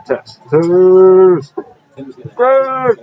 Test. Test. Test.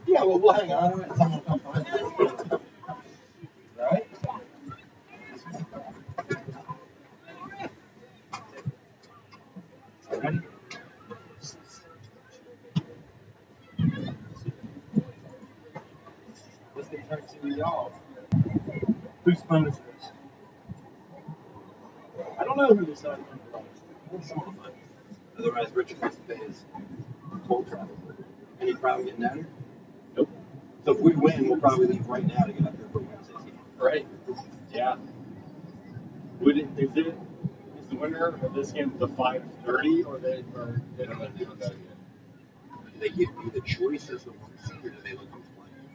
Yeah, well, we'll hang on. Someone will come find us. Right? Ready? Let's get turned to y'all. Whose phone is this? don't know who decided on the Otherwise, Richard has to pay his toll travel. Any problem getting down here? Nope. So if we win, we'll probably leave right now to get up there for Wednesday's game. Right. Yeah. Is the winner of this game the 5:30 or they don't know that yet? Do they give you the choice as the one seed, or do they look who's playing?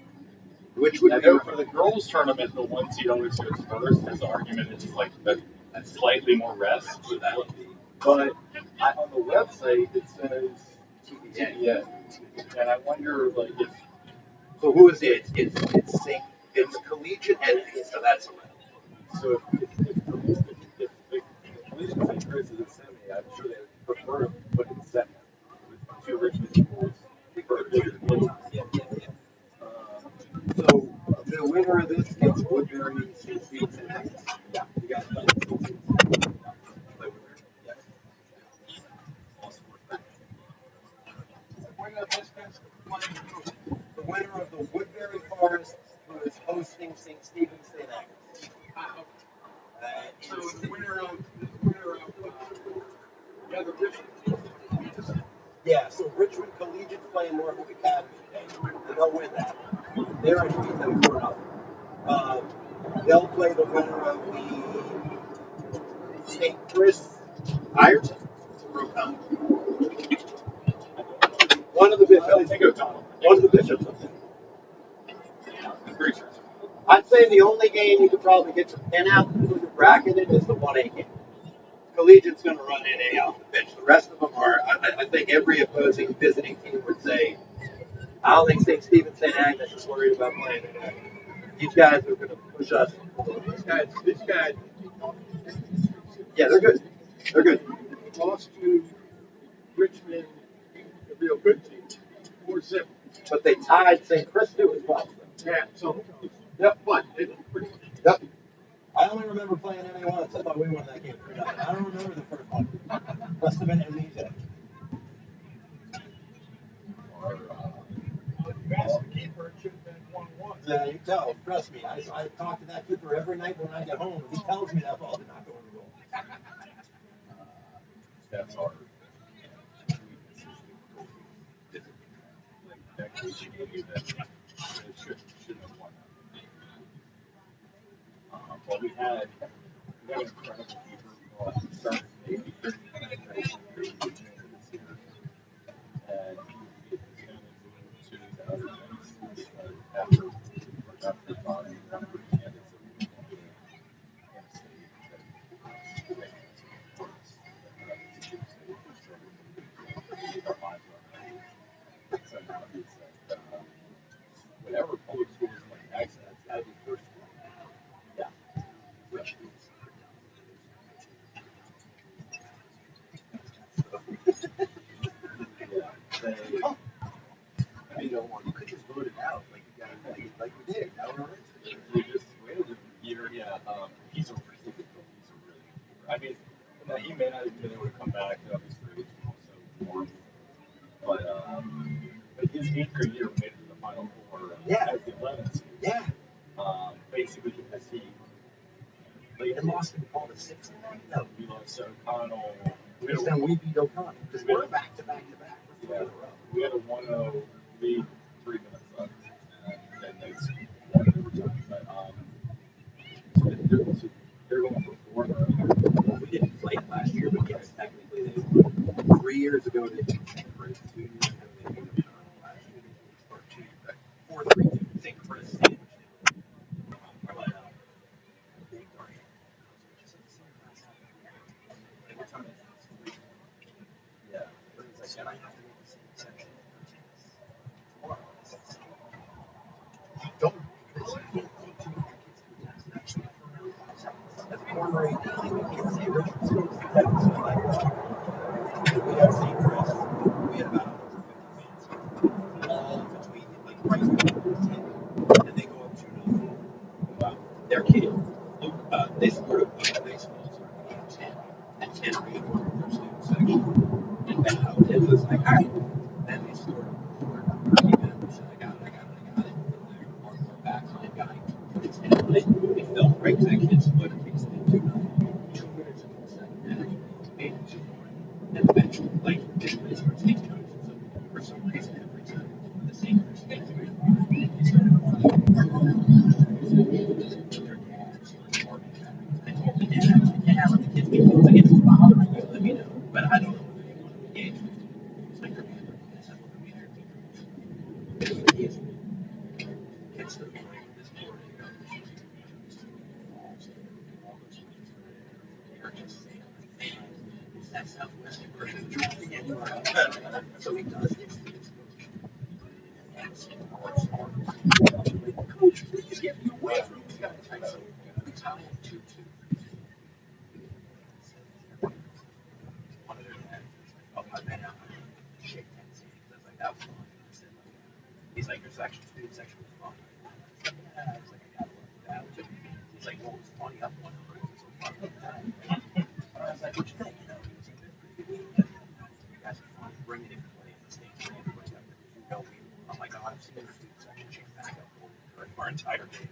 Which would I be know for the girls' tournament, the one seed always goes first. His argument is like that's slightly more rest. So that would be. But on the website, it says TBA. And I wonder, like, if. So who is it? It's collegiate entity, so that's allowed. So if the collegiate St. Chris is a semi, I'm sure they would prefer to put it second with two Richmond schools. Yeah. So the winner of this gets Woodbury, St. Stephen's, and Agnes. Yeah, you guys play St. Stephen's. Play Woodbury. Yes. The winner of the Woodbury Forest, who is hosting St. Stephen's, St. Agnes. So the winner of the other Richmond. Yeah, so Richmond Collegiate playing Norfolk Academy today, and they'll win that. They're going to beat them 4-0. They'll play the winner of the St. Chris Ireton. One of the bishops. One of the bishops. I'm pretty sure. I'd say the only game you could probably get to pin out and put your bracket in is the 1A game. Collegiate's going to run NA off the bench. The rest of them are, I think every opposing visiting team would say, I don't think St. Stephen's, St. Agnes is worried about playing today. These guys are going to push us. These guys. Yeah, they're good. They're good. Lost to Richmond, a real good team, 4-7. But they tied St. Chris too as well. Yeah, so, Yep. but they look pretty good. Yep. I only remember playing NA once. I thought we won that game 3-0. I don't remember the first one. Must have been amnesia. Best keeper should have been 1-1. Yeah, you tell. Trust me. I talk to that keeper every night when I get home. He tells me that ball did not go in the goal. That's our that case you gave you that should have won. Well, we had an incredible keeper started maybe 30 minutes this year, and he was to the other things after buying number he had so now he's whatever public schools like access, that'd be first one. Yeah. Which You don't want. You could just vote it out like you got like we did. we just waited a year. Yeah. He's a really good goal. He's a really good keeper. I mean, now he may not have been able to come back. Obviously, it's also warm. But his 8th grade year made it to the Final Four as the 11th. Yeah. Basically, because he played and lost in all the 6th. No. We lost O'Connell. Because then we beat O'Connell. Because we're back to back. Yeah. We had a 1-0 lead, 3 minutes left. And they won overtime. But they're going for 4 now. We didn't play it last year, but yes, technically they won. 3 years ago they beat St. Chris. 2 years ago they beat O'Connell. Last year they beat or 2. 4-3 St. Chris sandwich. Yeah. And I have to make the same section. Don't because you can't take too many kids to the test. Actually, as a former AD, we can't say Richmond schools do that. We have St. Chris. We had about 150 fans, all between like right between the 10, and they go up 2-0. Their kid, Luke, they scored a baseball sort of 10, and 10 are in their student section. And it was like, all right. Then they scored a 30 minutes. I got it. And they're more back on the guy. They felt right to that kid split it. They 2 minutes into the second. And eventually, like, it starts taking notice. So for some reason, every time the same person gets away from it, he started their dads started barking back. I told the dad, I was like, yeah, let the kids be close. Like, if it's bothering you, let me know. But I don't know if they want to engage with it. It's like, they're being their kids, I'm going to be there. Kids to the point with this board, you know, they're just saying, like, man, it's that Southwestern version of Trinity anywhere else. So he does get to the exposure. And it's hard. Coach, please get me away from these guys. Right? So we tell them to one of their dads was like, oh, I've been out and shake hands. I was like, that was fun. He's like, your section, student section was fun. I was like, I got that. He's like, well, it was funny. I'm one of the reasons so fun. But I was like, what you think? You know, he was like, you guys are fun. Bring it in play in the state. Bring everybody up. You know, I'm like, oh, I've seen your student section change back up for our entire day.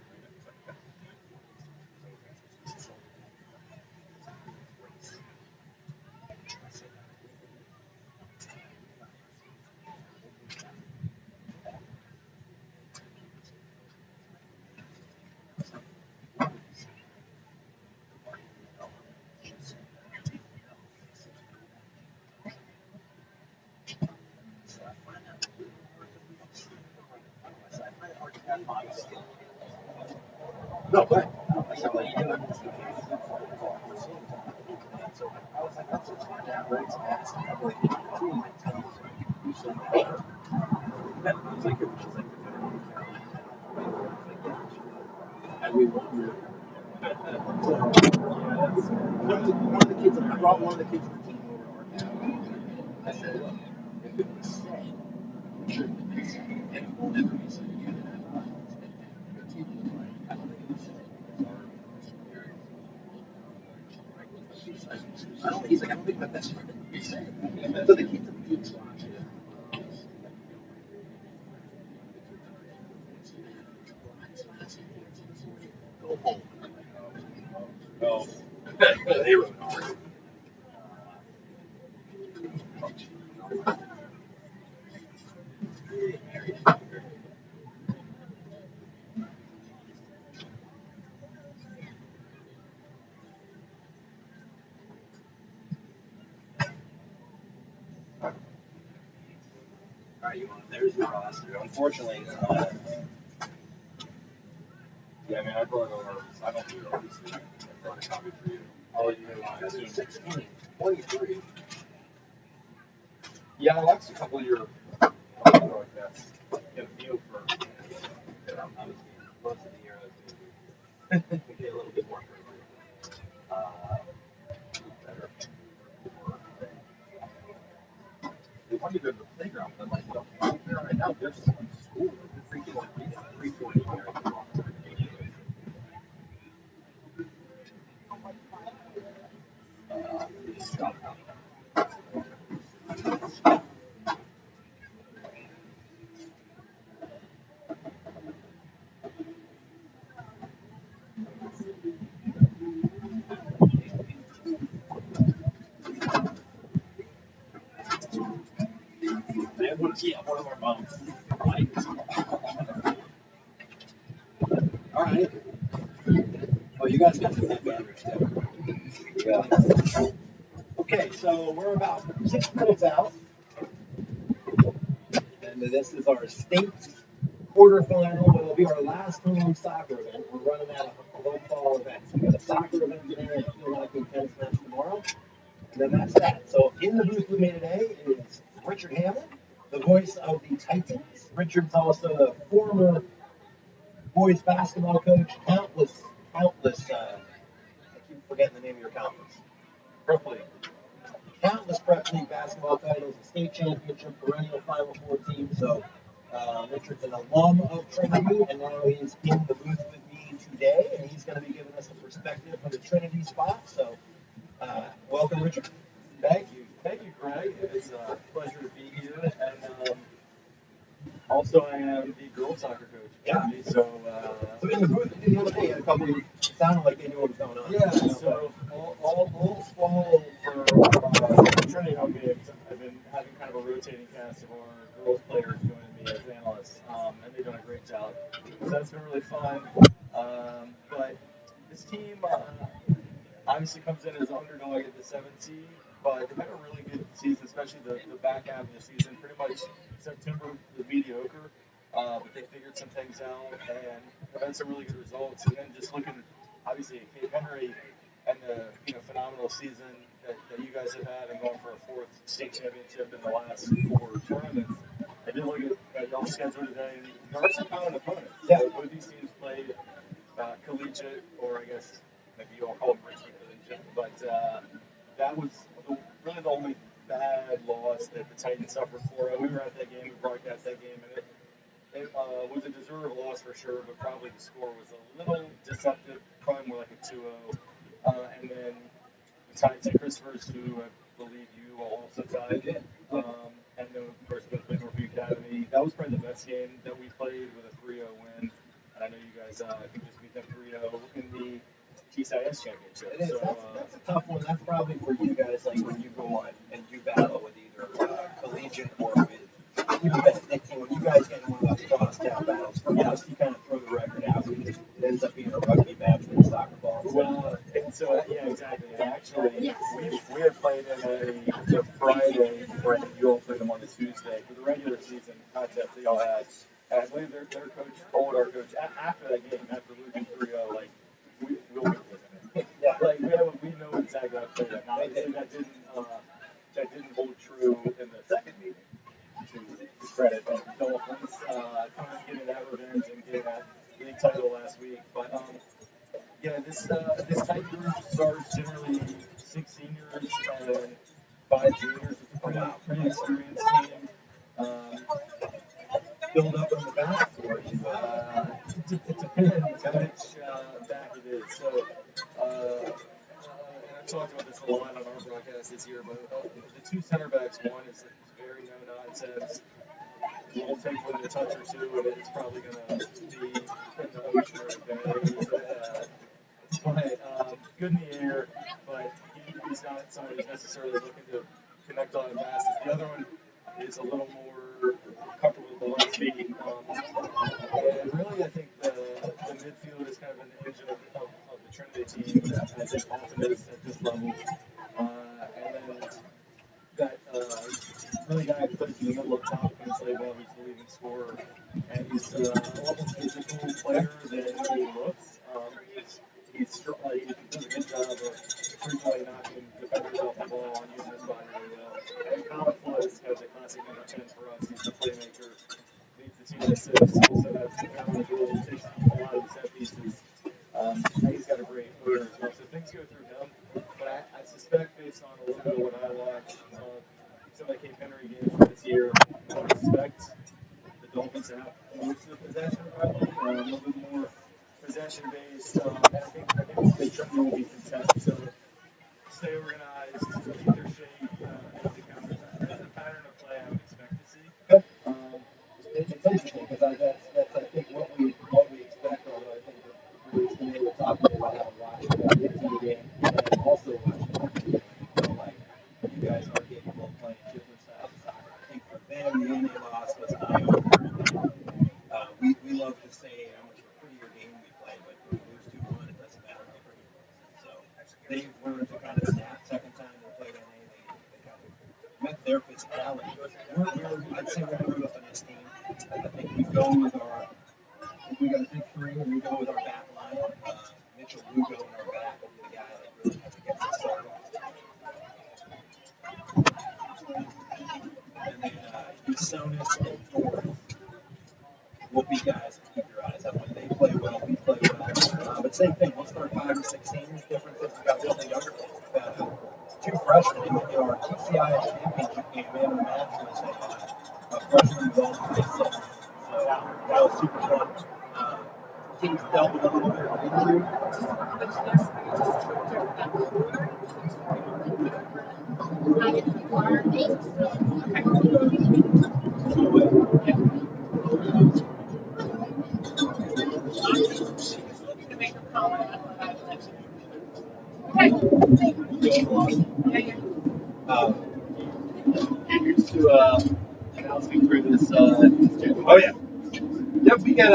No, but I said, like, you know, so I was like, let's just find out where it's at. I'm like, between my toes, you said that. And I was like, it was just like and we wondered. One of the kids, I brought one of the kids to the team over to our town. I said, look, if it was said, it shouldn't have been said. And it will never be said again. And the team was like, I don't think it was said. I don't, he's like, I don't think that's right. So the kids have been watching it. Go home. Oh, they were hard. All right, you want there's your roster. Unfortunately, it's not. Yeah, I mean, I brought over, I don't do it obviously. I brought a copy for you. Oh, you're 16, 23. Yeah, I watched a couple of your podcasts. Get a feel for. I was most of the year I was going to get a little bit more better. They want you to go to the playground, but I'm like, don't here right now. There's some school. They're freaking like 340 here. Yeah, one of our moms. All right. Oh, you guys got some headbanders too. Yeah. Okay, so we're about 6 minutes out. And this is our state quarterfinal. It'll be our last home soccer event. We're running out of home fall events. We got a soccer event today and a field hockey tennis match tomorrow. And then that's that. So in the booth with me today is Richard Hammond, the voice of the Titans. Richard's also a former boys basketball coach, countless, I keep forgetting the name of your conference. Prep League. Countless Prep League basketball titles, a state championship, perennial Final Four team. So Richard's an alum of Trinity, and now he's in the booth with me today, and he's going to be giving us a perspective from the Trinity spot. So welcome, Richard. Thank you, Greg. It's a pleasure to be here. And also, I am the girls soccer coach. Yeah. So in the booth the other day, a couple of, it sounded like they knew what was going on. Yeah. So all fall for Trinity hockey rotating cast of our girls players joining me as analysts, and they've done a great job. So that's been really fun. But this team obviously comes in as an underdog at the 7th seed, but they've had a really good season, especially the back half of the season. Pretty much September was mediocre, but they figured some things out and have had some really good results. And then just looking, obviously, at Cape Henry and the phenomenal season that you guys have had and going for a 4th state championship in the last 4 tournaments. I did look at y'all's schedule today, and there are some common opponents. Yeah. Both these teams played collegiate, or I guess maybe you all call them Richmond collegiate, but that was really the only bad loss that the Titans suffered for. We were at that game, we broadcast that game, and it was a deserved loss for sure, but probably the score was a little deceptive, probably more like a 2-0. And then we tied St. Christopher's, who I believe you all also tied. And then, of course, we played Northview Academy. That was probably the best game that we played with a 3-0 win. And I know you guys, I think, just beat them 3-0 in the CHC championship. It is. So, that's a tough one. That's probably for you guys, like when you go on and you battle with either collegiate or with even Benedictine. When you guys get in one of those crosstown battles, for us, you kind of throw the record out because it ends up being a rugby match with soccer ball. Well, so yeah, exactly. And actually, we had played in a Friday, where you all played them on a Tuesday for the regular season contest they all had. And I believe their coach told our coach after that game, after losing 3-0, like, we'll beat them. Yeah, like we know exactly how to play that. Now, obviously, that didn't hold true in the second meeting. To credit the Dolphins, coming getting that revenge and getting that league title last week. But yeah, this tight group starts generally 6 seniors and 5 juniors. It's a pretty experienced team. Build up on the back, or it depends which back it is. So, and I've talked about this a lot on our broadcast this year, but the 2 center backs, one is very no nonsense. We'll take one a touch or 2, and it's probably going to be in the ocean or the bay. But good in the air, but he's not somebody who's necessarily looking to connect on passes. The other one is a little more comfortable with the left feet. And really, I think the midfield is kind of an engine of the Trinity team. I think often is at this level. And then that really guy who plays in the middle of top can play well. He's the leading scorer, and he's a lot more physical player than he looks. He does a good job of frequently knocking defenders off the ball and using his body really well. And Colin Flood is kind of the classic number 10 for us. He's the playmaker, leads the team in assists, also has the goal, takes a lot of the set pieces. He's got a great career as well, so things go through him. But I suspect, based on a little bit of what I watched, some of the Cape Henry games from this year, I would expect the Dolphins to have most of the possession, probably, a little bit more possession-based, and I think they certainly will be content. So stay organized, keep their shape, and to counterattack. That's the pattern of play I would expect to see. It's interesting because that's I think what we expect. Although I think we were talking about how watching the team game and also watching the game, like you guys are capable of playing different styles of soccer. I think for them, the NA loss was an eye-opener. We love to say how much of a prettier game we play, but if we lose 2-1, it doesn't matter how pretty it was. So they've learned to kind of snap. Second time they played NA, they kind of met their physicality. I'd say we're going to go with this team. I think we go with we got a big 3, and we go with our back line. Mitchell Lugo in our back will be the guy that really has to get us started. And then Usonis and Torres will be guys to keep your eyes on. When they play well, we play well. But same thing, we'll start 5 or 6 seniors. Difference is we've got really younger kids. We've got 2 freshmen in our TCI championship game. We had a match with a freshman who was only 6'7". So that was super fun. Teams dealt with a little bit of injury. used to announcing through this. Oh yeah. Yep, we get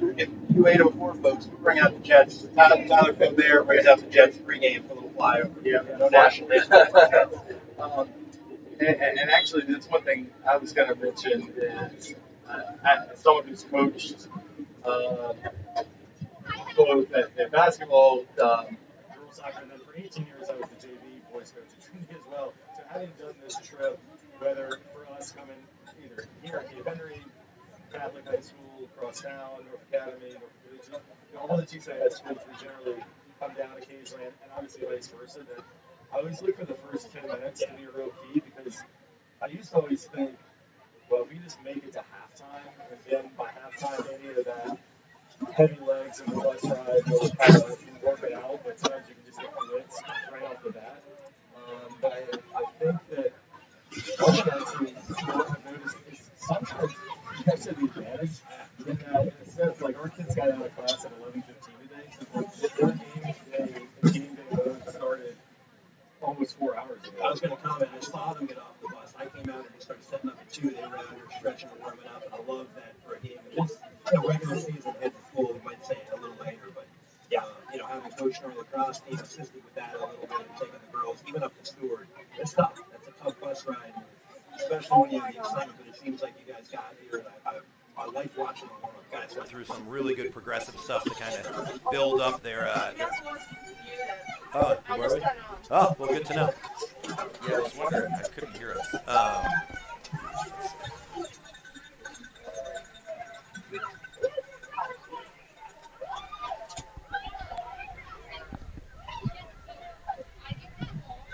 we get Q804 folks. We bring out the Jets. Tyler Cook there brings out the Jets pregame for a little flyover. Yeah, No national. um, and actually, that's one thing I was going to mention is as someone who's coached both at basketball, girls soccer, and then for 18 years I was the JV boys coach at Trinity as well. So having done this trip, whether for us coming either here at Cape Henry, Catholic High School, across town, North Academy, North Collegiate, all the TCI schools, we generally come down occasionally, and obviously vice versa. That I always look for the first 10 minutes to be real key because I used to always think, well, if we just make it to halftime, and then by halftime, any of that heavy legs and the bus ride will kind of work it out, but sometimes you can just get blitzed right off the bat. But I think that fundamentally, what I've noticed is sometimes you guys have the advantage in that instead of like our kids got out of class at 11:15 today, so their game day and game day mode started almost 4 hours ago. I was going to comment. I saw them get off the bus. I came out and they started setting up at 2. They were out here stretching and warming up, and I love that for a game. It's regular season head to full. You might say it a little later, but having coached our lacrosse team, assisted with that a little bit, and taking the girls even up to Stewart. It's tough. That's a tough bus ride, especially when you have the excitement. But it seems like you guys got here, and I like watching the warm-up guys. Went through some really good progressive stuff to kind of build up their. Oh, were we? Oh, well, good to know. Yeah, I was wondering. I couldn't hear us.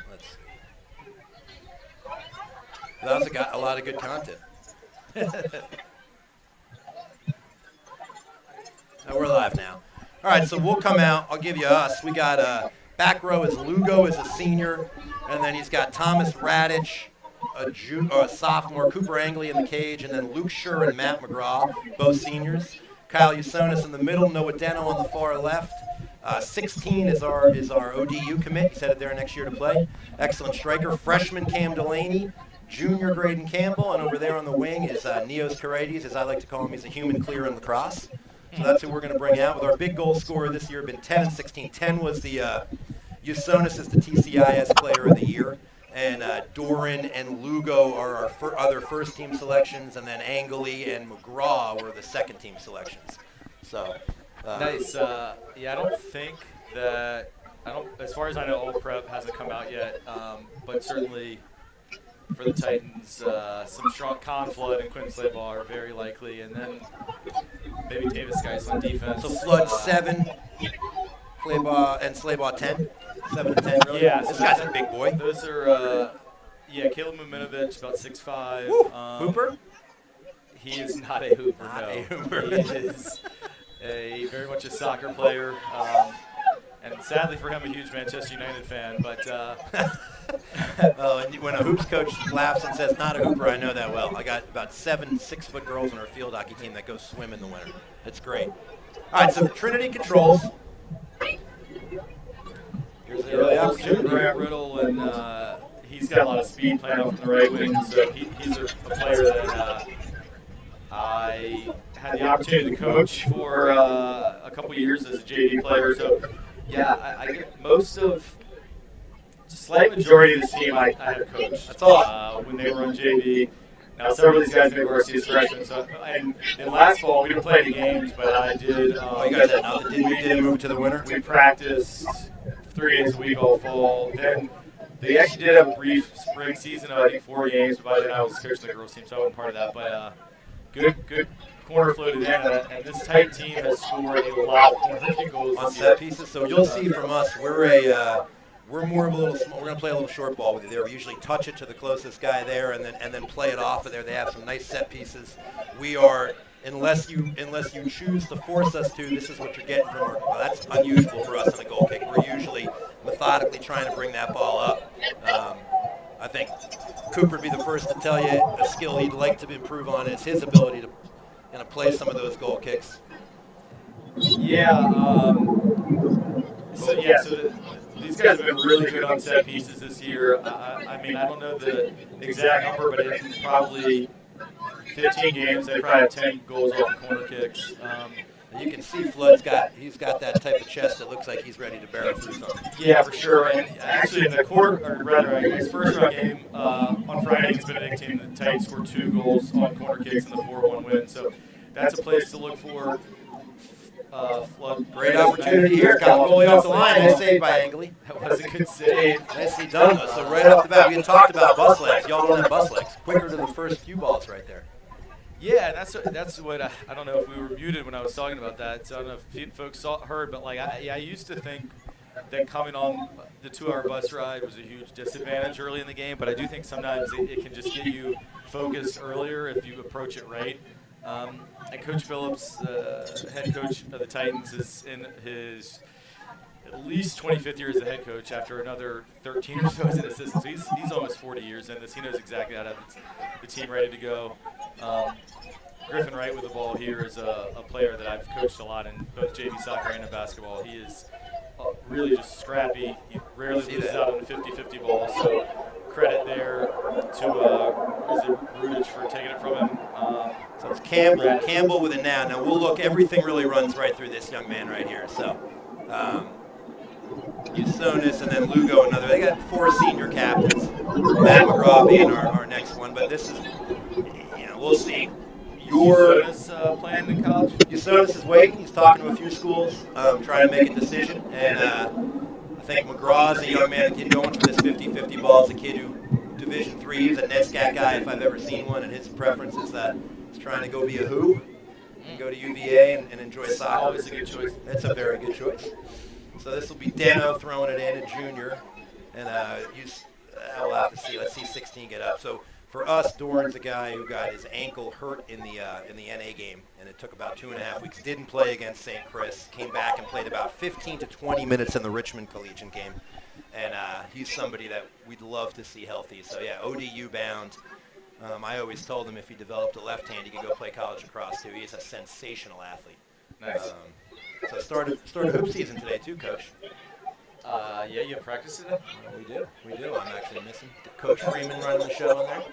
Let's see. That was a lot of good content. We're live now. All right, so we'll come out. I'll give you us. We got back row is Lugo as a senior, and then he's got Thomas Radich, a sophomore, Cooper Angley in the cage, and then Luke Schur and Matt McGraw, both seniors. Kyle Usonis in the middle, Noah Deno on the far left. 16 is our ODU commit. He's headed there next year to play. Excellent striker. Freshman Cam Delaney, junior Graydon Campbell, and over there on the wing is Neos Kareides, as I like to call him. He's a human clear in lacrosse. So that's who we're going to bring out. With our big goal scorer this year, been 10 and 16. 10 was the Usonis is the TCIS Player of the Year, and Doran and Lugo are our other first-team selections, and then Angley and McGraw were the second-team selections. So nice. I don't think that as far as I know, All Prep hasn't come out yet, but certainly for the Titans, some strong Flood and Quentin Slaybaugh are very likely, and then maybe Davis Geis on defense. So Flood 7, Slaybaugh 10, 7 to 10. Really? Yeah, this so guy's a big boy. Those are Caleb Maminovich, about 6'5". Hooper? He is not a hooper. Not no. a hooper. He is very much a soccer player, and sadly for him, a huge Manchester United fan. But when a hoops coach laughs and says not a hooper, I know that well. I got about 7 6-foot girls on our field hockey team that go swim in the winter. It's great. All right, so Trinity controls. Here's the early opportunity. Riddle, and he's got a lot of speed playing off from the right wing, so he's a player that I had the opportunity to coach for a couple years as a JV player. So, yeah, I get most of, slight majority of this team I have coached. That's awesome. When they were on JV. Now, several of these guys made varsity as freshmen. So, and last fall, we didn't play any games, but I did. You guys had nothing. Did move to the winter? We practiced 3 days a week all fall. Then they actually did have a brief spring season of, I think, 4 games. But by then, I was coaching the girls team, so I wasn't part of that. But good corner floated in, and this tight team has scored a lot of corner goals on set pieces. So you'll see from us, we're more of a little small. We're going to play a little short ball with you there. We usually touch it to the closest guy there, and then play it off of there. They have some nice set pieces. We are, unless you choose to force us to, this is what you're getting from our. Well, that's unusual for us in a goal kick. We're usually methodically trying to bring that ball up. I think Cooper would be the first to tell you a skill he'd like to improve on is his ability to play some of those goal kicks. Yeah. So these guys have been really good on set pieces this year. I mean, I don't know the exact number, but in probably 15 games, they probably have 10 goals off of corner kicks. You can see he's got that type of chest that looks like he's ready to barrel through something. Yeah, for sure. And actually, in the his first round game on Friday against Benedictine, the Titans scored 2 goals on corner kicks in the 4-1 win. So that's a place to look for. Flood. Great opportunity here. Got the goalie off the line. Nice save by Angley. That was a good save. Nicely done, though. So right off the bat, we had talked about bus legs. Y'all don't have bus legs. Quicker to the first few balls right there. Yeah, that's what I don't know if we were muted when I was talking about that. So I don't know if folks heard, but like I used to think that coming on the 2-hour bus ride was a huge disadvantage early in the game, but I do think sometimes it can just get you focused earlier if you approach it right. And Coach Phillips, head coach of the Titans, is in his at least 25th year as the head coach after another 13 or so as an assistant. So he's almost 40 years in this. He knows exactly how to have the team ready to go. Griffin Wright with the ball here is a player that I've coached a lot in both JV soccer and in basketball. He is really just scrappy. He rarely loses out on the 50-50 ball. So credit there to Rudich for taking it from him. So it's Campbell with it now. Now we'll look. Everything really runs right through this young man right here. So Usonis and then Lugo another. They got 4 senior captains. Matt McGraw being our next one. But this is, we'll see. Usonis playing in college? Usonis is waiting. He's talking to a few schools, trying to make a decision. And I think McGraw is a young man that can go in for this 50-50 ball. Is a kid who Division III. He's a NESCAC guy if I've ever seen one. And his preference is that he's trying to go be a who and go to UVA and enjoy soccer. Always a good choice. That's a very good choice. So this will be Deno throwing it in, a junior. And we'll have to see. Let's see 16 get up. So for us, Dorn's a guy who got his ankle hurt in the NA game, and it took about 2.5 weeks. Didn't play against St. Chris. Came back and played about 15 to 20 minutes in the Richmond Collegiate game. And he's somebody that we'd love to see healthy. So, yeah, ODU bound. I always told him if he developed a left hand, he could go play college lacrosse, too. He's a sensational athlete. Nice. So started hoop season today, too, Coach. Yeah, you have practice today? We do. I'm actually missing Coach Freeman running the show in there.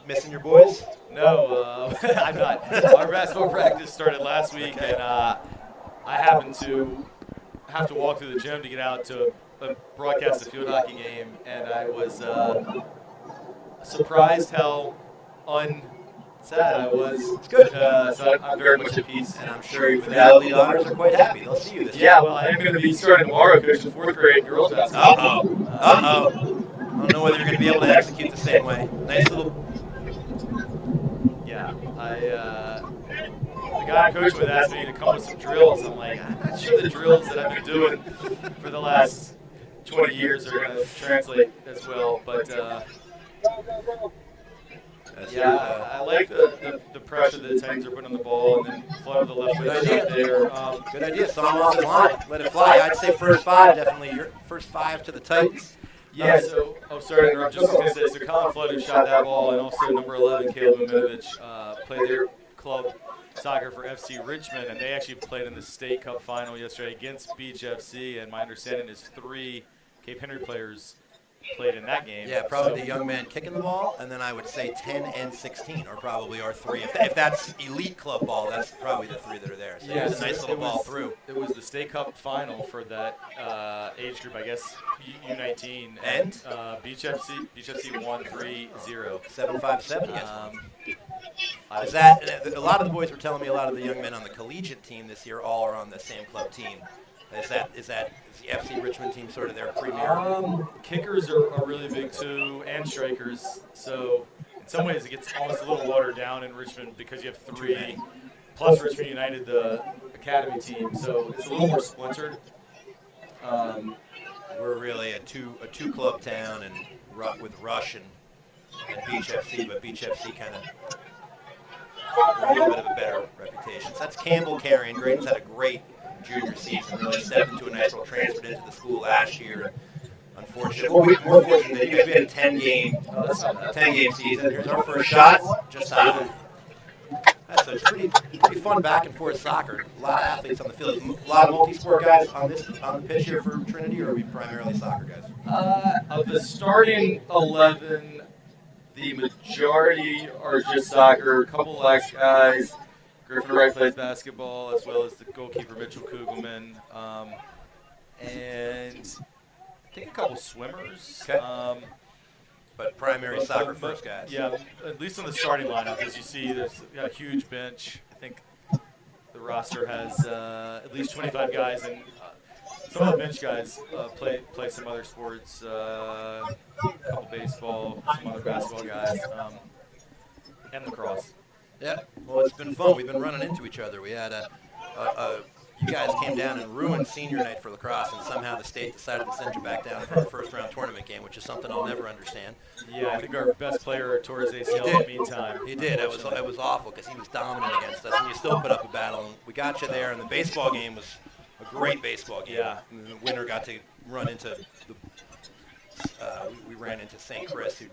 Missing your boys? No, I'm not. Our basketball practice started last week, and I happened to have to walk through the gym to get out to broadcast a field hockey game, and I was surprised how sad I was. It's good. So I'm very much at peace. And I'm sure your Fidelity daughters are quite happy. They'll see you this year. Yeah, well, I'm going to be starting tomorrow coaching 4th grade girls basketball. Uh-oh. I don't know whether you're going to be able to execute the same way. Nice little... Yeah, the guy I'm coaching with asked me to come with some drills. I'm like, I'm not sure the drills that I've been doing for the last 20 years are going to translate as well, but... I like the pressure that the Titans are putting on the ball and then flood the left foot out there. Good idea. Saw him off the line. Let it fly. I'd say first 5, definitely. Your first 5 to the Titans. Yeah, so, sorry to interrupt. Just going to say, so Colin Flood who shot that ball, and also number 11, Caleb Miminovich, played their club soccer for FC Richmond, and they actually played in the State Cup final yesterday against Beach FC, and my understanding is 3 Cape Henry players played in that game. Yeah, probably the young man kicking the ball, and then I would say 10 and 16 are probably our 3. If that's elite club ball, that's probably the 3 that are there. So yeah, it's a nice little ball through. It was the State Cup final for that age group, I guess, U19. And? Beach FC won 3-0. 7-5-7, yes. Is that, a lot of the boys were telling me a lot of the young men on the collegiate team this year all are on the same club team. Is the FC Richmond team sort of their premier? Kickers are really big too, and strikers. So in some ways it gets almost a little watered down in Richmond because you have 3, plus Richmond United, the academy team. So it's a little more splintered. We're really a two club town, and with Rush and Beach FC, but Beach FC kind of a little bit of a better reputation. So that's Campbell carrying. Graydon's had a great junior season, really stepped into a nice role, transferred into the school last year. Unfortunately, more fortunate than you guys. We had a 10-game season. Here's our first shot. Just So it's pretty fun back and forth soccer. A lot of athletes on the field. A lot of multi-sport guys on the pitch here for Trinity, or are we primarily soccer guys? Of the starting 11, the majority are just soccer. A couple of X guys. Griffin Wright plays basketball, as well as the goalkeeper Mitchell Kugelman, and I think a couple swimmers. Okay. But primary soccer first guys. Yeah, at least on the starting lineup, as you see, there's a huge bench. I think the roster has at least 25 guys, and some of the bench guys play some other sports, a couple baseball, some other basketball guys, and lacrosse. Yeah, well, it's been fun. We've been running into each other. We had you guys came down and ruined senior night for lacrosse, and somehow the state decided to send you back down for a first-round tournament game, which is something I'll never understand. Yeah, I think our best player tore his ACL in the meantime. He did. It was awful because he was dominant against us, and you still put up a battle. And we got you there, and the baseball game was a great baseball game. Yeah. And the winner got to run into we ran into St. Chris,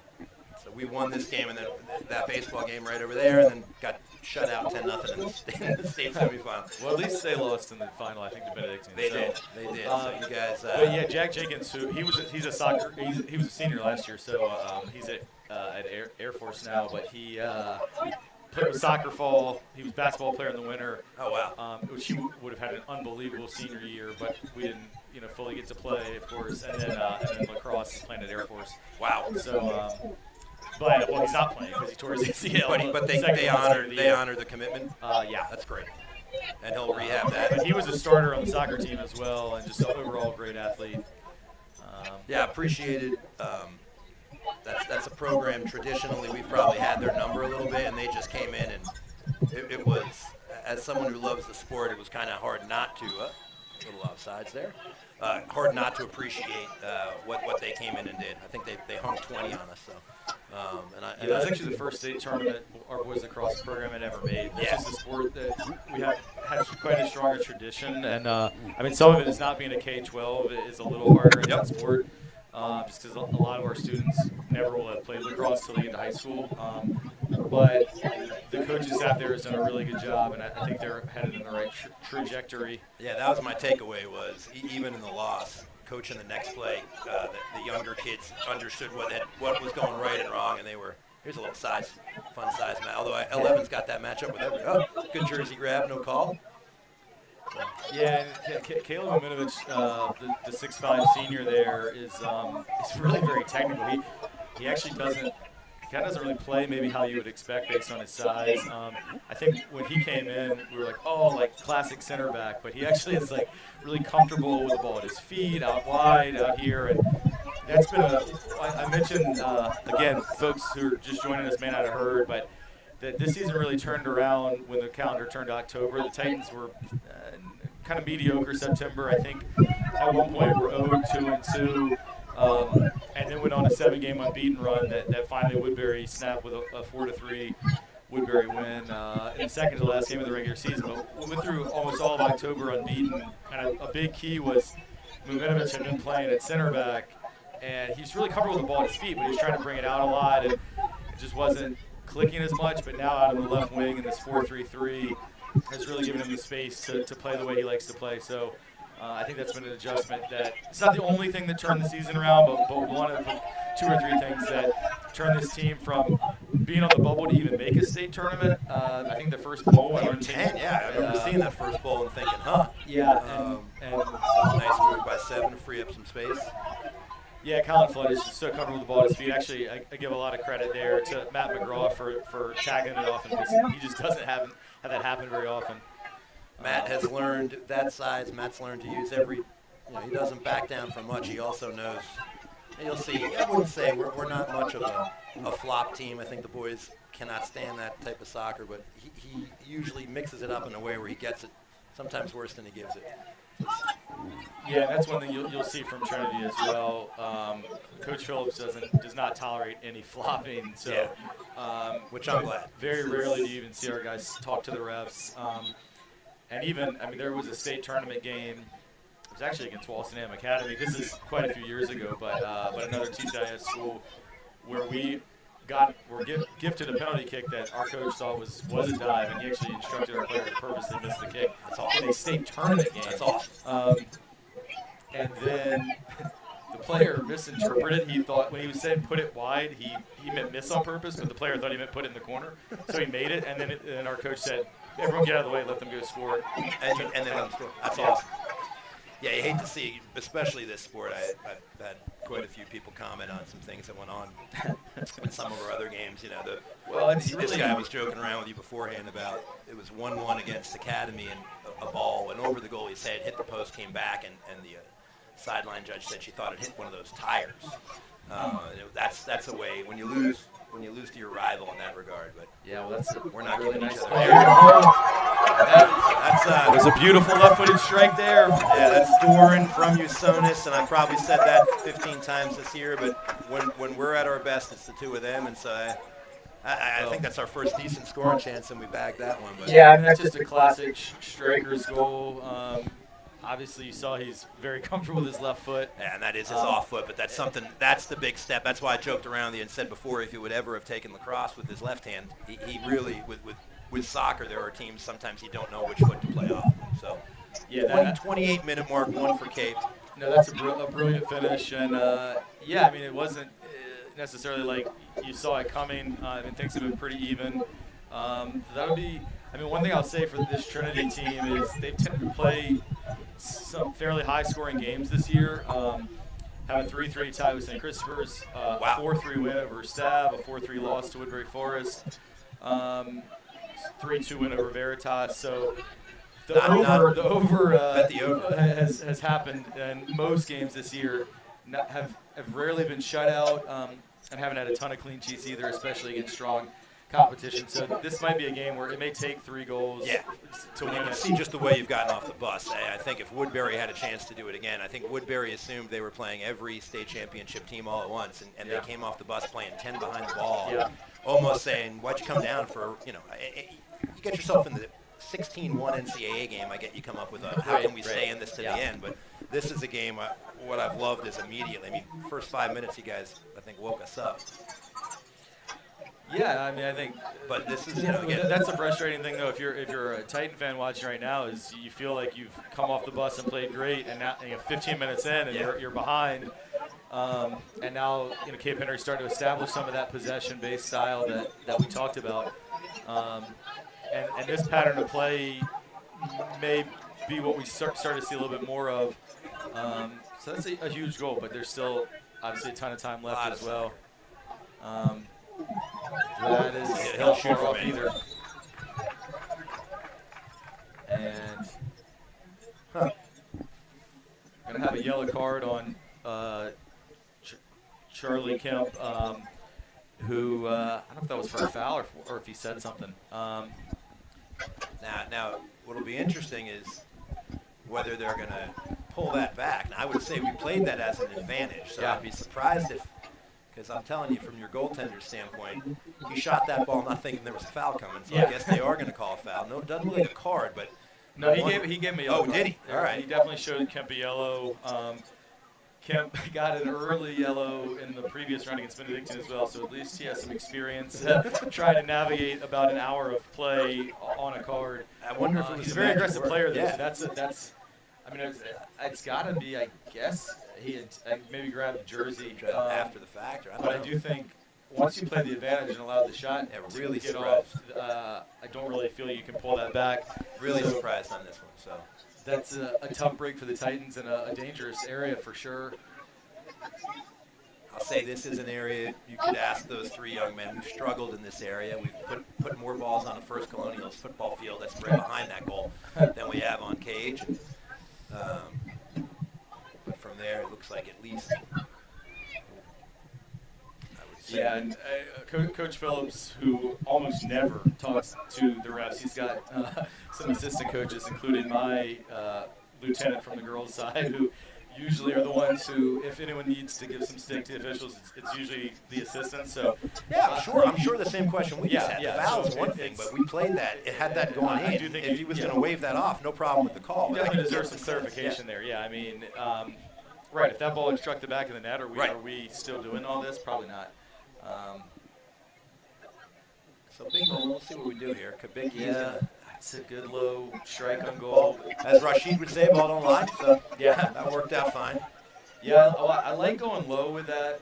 so we won this game, and then that baseball game right over there, and then got shut out 10-0 in the state semifinal. Well, at least they lost in the final, I think, to Benedictine. They did. So you guys. But yeah, Jack Jenkins, he was a senior last year, so he's at Air Force now. But he played with soccer fall. He was a basketball player in the winter. Oh wow. Which he would have had an unbelievable senior year, but we didn't, fully get to play, of course. And then lacrosse is playing at Air Force. Wow. So. But he's not playing because he tore his ACL. But they honor the commitment. Yeah, that's great. And he'll rehab that. But he was a starter on the soccer team as well, and just an overall great athlete. Yeah, appreciated. That's a program traditionally we've probably had their number a little bit, and they just came in, and it was, as someone who loves the sport, it was kind of hard not to. Little offsides there. Hard not to appreciate what they came in and did. I think they hung 20 on us. So. That's actually the first state tournament our boys lacrosse program had ever made. It's just a sport that we have had quite a stronger tradition, and some of it is not being a K-12. It is a little harder in that sport, just because a lot of our students never will have played lacrosse till they get to high school. But the coaching staff there has done a really good job, and I think they're headed in the right trajectory. Yeah, that was my takeaway. Was even in the loss, coaching the next play, the younger kids understood what was going right and wrong, and they were. Here's a little fun size match. Although 11's got that matchup with good jersey grab, no call. Yeah, Caleb Minovich, the 6'5" senior there, is really very technical. He actually doesn't really play maybe how you would expect based on his size. I think when he came in, we were like classic center back, but he actually is really comfortable with the ball at his feet, out wide, out here, and that's been I mentioned, again, folks who are just joining us may not have heard, but that this season really turned around when the calendar turned to October. The Titans were kind of mediocre September. I think at one point were 0-2-2. And then went on a 7-game unbeaten run that finally Woodbury snapped with a 4-3 Woodbury win in the second to last game of the regular season. But we went through almost all of October unbeaten. And a big key was Minovich had been playing at center back, and he's really comfortable with the ball at his feet, but he was trying to bring it out a lot, and it just wasn't clicking as much. But now out on the left wing in this 4-3-3 has really given him the space to play the way he likes to play. So I think that's been an adjustment that it's not the only thing that turned the season around, but one of the 2 or 3 things that turned this team from being on the bubble to even make a state tournament. I think the first bowl. I remember seeing that first bowl and thinking, Yeah, and nice move by 7 to free up some space. Yeah, Colin Flood is just so comfortable with the ball at his feet. Actually, I give a lot of credit there to Matt McGraw for tagging it often, because he just doesn't have that happen very often. Matt has learned that size. Matt's learned to use he doesn't back down from much. He also knows, and you'll see, I wouldn't say we're not much of a flop team. I think the boys cannot stand that type of soccer, but he usually mixes it up in a way where he gets it sometimes worse than he gives it. Yeah, that's one thing you'll see from Trinity as well. Coach Phillips does not tolerate any flopping, so which I'm glad. Very rarely do you even see our guys talk to the refs. And even, there was a state tournament game. It was actually against Walsingham Academy. This is quite a few years ago, but another TCIS school where we were gifted a penalty kick that our coach thought was a dive, and he actually instructed our player to purposely miss the kick. That's awesome. In a state tournament game. That's awesome. And then the player misinterpreted. He thought when he was saying put it wide, he meant miss on purpose, but the player thought he meant put it in the corner. So he made it, and then our coach said, everyone get out of the way, let them go score. And then let them score. That's awesome. Yeah, you hate to see, especially this sport. I've had quite a few people comment on some things that went on in some of our other games. You know, this guy was joking around with you beforehand about it was 1-1 against Academy, and a ball went over the goalie's head, hit the post, came back, and the sideline judge said she thought it hit one of those tires. That's a way when you lose to your rival in that regard. But yeah, well, we're not really giving nice each other. player. That was a beautiful left-footed strike there. Yeah, that's Doran from Usonis, and I've probably said that 15 times this year. But when we're at our best, it's the two of them, and so I think that's our first decent scoring chance, and we bagged that one. But yeah, I mean, that's just a classic striker's goal. Obviously, you saw he's very comfortable with his left foot. Yeah, and that is his off foot, but that's the big step. That's why I joked around with you and said before if he would ever have taken lacrosse with his left hand, he really, with soccer, there are teams sometimes you don't know which foot to play off. So, yeah, 28-minute mark, one for Cape. No, that's a brilliant finish. And, yeah, I mean, it wasn't necessarily like you saw it coming. I mean, things have been pretty even. That would be – I mean, one thing I'll say for this Trinity team is they've tended to play some fairly high-scoring games this year. Have a 3-3 tie with St. Christopher's, a 4-3 win over Stab, a 4-3 loss to Woodbury Forest, 3-2 win over Veritas. So the over has happened in most games this year. Have rarely been shut out and haven't had a ton of clean sheets either, especially against strong competition. So this might be a game where it may take 3 goals to win. You can see just the way you've gotten off the bus. I think if Woodbury had a chance to do it again, I think Woodbury assumed they were playing every state championship team all at once, and they came off the bus playing 10 behind the ball, almost saying, why'd you come down for, you get yourself in the 16-1 NCAA game. I get you come up with how can we stay in this to the end, but this is a game, what I've loved is immediately. I mean, first 5 minutes, you guys, I think, woke us up. Yeah, I mean, I think, but this is again, that's a frustrating thing though. If you're a Titan fan watching right now, is you feel like you've come off the bus and played great, and now 15 minutes in and you're behind, and now Cape Henry's starting to establish some of that possession-based style that we talked about, and this pattern of play may be what we start to see a little bit more of. So that's a huge goal, but there's still obviously a ton of time left as well. That is not far off either. And going to have a yellow card on Charlie Kemp, who I don't know if that was for a foul or if he said something. Now, what'll be interesting is whether they're going to pull that back. Now, I would say we played that as an advantage, so I'd be surprised if. Because I'm telling you, from your goaltender standpoint, he shot that ball not thinking there was a foul coming. So I guess they are going to call a foul. No, it doesn't look like a card, but no, he gave me a yellow. Oh, did he? All right. He definitely showed Kemp a yellow. Kemp got an early yellow in the previous round against Benedictine as well, so at least he has some experience trying to navigate about an hour of play on a card. I wonder if he's a very aggressive player, though. So that's. I mean, it's got to be, I guess. He had maybe grabbed the jersey after the fact. But I do think once you play the advantage and allow the shot to really get off, I don't really feel you can pull that back. Really surprised on this one. So that's a tough break for the Titans and a dangerous area for sure. I'll say this is an area you could ask those 3 young men. We've struggled in this area. We've put more balls on the First Colonials football field that's right behind that goal than we have on Cage. But from there, it looks like at least. Yeah, and Coach Phillips, who almost never talks to the refs, he's got some assistant coaches, including my lieutenant from the girls' side, who usually are the ones who, if anyone needs to give some stick to officials, it's usually the assistants. So yeah, I'm sure the same question we just had. The foul is one thing, but we played that. It had that going in. I do think if he was going to wave that off, no problem with the call. He definitely deserves some clarification there. Yeah, I mean, right, if that ball had struck the back of the net, are we still doing all this? Probably not. So big moment. We'll see what we do here. Kabicki is Yeah, gonna, that's a good low strike on goal. as Rashid would say, ball don't lie. So Yeah. that worked out fine. Yeah, I like going low with that.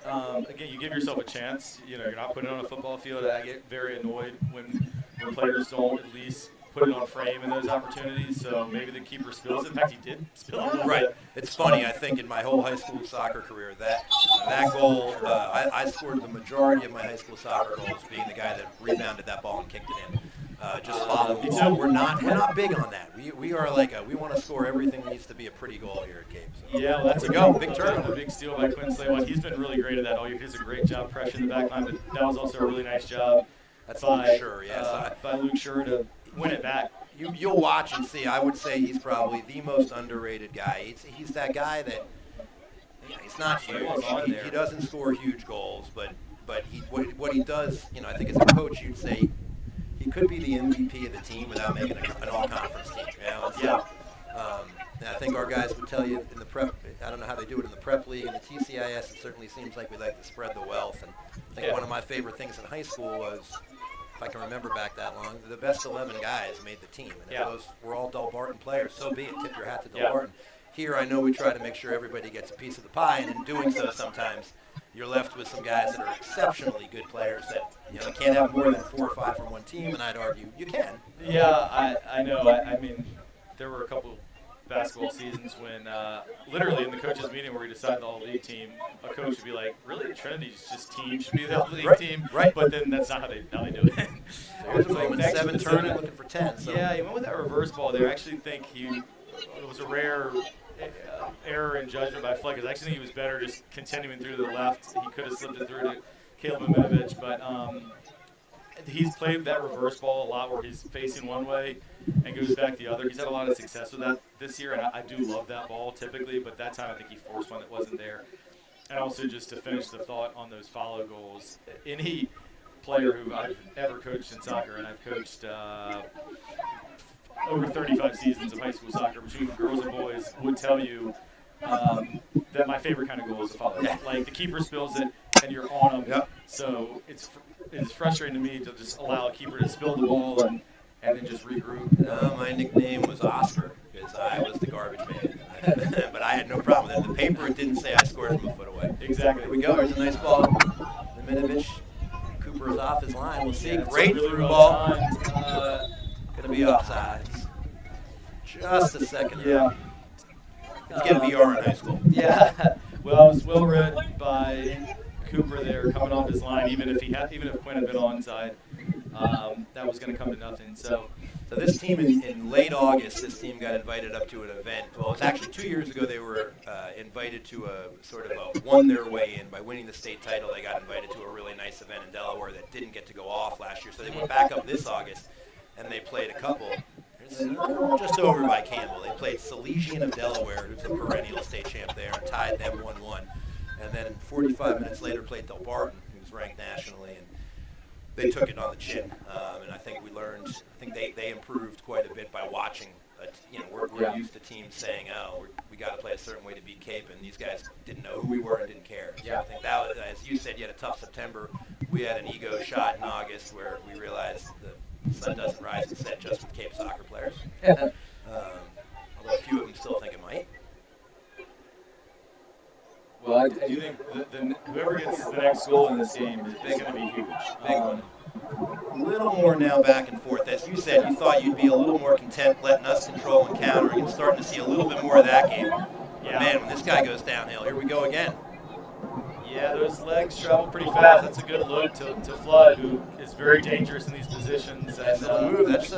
Again, you give yourself a chance. You know, you're not putting it on a football field. I get very annoyed when players don't at least put it on frame in those opportunities. So maybe the keeper spills it. In fact, he did spill it. Right. It's funny. I think in my whole high school soccer career, that goal, I scored the majority of my high school soccer goals being the guy that rebounded that ball and kicked it in. Just follow the ball. We're not big on that. We are like we want to score everything needs to be a pretty goal here at Cape. So. Yeah, well, that's There we go. Big a turnover. big steal by Quinn Slaywell. He's been really great at that all year. He does a great job pressuring the back line, but that was also a really nice job That's by Luke Schur, yes. by Luke Schur to win it back. You'll watch and see. I would say he's probably the most underrated guy. He's that guy that he's not huge. He doesn't score huge goals, but what he does, I think as a coach you'd say he could be the MVP of the team without making an all-conference team. Yeah. And I think our guys would tell you in the prep. I don't know how they do it in the prep league and the TCIS. It certainly seems like we like to spread the wealth. And I think one of my favorite things in high school was, if I can remember back that long, the best 11 guys made the team. And if those were all Del Barton players, so be it. Tip your hat to Del Barton. Here, I know we try to make sure everybody gets a piece of the pie, and in doing so, sometimes you're left with some guys that are exceptionally good players that can't have more than 4 or 5 from one team, and I'd argue you can. Yeah, I know. I mean, there were a couple basketball seasons when literally in the coaches meeting where we decided the all-league team, a coach would be like, really, Trinity's just team should be the all-league team? Right. But then that's not how they do it. There's a moment, 7 tournament looking for 10. So. Yeah, he went with that reverse ball there. I actually think it was a rare error in judgment by Fleck. I actually think he was better just continuing through to the left. He could have slipped it through to Caleb Miminovich, but he's played that reverse ball a lot where he's facing one way and goes back the other. He's had a lot of success with that this year, and I do love that ball typically, but that time I think he forced one that wasn't there. And also just to finish the thought on those follow goals, any player who I've ever coached in soccer, and I've coached over 35 seasons of high school soccer between girls and boys, would tell you that my favorite kind of goal is a follow. Like the keeper spills it and you're on them. Yep. So it's frustrating to me to just allow a keeper to spill the ball and then just regroup. My nickname was Oscar because I was the garbage man. But I had no problem with it. In the paper, it didn't say I scored from a foot away. Exactly. Here we go. Here's a nice ball. Miminovich. Cooper is off his line. We'll see. Yeah, Great really through well ball. timed. Going to be offsides. Just a second. Yeah. Let's get VR in high school. Yeah. Well, it was well read by Cooper there coming off his line. Even if Quinn had been onside, that was going to come to nothing. So this team in late August, this team got invited up to an event. Well, it was actually 2 years ago they were invited to a sort of won their way in by winning the state title. They got invited to a really nice event in Delaware that didn't get to go off last year. So they went back up this August, and they played a couple. Just over by Campbell. They played Salesian of Delaware, who's the perennial state champ there, and tied them 1-1. And then 45 minutes later played Del Barton, who's ranked nationally, and they took it on the chin. And I think we learned, I think they improved quite a bit by watching. We're used to teams saying, we got to play a certain way to beat Cape, and these guys didn't know who we were and didn't care. So I think that was, as you said, you had a tough September. We had an ego shot in August where we realized the sun doesn't rise and set just with Cape soccer players. Although a few of them still think it might. well, I do think whoever gets the next goal in this game is going to be huge. Big one. A little more now back and forth. As you said, you thought you'd be a little more content letting us control and counter. You're starting to see a little bit more of that game. But man, when this guy goes downhill, here we go again. Yeah, those legs travel pretty fast. That's a good look to Flood, who is very dangerous in these positions. That's the move. That's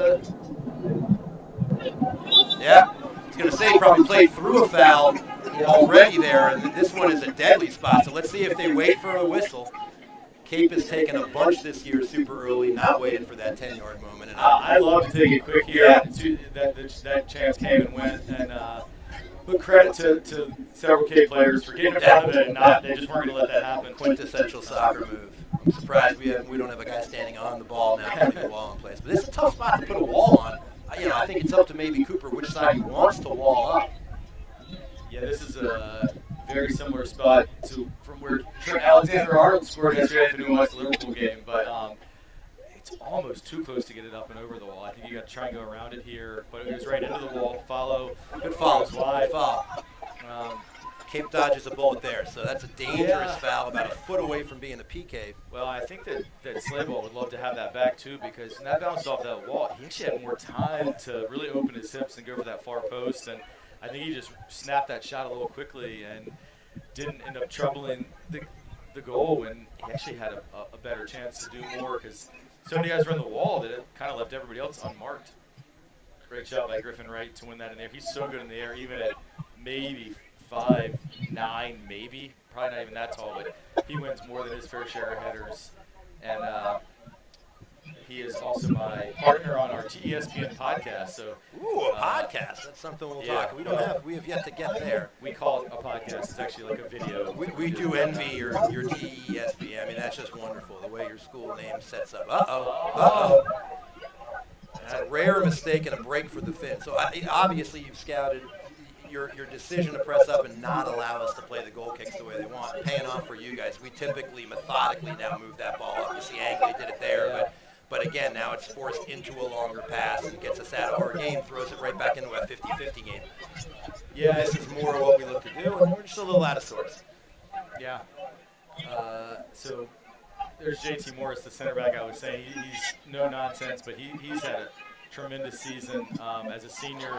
yeah. I was going to say he probably played through a foul already there, and this one is a deadly spot. So let's see if they wait for a whistle. Cape has taken a bunch this year super early, not waiting for that 10-yard moment. And I love to take it quick here. That chance came and went, and but credit to several Cape players for getting in front of it and they just weren't going to let that happen. Quintessential soccer move. I'm surprised we don't have a guy standing on the ball now putting the wall in place. But this is a tough spot to put a wall on. I think it's up to maybe Cooper which side he wants to wall up. Yeah, this is a very similar spot from where Alexander Arnold scored against Anthony West Liverpool game, but it's almost too close to get it up and over the wall. I think you got to try and go around it here, but it was right into the wall. Follow. Good foul. Wide. Good foul. Cape dodges a bullet there, so that's a dangerous foul, about a foot away from being a PK. Well, I think that Slayball would love to have that back too, because when that bounced off that wall, he actually had more time to really open his hips and go for that far post, and I think he just snapped that shot a little quickly and didn't end up troubling the goal when he actually had a better chance to do more, because so many guys run the wall that it kind of left everybody else unmarked. Great shot by Griffin Wright to win that in there. He's so good in the air, even at maybe 5'9", maybe. Probably not even that tall, but he wins more than his fair share of headers. And he is also my partner on our ESPN podcast. So, a podcast. That's something we'll talk. We have yet to get there. We call it a podcast. It's actually like a video. We do envy your TESP. I mean, that's just wonderful, the way your school name sets up. Uh-oh. That's a rare mistake and a break for the Fin. So obviously you've scouted your decision to press up and not allow us to play the goal kicks the way they want, paying off for you guys. We typically methodically now move that ball up. You see Angley did it there, but again, now it's forced into a longer pass and gets us out of our game, throws it right back into a 50-50 game. Yeah, this is more what we look to do, and we're just a little out of sorts. Yeah. So there's JT Morris, the center back I was saying. He's no nonsense, but he's had a tremendous season as a senior.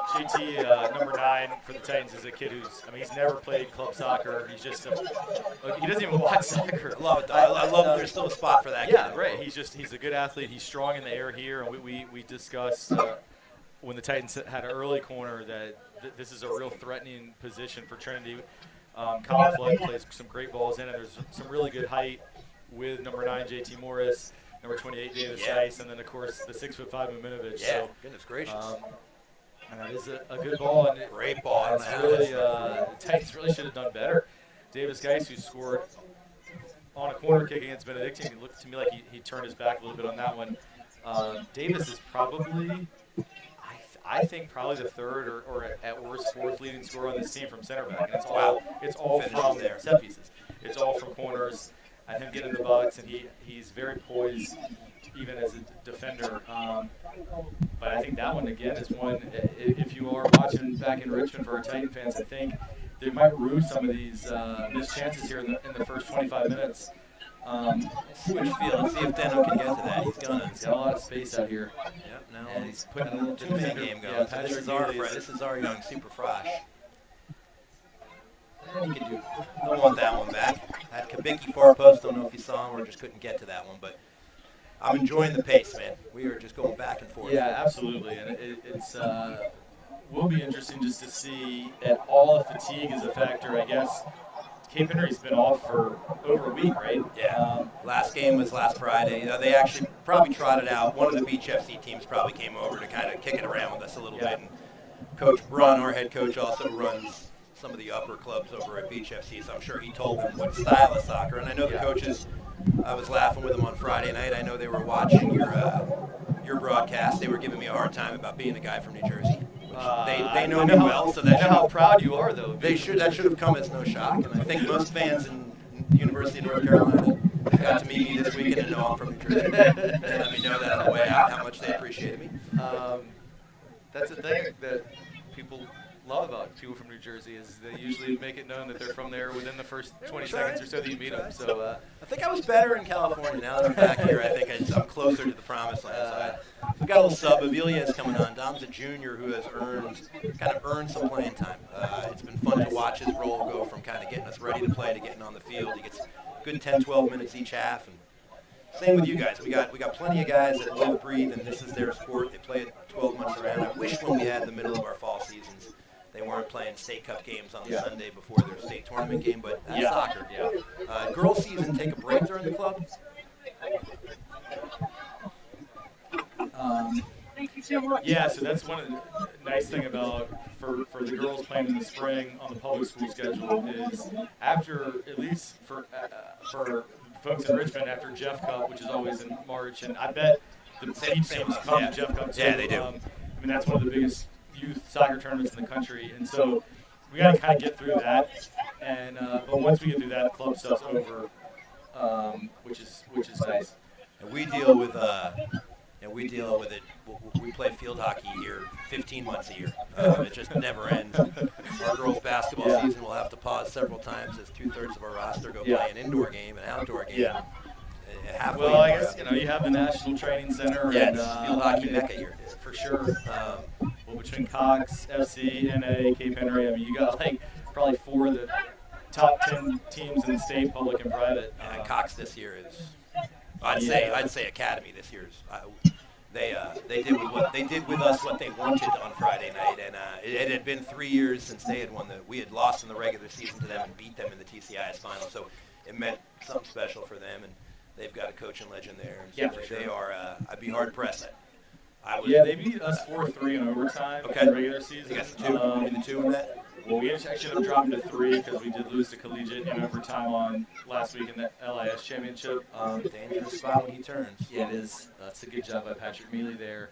JT, number 9 for the Titans, is a kid he's never played club soccer. He's just he doesn't even watch soccer. I love it. I love there's still a spot for that kid. Yeah, right. He's a good athlete. He's strong in the air here, and we discussed when the Titans had an early corner that this is a real threatening position for Trinity. Colin Flood plays some great balls in, and there's some really good height with number 9, JT Morris, number 28, Davis Geis, and then, of course, the 6'5" Miminovich. Yeah, so, goodness gracious. And that is a good ball. And great ball. The Titans really should have done better. Davis Geis, who scored on a corner kick against Benedictine, it looked to me like he turned his back a little bit on that one. Davis is probably, I think, probably the third or at worst fourth leading scorer on this team from center back. And it's all from there. Set pieces. It's all from corners. And him getting in the box, and he's very poised, even as a defender. But I think that one, again, is one, if you are watching back in Richmond for our Titan fans, I think they might rue some of these missed chances here in the first 25 minutes. Switch field. Let's see if Deno can get to that. He's got a lot of space out here. Yep, now and he's putting a little two-man game going. Yeah, so this is our young super frosh. And he can do. Don't want that one back. Had Kabicki far post. Don't know if you saw him or just couldn't get to that one, but I'm enjoying the pace, man. We are just going back and forth. Yeah, absolutely, and it's will be interesting just to see if all the fatigue is a factor. I guess Cape Henry's been off for over a week, right? Yeah. Last game was last Friday. They actually probably trotted out. One of the Beach FC teams probably came over to kind of kick it around with us a little bit. And Coach Brunn, our head coach, also runs some of the upper clubs over at Beach FC, so I'm sure he told them what style of soccer. And I know the coaches, I was laughing with them on Friday night. I know they were watching your broadcast. They were giving me a hard time about being a guy from New Jersey. Which they know me well, so that how proud you are, though. That should have come as no shock. And I think most fans in the University of North Carolina got to meet me this weekend and know I'm from New Jersey. And let me know that on the way out, how much they appreciated me. That's the thing that people love about people from New Jersey is they usually make it known that they're from there within the first 20 seconds or so that you meet them. So I think I was better in California. Now that I'm back here, I think I'm closer to the promised land. So we've got a little sub. Avilia is coming on. Dom's a junior who has earned some playing time. It's been fun to watch his role go from kind of getting us ready to play to getting on the field. He gets good 10, 12 minutes each half. And same with you guys. We got plenty of guys that live, breathe, and this is their sport. They play it 12 months around. I wish when we had the middle of our fall seasons, they weren't playing state cup games on the Sunday before their state tournament game, but that's soccer. Yeah. Girls season, take a break during the club? Yeah, so that's one of the nice thing about for the girls playing in the spring on the public school schedule is after, at least for folks in Richmond, after Jeff Cup, which is always in March, and I bet the teams come to Jeff Cup too. Yeah, they do. I mean, that's one of the biggest youth soccer tournaments in the country, and so we got to kind of get through that. And but once we get through that, the club stuff's over, which is nice. And we deal with it. We play field hockey here 15 months a year. It just never ends. Our girls' basketball season will have to pause several times as 2/3 of our roster go play an indoor game, an outdoor game. Yeah. Halfway Well, I guess you have the National Training Center. Yeah, and, it's field hockey mecca here. for sure. Well, between Cox, FC, NA, Cape Henry, I mean, you got like probably 4 of the top 10 teams in the state, public and private. And Cox this year is, I'd say Academy this year is. They did with us what they wanted on Friday night, and it had been 3 years since they had won we had lost in the regular season to them and beat them in the TCIS final, so it meant something special for them, and they've got a coaching legend there. And Yeah, for sure. They are. I'd be hard pressed. They beat us 4-3 in overtime in the regular season. You got the two in that. Well, we actually ended up dropping to 3 because we did lose to Collegiate in overtime on last week in the LIS championship. Dangerous spot when he turns. Yeah, it is. That's a good job by Patrick Mealy there.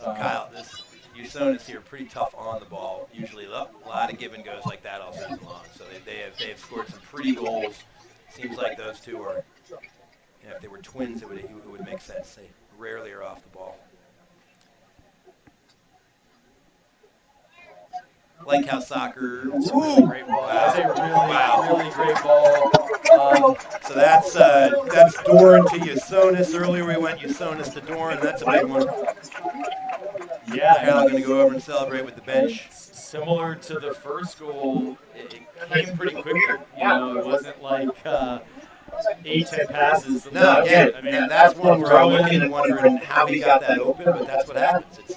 Kyle, this USONA's here pretty tough on the ball. Usually a lot of give and goes like that all season long. So they have scored some pretty goals. Seems like those two are. If they were twins, it would make sense. They rarely are off the ball. Lake House Soccer. That's a really great ball. That's a really great ball. So that's Doran to USONA's. Earlier we went USONA's to Doran. That's a big one. Yeah. Kyle's going to go over and celebrate with the bench. Similar to the first goal, it came pretty quickly. It wasn't like 8-10 passes. No, again, I mean, that's one where I'm looking and wondering how he got that open, but that's what happens. It's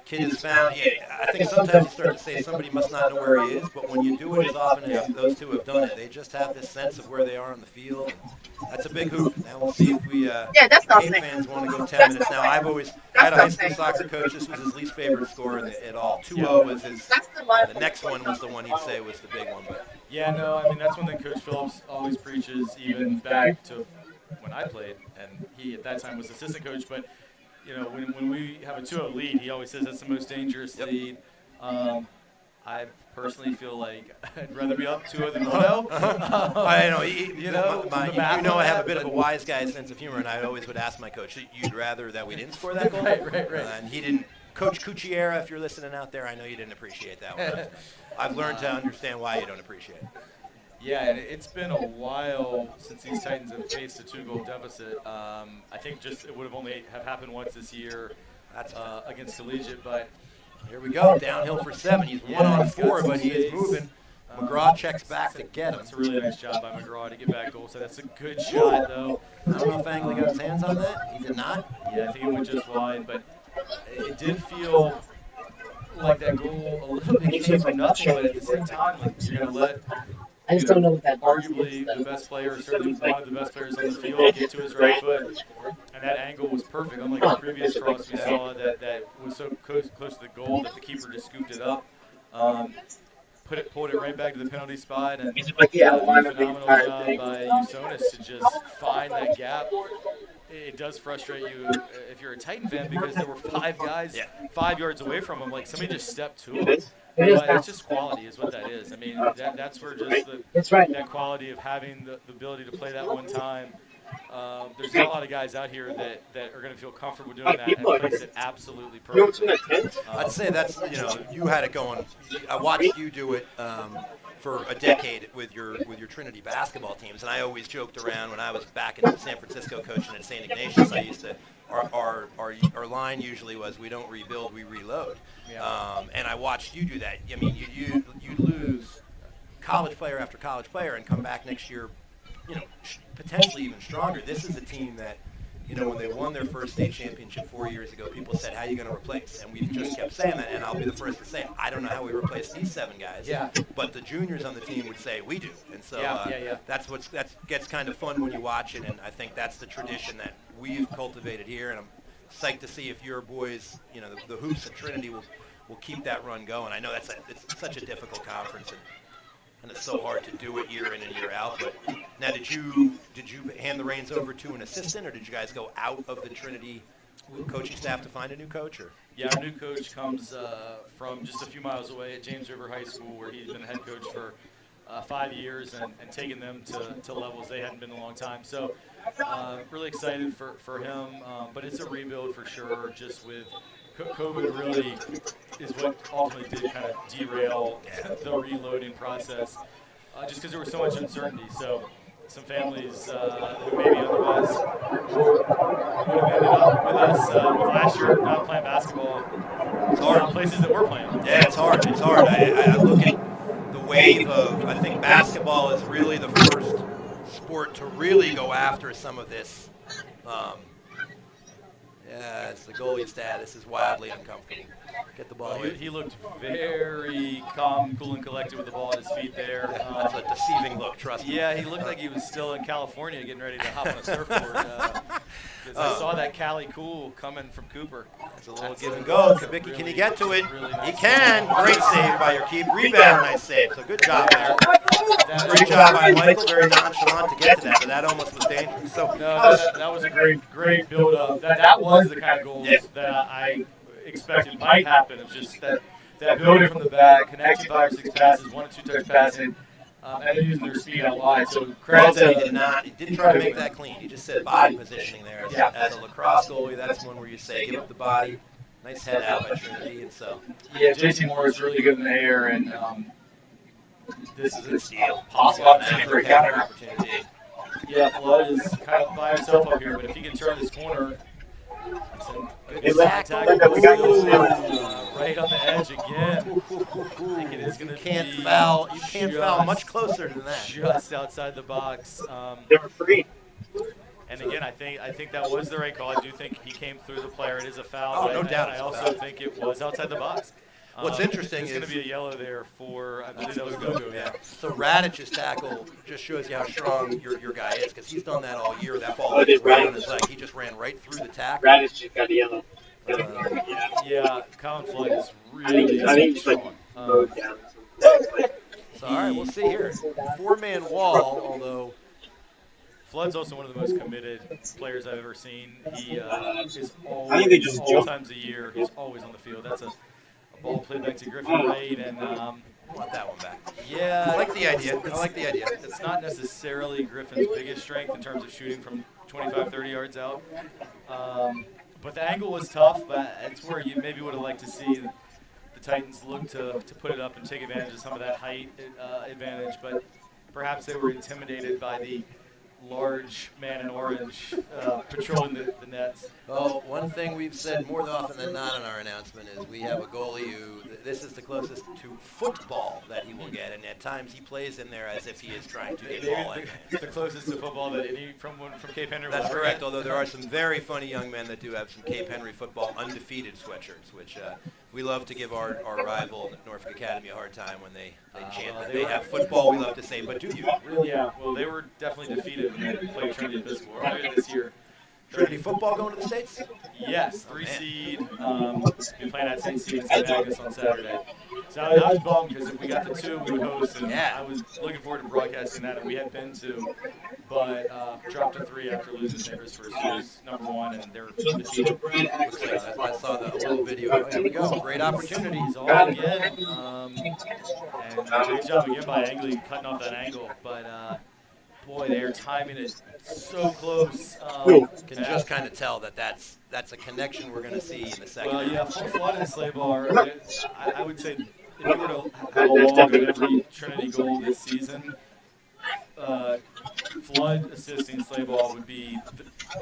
kid is found. Yeah, I think sometimes you start to say somebody must not know where he is, but when you do it as often as those two have done it, they just have this sense of where they are on the field. That's a big hoop. Now we'll see if we Cape fans want to go 10 minutes. Now I had a high school soccer coach. This was his least favorite score at all. 2-0 was his. The next one was the one he'd say was the big one. But yeah, no, I mean that's one that Coach Phillips always preaches, even back to when I played, and he at that time was assistant coach, but. When we have a 2-0 lead, he always says that's the most dangerous lead. I personally feel like I'd rather be up 2-0 than 1-0. I know. I have a bit of a wise guy sense of humor, and I always would ask my coach, "You'd rather that we didn't score that goal?" Right. And he didn't. Coach Cucchiera, if you're listening out there, I know you didn't appreciate that one. I've learned to understand why you don't appreciate it. Yeah, and it's been a while since these Titans have faced a 2-goal deficit. I think it would have only have happened once this year against Collegiate, but here we go, downhill for 7. He's 1 on 4, but he is moving. McGraw checks back to get him. That's a really nice job by McGraw to get back goal. So that's a good shot, though. I don't know if Angley got his hands on that. He did not. Yeah, I think it went just wide, but it did feel like that goal a little bit came from nothing, but at the same time, like you're going to let I just don't know what that arguably the best player, certainly one of the best players on the field, get to his right foot. And that angle was perfect. Unlike the previous cross we saw that was so close to the goal that the keeper just scooped it up. Pulled it right back to the penalty spot, and phenomenal job by USONA's to just find that gap. It does frustrate you if you're a Titan fan because there were 5 guys 5 yards away from him. Like somebody just stepped to him. But it's just quality is what that is. I mean, that's where just that quality of having the ability to play that one time. There's not a lot of guys out here that are going to feel comfortable doing that and place it absolutely perfectly. I'd say that's, you had it going. I watched you do it for a decade with your Trinity basketball teams, and I always joked around when I was back in San Francisco coaching at St. Ignatius. I used to our line usually was, we don't rebuild, we reload. And I watched you do that. I mean, you lose college player after college player and come back next year, potentially even stronger. This is a team that, when they won their first state championship 4 years ago, people said, how are you going to replace? And we've just kept saying that, and I'll be the first to say, I don't know how we replace these 7 guys. Yeah. But the juniors on the team would say, we do. And so that gets kind of fun when you watch it, and I think that's the tradition that we've cultivated here, and I'm psyched to see if your boys, the hoops at Trinity will keep that run going. I know it's such a difficult conference, and it's so hard to do it year in and year out. But now, did you hand the reins over to an assistant, or did you guys go out of the Trinity coaching staff to find a new coach? Or? Yeah, our new coach comes from just a few miles away at James River High School, where he's been head coach for 5 years and taken them to levels they hadn't been in a long time. So really excited for him, but it's a rebuild for sure. Just with COVID really is what ultimately did kind of derail the reloading process, just because there was so much uncertainty. So some families who maybe otherwise would have ended up with us with last year not playing basketball. It's hard. Places that we're playing. Yeah, it's hard. It's hard. I look at the wave of, I think basketball is really the first sport to really go after some of this. Yeah, it's the goalie status is wildly uncomfortable. Get the ball away. He looked very calm, cool, and collected with the ball at his feet there. That's a deceiving look, trust me. Yeah, he looked like he was still in California getting ready to hop on a surfboard. I saw that Cali Cool coming from Cooper. It's a little give and go. Kabicki, really, can he get to it? Really nice. He can. Great save by your keep. Rebound, nice save. So good job there. Great job by Michael. Very nonchalant to get to that, but that almost was dangerous. So that was a great build-up. That was the kind of goals that I expected might happen. It's just that building from the back, connecting 5 or 6 passes, 1 or 2 touch passing, and then using their speed out wide. So credit that he didn't try to make that clean. He just said body positioning there. As a lacrosse goalie, that's one where you say give up the body. Nice head out by Trinity, and so. Yeah, JT Moore is really good in the air, and this is a steal. Possible opportunity for a counter opportunity. Yeah, Flood is kind of by himself up here, but if he can turn this corner, it's tackle. Right on the edge again. I think it is going to can't foul. You can't foul much closer than that. Just outside the box. They were free. And again, I think that was the right call. I do think he came through the player. It is a foul. Oh, no doubt. I also think it was outside the box. What's interesting is it's going to be a yellow there for, I believe that was Gogo. Yeah. So Radic's tackle just shows you how strong your guy is, because he's done that all year. That ball was right on his leg. He just ran right through the tackle. Radic just got yellow. Yeah, Colin Flood is really I think he's like mowed down. So all right, we'll see here. 4-man wall, although Flood's also one of the most committed players I've ever seen. He is I think they just all times a year. He's always on the field. That's a ball played back to Griffin Wright, and I want that one back. Yeah, I like the idea. I like the idea. It's not necessarily Griffin's biggest strength in terms of shooting from 25, 30 yards out. But the angle was tough, but it's where you maybe would have liked to see the Titans look to put it up and take advantage of some of that height advantage. But perhaps they were intimidated by the large man in orange patrolling the nets. Well, one thing we've said more often than not in our announcement is we have a goalie who, this is the closest to football that he will get, and at times he plays in there as if he is trying to get ball in. The closest to football that any from Cape Henry. That's correct, although there are some very funny young men that do have some Cape Henry football undefeated sweatshirts, which we love to give our rival Norfolk Academy a hard time when they chant that they have football. We love to say, but do you? Really? Yeah, well, they were definitely defeated when they played Trinity Episcopal earlier this year. Trinity football going to the States? Yes, 3 seed. We playing at CHC in St. Agnes on Saturday. So I was bummed because if we got the 2, we would host, and I was looking forward to broadcasting that, and we had been to, but dropped to 3 after losing St. Christopher's, who was #1, and they're defeated. I saw the little video. Oh, here we go. Great opportunities all again. And great job again by Angley cutting off that angle, but boy, they are timing it so close. Can just kind of tell that that's a connection we're going to see in the second half. Well, yeah, Flood and Slaybar, I would say if you were to have a log of every Trinity goal this season, Flood assisting Slayball would be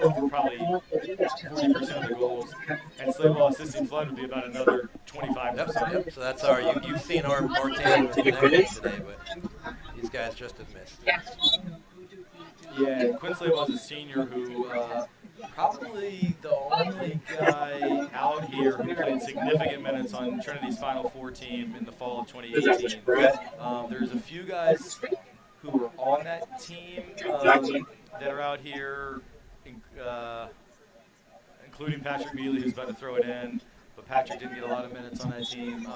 over probably 40% of the goals, and Slayball assisting Flood would be about another 25%. Yep. So that's you've seen our tandem today, but these guys just have missed. Yeah, Quinn Slayball is a senior who probably the only guy out here who played significant minutes on Trinity's Final Four team in the fall of 2018. There's a few guys who were on that team that are out here, including Patrick Mealy, who's about to throw it in. But Patrick didn't get a lot of minutes on that team.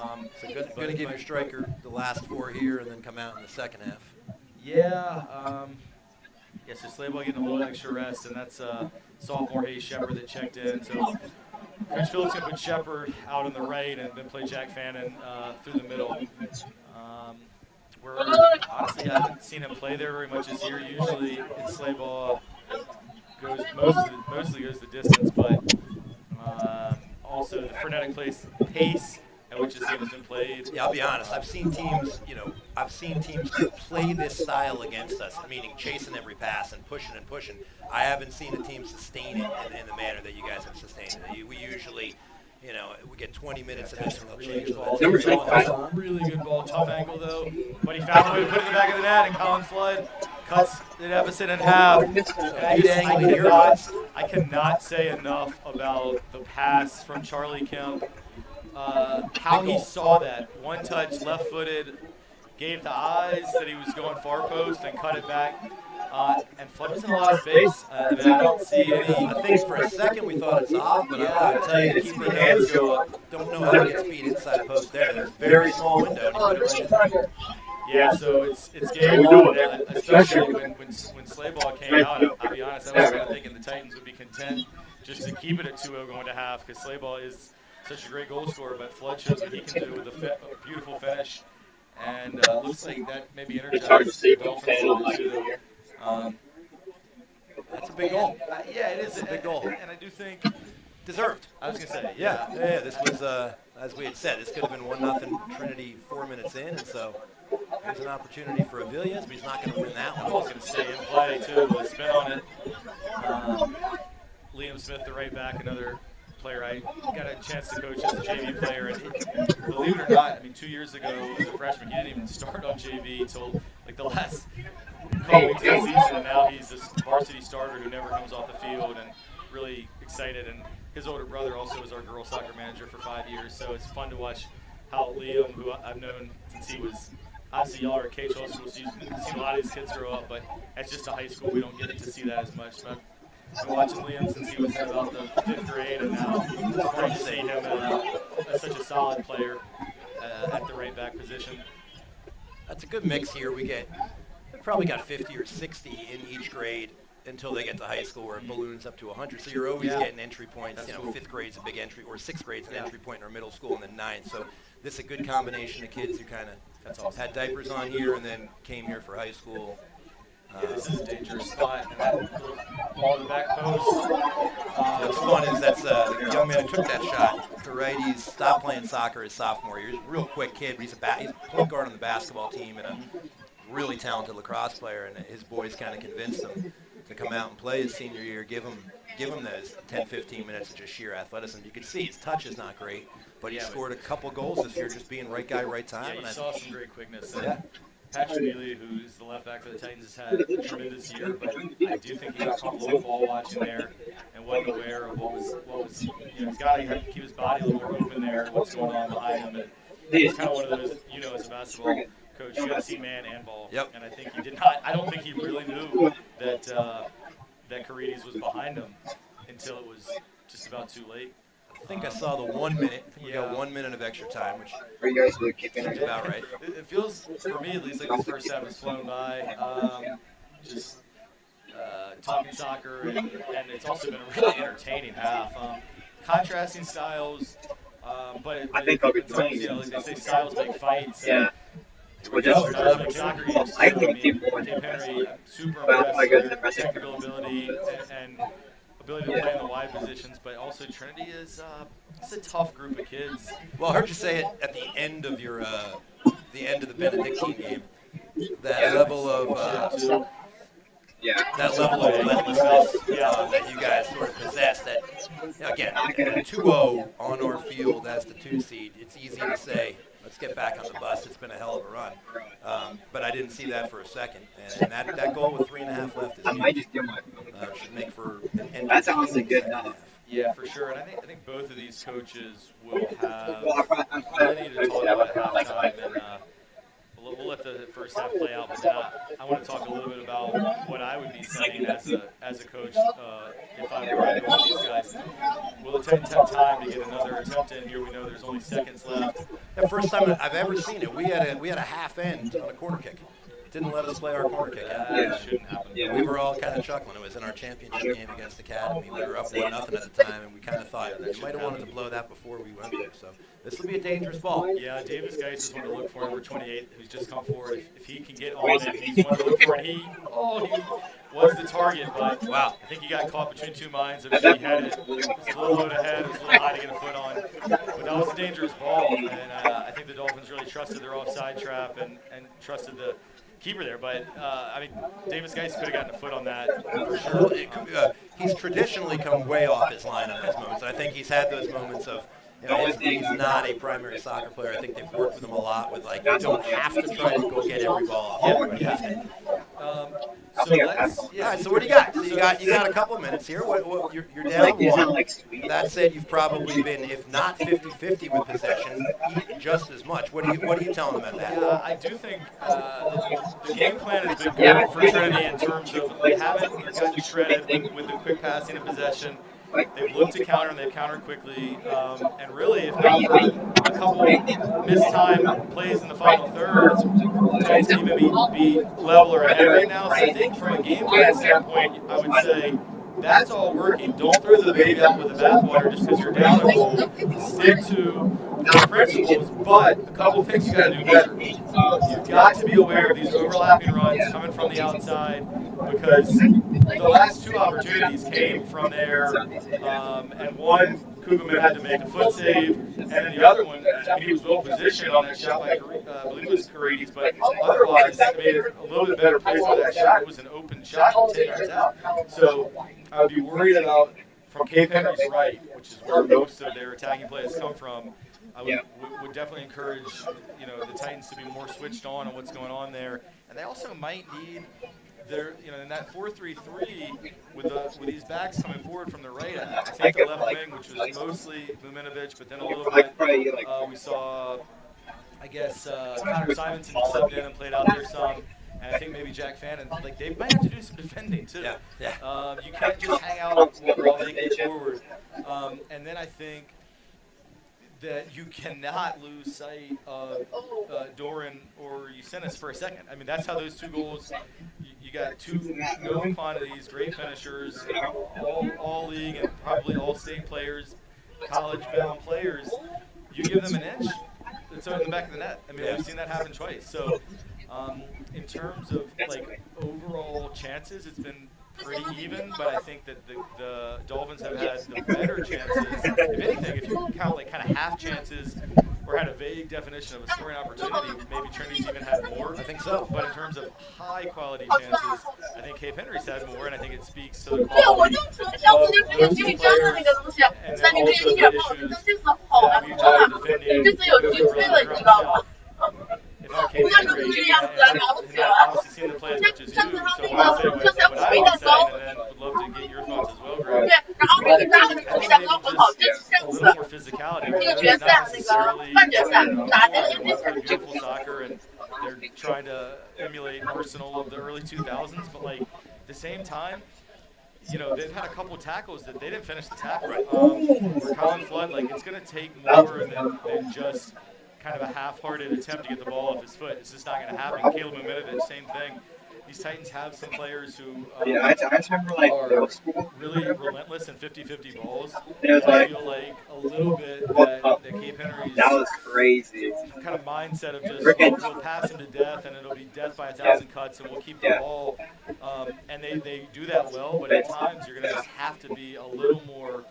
So good to give your striker the last 4 here and then come out in the second half. Yeah. So Slayball getting a little extra rest, and that's sophomore Hayes Shepard that checked in. So Coach Phillips can put Shepard out on the right and then play Jack Fannin through the middle. we're honestly, I haven't seen him play there very much this year. Usually in sleigh ball, mostly goes the distance, but also the frenetic pace at which this game has been played. Yeah, I'll be honest. I've seen teams play this style against us, meaning chasing every pass and pushing and pushing. I haven't seen a team sustain it in the manner that you guys have sustained it. We usually, we get 20 minutes of this and they'll change the ball. That's a really good ball. Tough angle, though. But he found a way to put it in the back of the net, and Colin Flood cuts the deficit in half. I cannot say enough about the pass from Charlie Kemp. How he saw that. One touch, left-footed, gave the eyes that he was going far post and cut it back. And Flood was in a lot of space. I don't see any. I think for a second we thought it's off, but I would tell you, keep your hands go up. Don't know how he gets beat inside post there. There's a very small window. And he put it right in. Yeah, so it's game on, especially when sleigh ball came out. I'll be honest, I was kind of thinking the Titans would be content just to keep it at 2-0 going to half, because sleigh ball is such a great goal scorer, but Flood shows what he can do with a beautiful finish, and looks like that maybe energized the Dolphins a little bit too. That's a big goal. Yeah, it is a big goal, and I do think deserved. I was gonna say, yeah. This was, as we had said, this could have been 1-0 Trinity 4 minutes in, and so there's an opportunity for Avillas, but he's not going to win that one. I was going to stay in play too with a spin on it. Liam Smith, the right back, another player I got a chance to coach as a JV player, and believe it or not, 2 years ago as a freshman, he didn't even start on JV until like the last couple weeks of the season, and now he's this varsity starter who never comes off the field, and really excited. And his older brother also was our girls soccer manager for 5 years, so it's fun to watch how Liam, who I've known since he was, obviously y'all are at KHL school, so you've seen a lot of these kids grow up, but at just a high school, we don't get to see that as much. But I've been watching Liam since he was in about the 5th grade, and now it's fun to see him as such a solid player at the right back position. That's a good mix here. We probably got 50 or 60 in each grade until they get to high school, where it balloons up to 100. So you're always getting entry points. That's cool. 5th grade's a big entry, or 6th grade's an entry point in our middle school, and then 9th. So this is a good combination of kids who kind of had diapers on here and then came here for high school. This is a dangerous spot. And that ball in the back post. What's fun is that's the young man who took that shot. To right, he's stopped playing soccer his sophomore year. He's a real quick kid. He's a point guard on the basketball team and a really talented lacrosse player. And his boys kind of convinced him to come out and play his senior year. Give him those 10-15 minutes of just sheer athleticism. You can see his touch is not great, but he scored a couple goals this year, just being right guy, right time. Yeah, you saw some great quickness. Patrick Neely, who's the left back for the Titans, has had a tremendous year, but I do think he got caught a little ball watching there and wasn't aware of what was he's got to keep his body a little more open there, what's going on behind him. And it's kind of one of those, as a basketball coach, you got to see man and ball. Yep. And I think he did not. I don't think he really knew that that Carides was behind him until it was just about too late. I think I saw the 1 minute. We got 1 minute of extra time, which seems about right. It feels, for me at least, like this first half has flown by. Just talking soccer, and it's also been a really entertaining half. Contrasting styles, but I think like they say styles make fights. Yeah. Like soccer games. I think Dave Henry, super impressive technical ability and ability to play in the wide positions, but also Trinity is it's a tough group of kids. Well, I heard you say it at the end of your the Benedictine game. That level of relentlessness that you guys sort of possess. That again, 2-0 on our field as the 2 seed. It's easy to say, let's get back on the bus. It's been a hell of a run. But I didn't see that for a second. And that goal with 3.5 left is huge. Should make for an end. That's honestly good enough. Yeah, for sure. And I think both of these coaches will have plenty to talk about at halftime. And we'll let the first half play out. But then I want to talk a little bit about what I would be saying as a coach if I were either one of these guys. Will the Titans have time to get another attempt in here? We know there's only seconds left. The first time I've ever seen it, we had a half end on a corner kick. Didn't let us play our corner kick. That shouldn't happen. Yeah. we were all kind of chuckling. It was in our championship game against Academy. We were up 1-0 at the time, and we kind of thought that you might have wanted to blow that before we went there. So this will be a dangerous ball. Yeah, Davis Geis is one to look for, number 28, who's just come forward. If he can get on him, he's one to look for. And he was the target, but wow, I think he got caught between two minds. If he had it, it was a little low ahead, it was a little high to get a foot on. But that was a dangerous ball, and I think the Dolphins really trusted their offside trap and trusted the keeper there. But, I mean, Davis Geis could have gotten a foot on that for sure. He's traditionally come way off his line on those moments. I think he's had those moments of, he's not a primary soccer player. I think they've worked with him a lot with, like, you don't have to try to go get every ball off everybody. So let's, all right, so what do you got? So you got a couple minutes here. You're down one. That said, you've probably been, if not 50-50 with possession, just as much. What are you telling them about that? Yeah, I do think the game plan has been good for Trinity in terms of they haven't gotten shredded with the quick passing and possession. They've looked to counter, and they've countered quickly. And really, if not for a couple missed-time plays in the final third, Titans can even be level or ahead right now. So I think from a game plan standpoint, I would say that's all working. Don't throw the baby out with the bathwater just because you're down a goal. Stick to the principles, but a couple things you got to do better. You've got to be aware of these overlapping runs coming from the outside, because the last two opportunities came from there, and one, Kugelman had to make a foot save, and then the other one, he was well positioned on that shot by, I believe it was Carides, but otherwise, made it a little bit better place for that shot. It was an open shot from 10 yards out. So I would be worried about, from Cape Henry's right, which is where most of their attacking plays come from, I would definitely encourage, the Titans to be more switched on what's going on there. And they also might need their, in that 4-3-3 with these backs coming forward from the right. I think the left wing, which was mostly Muminovic, but then a little bit we saw, I guess, Connor Simonson subbed in and played out there some. And I think maybe Jack Fannin, they might have to do some defending too. You can't just hang out while they get forward. And then I think that you cannot lose sight of Doran or Usenis for a second. I mean, that's how those two goals, you got two known quantities, great finishers, all league and probably all state players, college-bound players. You give them an inch, it's in the back of the net. I mean, we've seen that happen twice. So in terms of, overall chances, it's been pretty even, but I think that the Dolphins have had the better chances. If anything, if you count kind of half chances or had a vague definition of a scoring opportunity, maybe Trinity's even had more. I think so. But in terms of high quality chances, I think Cape Henry's had more, and I think it speaks to the quality of those two players, and then also the issues that we've had defending the ground south. If I'm Cape Henry, and I've obviously seen the play as much as you, so I'll say what I would say, and then would love to get your thoughts as well, Greg. I think maybe just a little more physicality. It's not necessarily they're beautiful soccer, and they're trying to emulate Arsenal of the early 2000s, but at the same time, they've had a couple of tackles that they didn't finish the tackle. For Colin Flood, it's going to take more than just kind of a half-hearted attempt to get the ball off his foot. It's just not going to happen. Caleb Muminovic, same thing. These Titans have some players who I remember are really relentless in 50-50 balls. I feel like a little bit that Cape Henry's that was crazy. kind of mindset of just we'll pass him to death, and it'll be death by 1,000 cuts, and we'll keep the ball. And they do that well, but at times you're going to just have to be a little more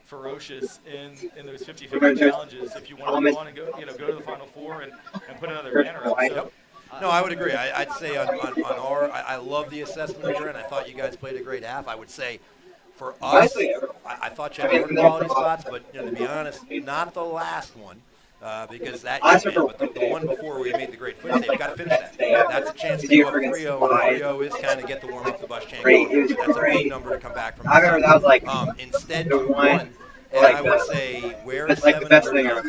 ferocious in those 50-50 challenges if you want to go on and go to the Final Four and put another banner up. So, no, I would agree. I'd say on our, I love the assessment here, and I thought you guys played a great half. I would say for us, I thought you had more quality spots, but to be honest, not the last one. Because that you did, but the one before where you made the great foot save, you've got to finish that. That's a chance to go up 3-0, and 3-0 is kind of get the warm up the bus chain going. That's a big number to come back from. I remember that was instead 2-1, and I would say we're 7 we have.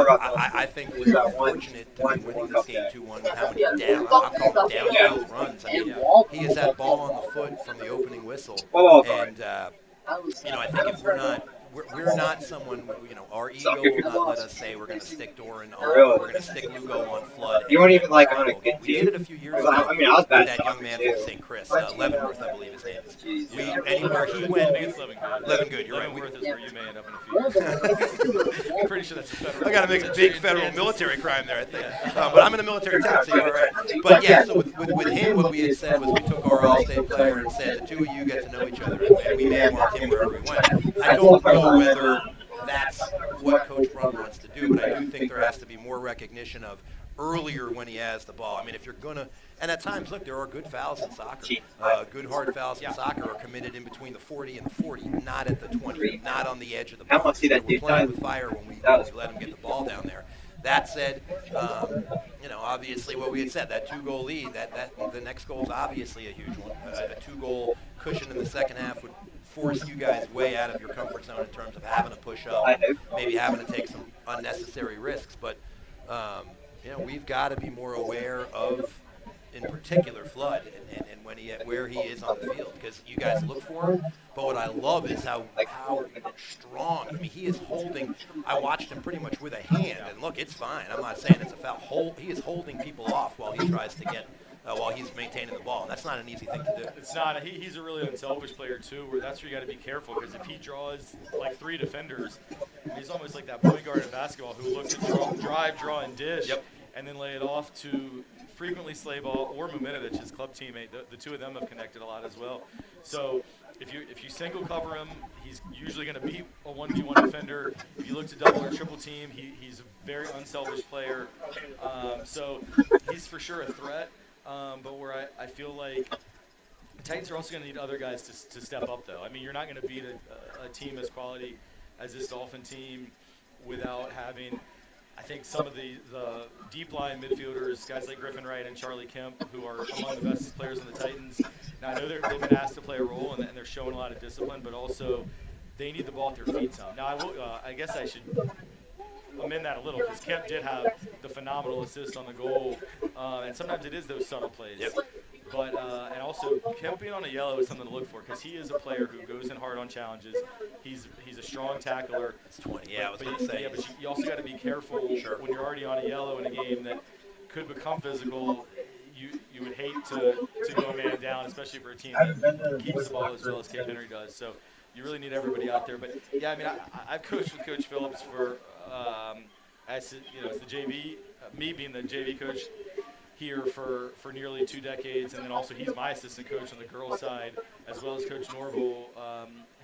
I think we're fortunate to be winning this game 2-1 with how many I'm calling downfield runs. I mean, he has that ball on the foot from the opening whistle, and I think if we're not we're not someone, our ego will not let us say we're going to stick Doran on, or we're going to stick Lugo on Flood. You weren't even like on a good We did team. it a few years I ago mean, I was with bad that young man too. from St. Chris, Leavenworth, I believe his name is. Anywhere he went, I think it's Leavengood. Leavengood, you're right. Leavenworth is where you may end up in a few years. I'm pretty sure that's a federal. I got to make a big federal military crime there, I think. But I'm in a military town, so you're all right. But yeah, so with him, what we had said was we took our All-State player and said the two of you get to know each other, and we may want him wherever we went. I don't know whether that's what Coach Brun wants to do, but I do think there has to be more recognition of earlier when he has the ball. I mean, if you're going to, and at times, look, there are good fouls in soccer. Good hard fouls in soccer are committed in between the 40 and the 40, not at the 20, not on the edge of the I box. want to see that We're dude playing done. with fire when we let him get the ball down there. That said, obviously what we had said, that 2-goal lead, that the next goal is obviously a huge one. A 2-goal cushion in the second half would force you guys way out of your comfort zone in terms of having to push up, maybe having to take some unnecessary risks. But, we've got to be more aware of, in particular, Flood and where he is on the field, because you guys look for him. But what I love is how strong. I mean, he is holding. I watched him pretty much with a hand, and look, it's fine. I'm not saying it's a foul. He is holding people off while he tries to get. While he's maintaining the ball. And that's not an easy thing to do. It's not. He's a really unselfish player, too, where that's where you got to be careful, because if he draws like 3 defenders, he's almost like that point guard in basketball who looks to drive, draw, and dish, and then lay it off to frequently Slayball or Momenovich, his club teammate. The two of them have connected a lot as well. So if you single cover him, he's usually going to beat a 1v1 defender. If you look to double or triple team, he's a very unselfish player. So he's for sure a threat. But where I feel like the Titans are also going to need other guys to step up, though. I mean, you're not going to beat a team as quality as this Dolphin team without having, I think, some of the deep line midfielders, guys like Griffin Wright and Charlie Kemp, who are among the best players on the Titans. Now, I know they've been asked to play a role, and they're showing a lot of discipline, but also they need the ball at their feet some. Now, I guess I should amend that a little, because Kemp did have the phenomenal assist on the goal, and sometimes it is those subtle plays. But and also Kemp being on a yellow is something to look for, because he is a player who goes in hard on challenges. He's a strong tackler. It's 20. Yeah, I was going to say. Yeah, but you also got to be careful when you're already on a yellow in a game that could become physical. You would hate to go a man down, especially for a team that keeps the ball as well as Cape Henry does. So you really need everybody out there. But yeah, I mean, I've coached with Coach Phillips for as the JV, me being the JV coach here for nearly 2 decades, and then also he's my assistant coach on the girls' side, as well as Coach Norval,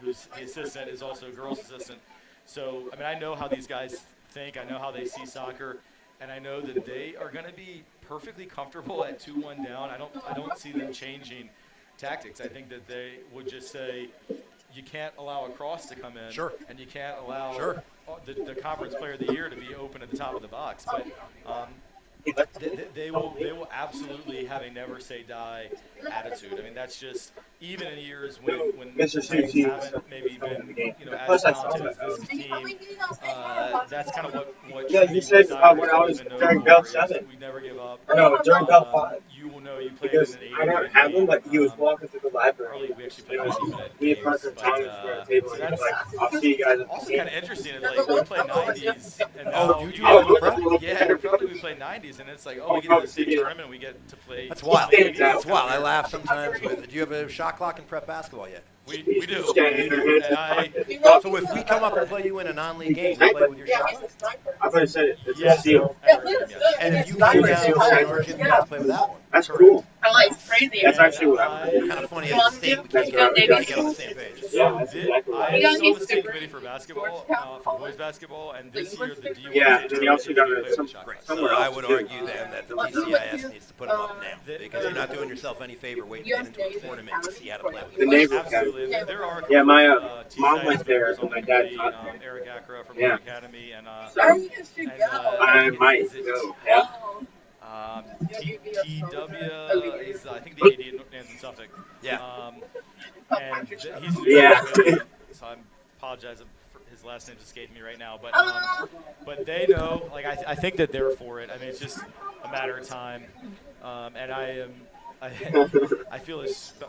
who's the assistant, is also a girls' assistant. So, I mean, I know how these guys think. I know how they see soccer, and I know that they are going to be perfectly comfortable at 2-1 down. I don't see them changing tactics. I think that they would just say, you can't allow a cross to come in, and you can't allow the conference player of the year to be open at the top of the box. But they will absolutely have a never say die attitude. I mean, that's just, even in years when the Titans haven't maybe been as talented as this team. That's kind of what you said when I was during Bell 7. We never give up. No, during Bell 5. You will know you played Because in an 80 I don't have him, but he was walking through the library. Early, we actually played 90-minute Me and games, Parker but, Thomas were at the table, so and he was that's like, I'll see you guys at the also game. kind of interesting. Is like we play 90s, and now probably we play 90s, and it's like, oh, we get to the state tournament, and we get to play. That's wild. 80s. That's wild. I laugh sometimes with. Do you have a shot clock in prep basketball yet? We do. So if we come up and play you in a non-league game, you play with your shot clock? I thought you said it. It's Yes. a deal. And if you came down to our gym, you have to play with that one. That's cool. I like crazy. That's actually what I would do. Kind of funny as a state, we can't get on the same page. Yeah, that's exactly I right. am still on the state committee for basketball, for boys basketball, and this year the D1 Yeah, state and you also got tournament is some- the shot Great. clock. So I would argue then that the TCIS needs to put them up now, because you're not doing yourself any favor waiting to get into a tournament to see how to play with The them. neighbor Absolutely. And there are Yeah, my TCIS mom went there members on when my the dad committee, taught there. Eric Acra from Yeah. North Academy, and I might is it, go. Yeah. TW is I think the AD at Nancy Suffolk. Yeah. And he's new. Yeah. So I apologize for his last name's escaping me right now, but they know. Like I think that they're for it. I mean, it's just a matter of time. And I feel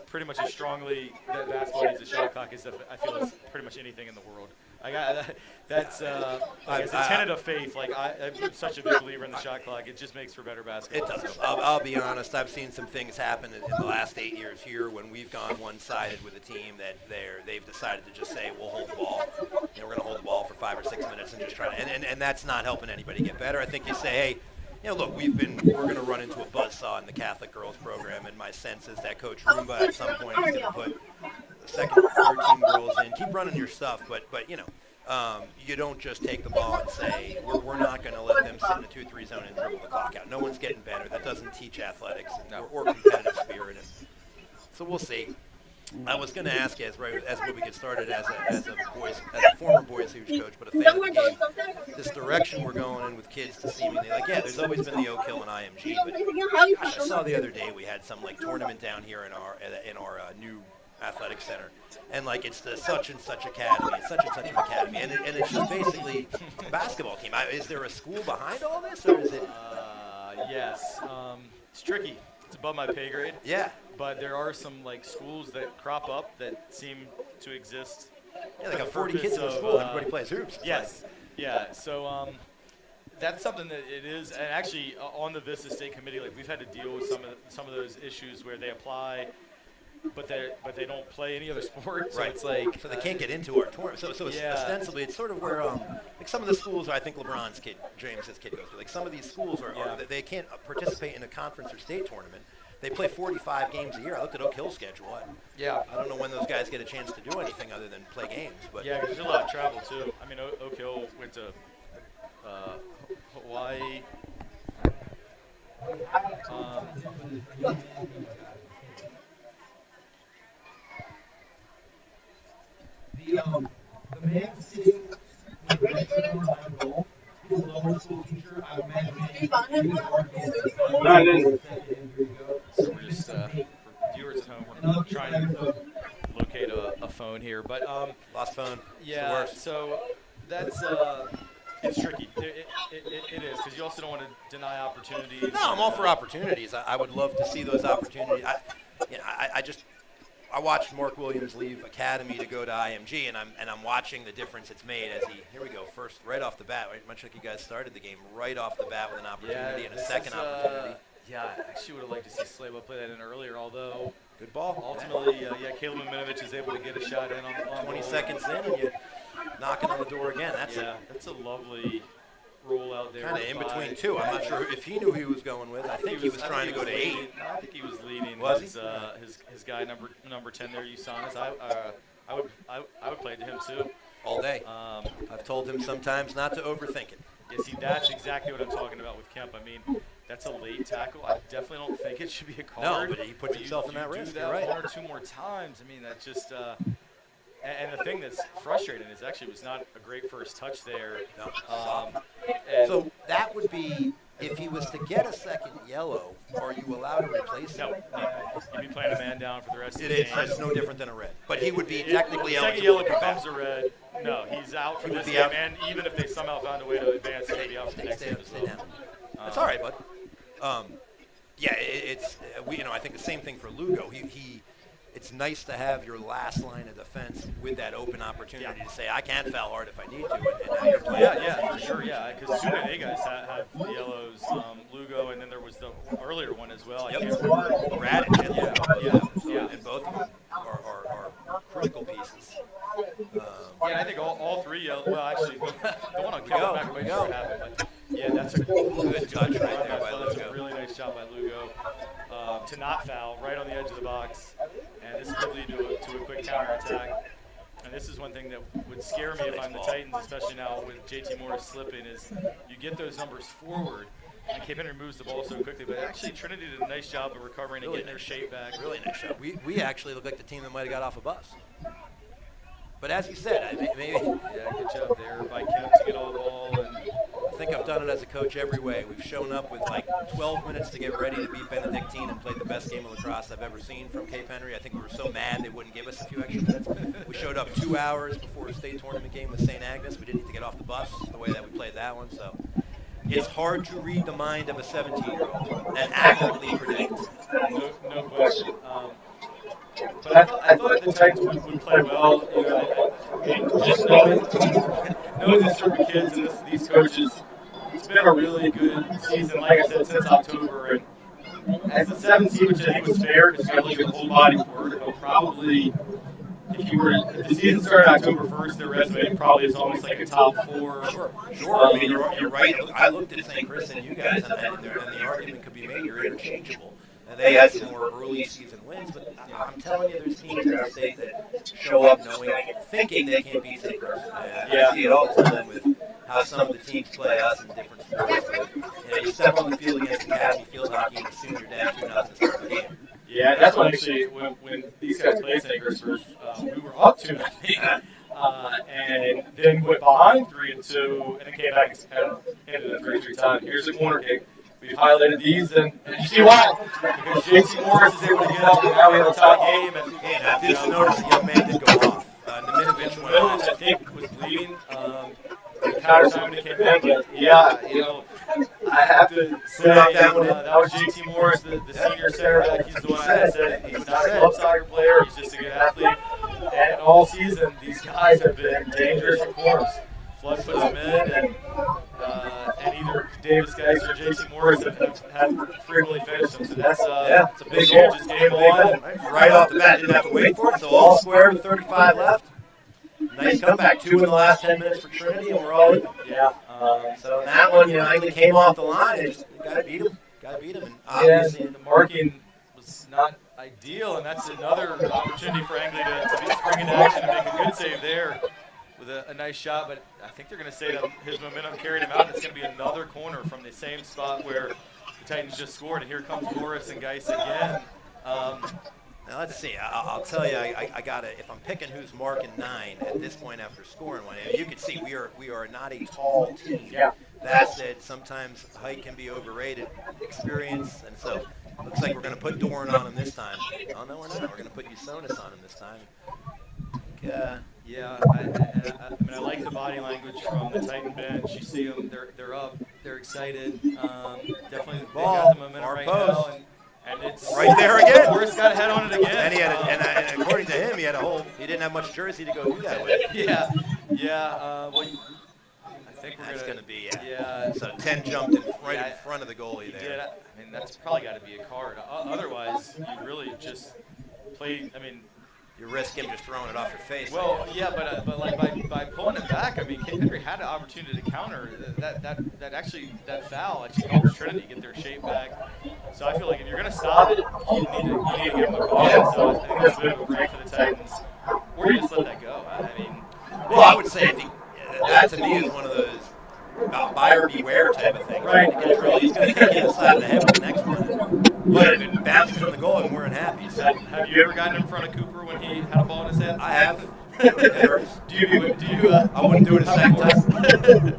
pretty much as strongly that basketball needs a shot clock as I feel as pretty much anything in the world. I got that's I guess a tenet of faith. Like I'm such a big believer in the shot clock. It just makes for better basketball. It does. I'll be honest. I've seen some things happen in the last 8 years here when we've gone one-sided with a team that they've decided to just say we'll hold the ball. You know, we're going to hold the ball for 5 or 6 minutes and just try to. And that's not helping anybody get better. I think you say, hey, you know, look, we're going to run into a buzzsaw in the Catholic girls program, and my sense is that Coach Roomba at some point is going to put the second 13 girls in. Keep running your stuff, but you know, you don't just take the ball and say, we're not going to let them sit in the 2-3 zone and dribble the clock out. No one's getting better. That doesn't teach athletics or competitive spirit. And so we'll see. I was going to ask as we get started as a former boys hoops coach, but a fan of the game, this direction we're going in with kids to seemingly like, yeah, there's always been the Oak Hill and IMG, but gosh, I saw the other day we had some like tournament down here in our new athletic center, and like it's the such and such academy, such and such an academy, and it's just basically a basketball team. Is there a school behind all this, or is it? Yes, it's tricky. It's above my pay grade. Yeah. But there are some like schools that crop up that seem to exist. Yeah, like 40 kids in a school, everybody plays hoops. Yes. Yeah. So that's something that it is, and actually on the VISAA state committee, like we've had to deal with some of those issues where they apply, but they don't play any other sport. So right. It's like so they can't get into our tournament. So yeah. Ostensibly, it's sort of where like some of the schools, I think LeBron's kid, James's kid goes to. Like some of these schools are they can't participate in a conference or state tournament. They play 45 games a year. I looked at Oak Hill's schedule. I don't know when those guys get a chance to do anything other than play games. But yeah, there's a lot of travel too. I mean, Oak Hill went to Hawaii. The man sitting right on the goal, he's a lower school teacher. I would imagine he was So we're just, for viewers at home, we're trying to locate a phone here. But lost phone. Yeah, so that's it's tricky. It is, because you also don't want to deny opportunities. No, I'm all for opportunities. I would love to see those opportunities. I watched Mark Williams leave Academy to go to IMG, and I'm watching the difference it's made as here we go, first right off the bat, right, much like you guys started the game, right off the bat with an opportunity and a second opportunity. Yeah, I actually would have liked to see Slabo play that in earlier, although good ball. Ultimately, Caleb Minovich is able to get a shot in on 20 seconds in, and you knocking on the door again. That's a lovely roll out there. Kind of in between two. I'm not sure if he knew who he was going with. I think he was trying to go to 8. I think he was leading. Was his guy number 10 there, Usanis. I would play to him too. All day. I've told him sometimes not to overthink it. Yeah, see, that's exactly what I'm talking about with Kemp. I mean, that's a late tackle. I definitely don't think it should be a card. No, but he puts himself in that risk. You're right. 1 or 2 more times. I mean, that just and the thing that's frustrating is actually it was not a great first touch there. No. So that would be if he was to get a second yellow. Are you allowed to replace him? No. He'd be playing a man down for the rest of the game. It is. It's no different than a red. But he would be technically eligible. Second yellow becomes a red. No, he's out for this game. And even if they somehow found a way to advance, he'd be out for the next game as well. That's all right, bud. It's I think the same thing for Lugo. It's nice to have your last line of defense with that open opportunity to say, I can foul hard if I need to. And now you're playing. Yeah, for sure, yeah. Because 2 A guys have the yellows, Lugo, and then there was the earlier one as well. Yep. Radic. Yeah. And both of them are critical pieces. I think all 3 yellows. Well, actually, the one on Kevin back away sure happened. But yeah, that's a good touch right there by Lugo. That's a really nice shot by Lugo to not foul right on the edge of the box. And this could lead to a quick counterattack. And this is one thing that would scare me if I'm the Titans, especially now with JT Morris slipping, is you get those numbers forward, and Cape Henry moves the ball so quickly. But actually, Trinity did a nice job of recovering and getting their shape back. Really nice job. We actually look like the team that might have got off a bus. But as you said, maybe. Yeah, good job there by Kemp to get all the ball. And I think I've done it as a coach every way. We've shown up with like 12 minutes to get ready to beat Benedictine and played the best game of lacrosse I've ever seen from Cape Henry. I think we were so mad they wouldn't give us a few extra minutes. We showed up 2 hours before a state tournament game with St. Agnes. We didn't need to get off the bus the way that we played that one. So it's hard to read the mind of a 17-year-old and accurately predict. No question. But I thought the Titans would play well. And just knowing this group of kids and these coaches, it's been a really good season, like I said, since October. And as the 7th seed, which I think was fair because you got to look at the whole body of work, they'll probably, if the season started October 1st, their resume probably is almost like a top 4. Sure. I mean, you're right. I looked at St. Chris and you guys, and the argument could be made you're interchangeable. And they had some more early season wins, but I'm telling you, there's teams in the state that show up thinking they can't beat St. Chris. I see it all the time with how some of the teams play us in different sports. But, you step on the field against Academy Field Hockey and assume you're down 2-0 to start the game. Yeah, that's what actually, when these guys played St. Chris first, we were up 2-0. And then went behind 3-2, and it came back and ended the 3-3 time. Here's the corner kick. We've highlighted these, and you see why. Because JC Morris is able to get up, and now we have a tie game. And I did notice the young man did go off. Nimitovich went off. I think was bleeding. The counter time when he came in, but yeah, I have to say that was JT Morris, the senior center back. He's the one I said he's not a club soccer player. He's just a good athlete. And all season, these guys have been dangerous for corners. Flood puts them in, and either Davis Geis or JC Morris have frequently finished them. So that's a big goal. Just game on. Right off the bat, didn't have to wait for it. So all square with 35 left. Nice comeback. 2 in the last 10 minutes for Trinity, and we're all even. Yeah. So in that one, Angley came off the line and just got to beat him. And obviously the marking was not ideal, and that's another opportunity for Angley to spring into action and make a good save there with a nice shot. But I think they're going to say that his momentum carried him out, and it's going to be another corner from the same spot where the Titans just scored. And here comes Morris and Geis again. Now let's see. I'll tell you, I got it. If I'm picking who's marking 9 at this point after scoring one, you can see we are not a tall team. Yeah. That said, sometimes height can be overrated, experience, and so looks like we're going to put Doran on him this time. Oh no, we're not. We're going to put Usonis on him this time. I like the body language from the Titan bench. You see them; they're up, they're excited. Definitely, they got the momentum right now. And it's right there again. Morris got a head on it again. And he had, and according to him, he didn't have much jersey to go do that with. Well, I think that's going to be yeah. So 10 jumped in front of the goalie there. Did. I mean, that's probably got to be a card. Otherwise, you really just play. I mean, you risk him just throwing it off your face. Well, yeah, but like by pulling it back, I mean, Cape Henry had an opportunity to counter that foul actually helps Trinity get their shape back. So I feel like if you're going to stop it, you need to give them a call. So I think that's a bit of a break for the Titans, or you just let that go. I mean, well, I would say that to me is one of those buyer beware type of thing. Right. He's going to take you inside the head with the next one. But if it bounces from the goal, then we're unhappy. So. Have you ever gotten in front of Cooper when he had a ball in his head? I have. Do you? I wouldn't do it a second time.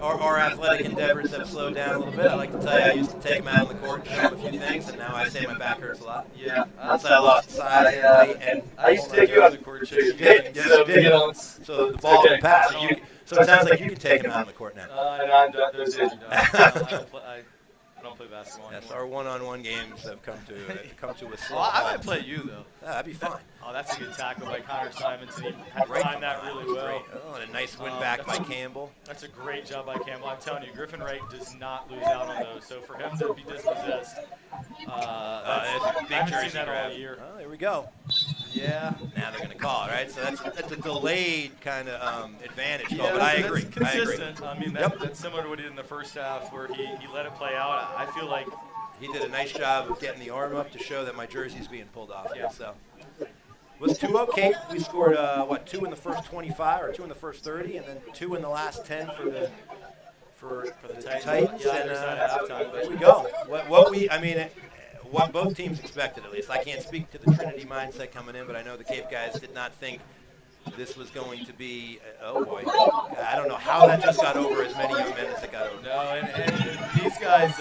Our athletic endeavors have slowed down a little bit. I like to tell you, I used to take him out on the court and show him a few things, and now I say my back hurts a lot. Yeah. Once I lost size and height, and I used to take you out on the court. Yes, you did. So the ball can pass. So it sounds like you can take him out on the court now. Those days are done. I don't play basketball anymore. Yes, our one-on-one games have come to a slow. I might play you though. That'd be fine. Oh, that's a good tackle by Connor Simons, and he had timed that really well. Oh, and a nice win back by Campbell. That's a great job by Campbell. I'm telling you, Griffin Wright does not lose out on those. So for him to be dispossessed, I haven't seen that all year. Oh, there we go. Yeah. Now they're going to call, right? So that's a delayed kind of advantage call, yeah, but I that's agree. Consistent. I mean, that's similar to what he did in the first half, where he let it play out. I feel like he did a nice job of getting the arm up to show that my jersey's being pulled off. Yeah. So was 2-0 Cape. We scored 2 in the first 25 or 2 in the first 30, and then 2 in the last 10 for the Titans. Yeah, and halftime. there we go. What both teams expected, at least. I can't speak to the Trinity mindset coming in, but I know the Cape guys did not think this was going to be, oh boy, I don't know how that just got over as many young men as it got over. No, and these guys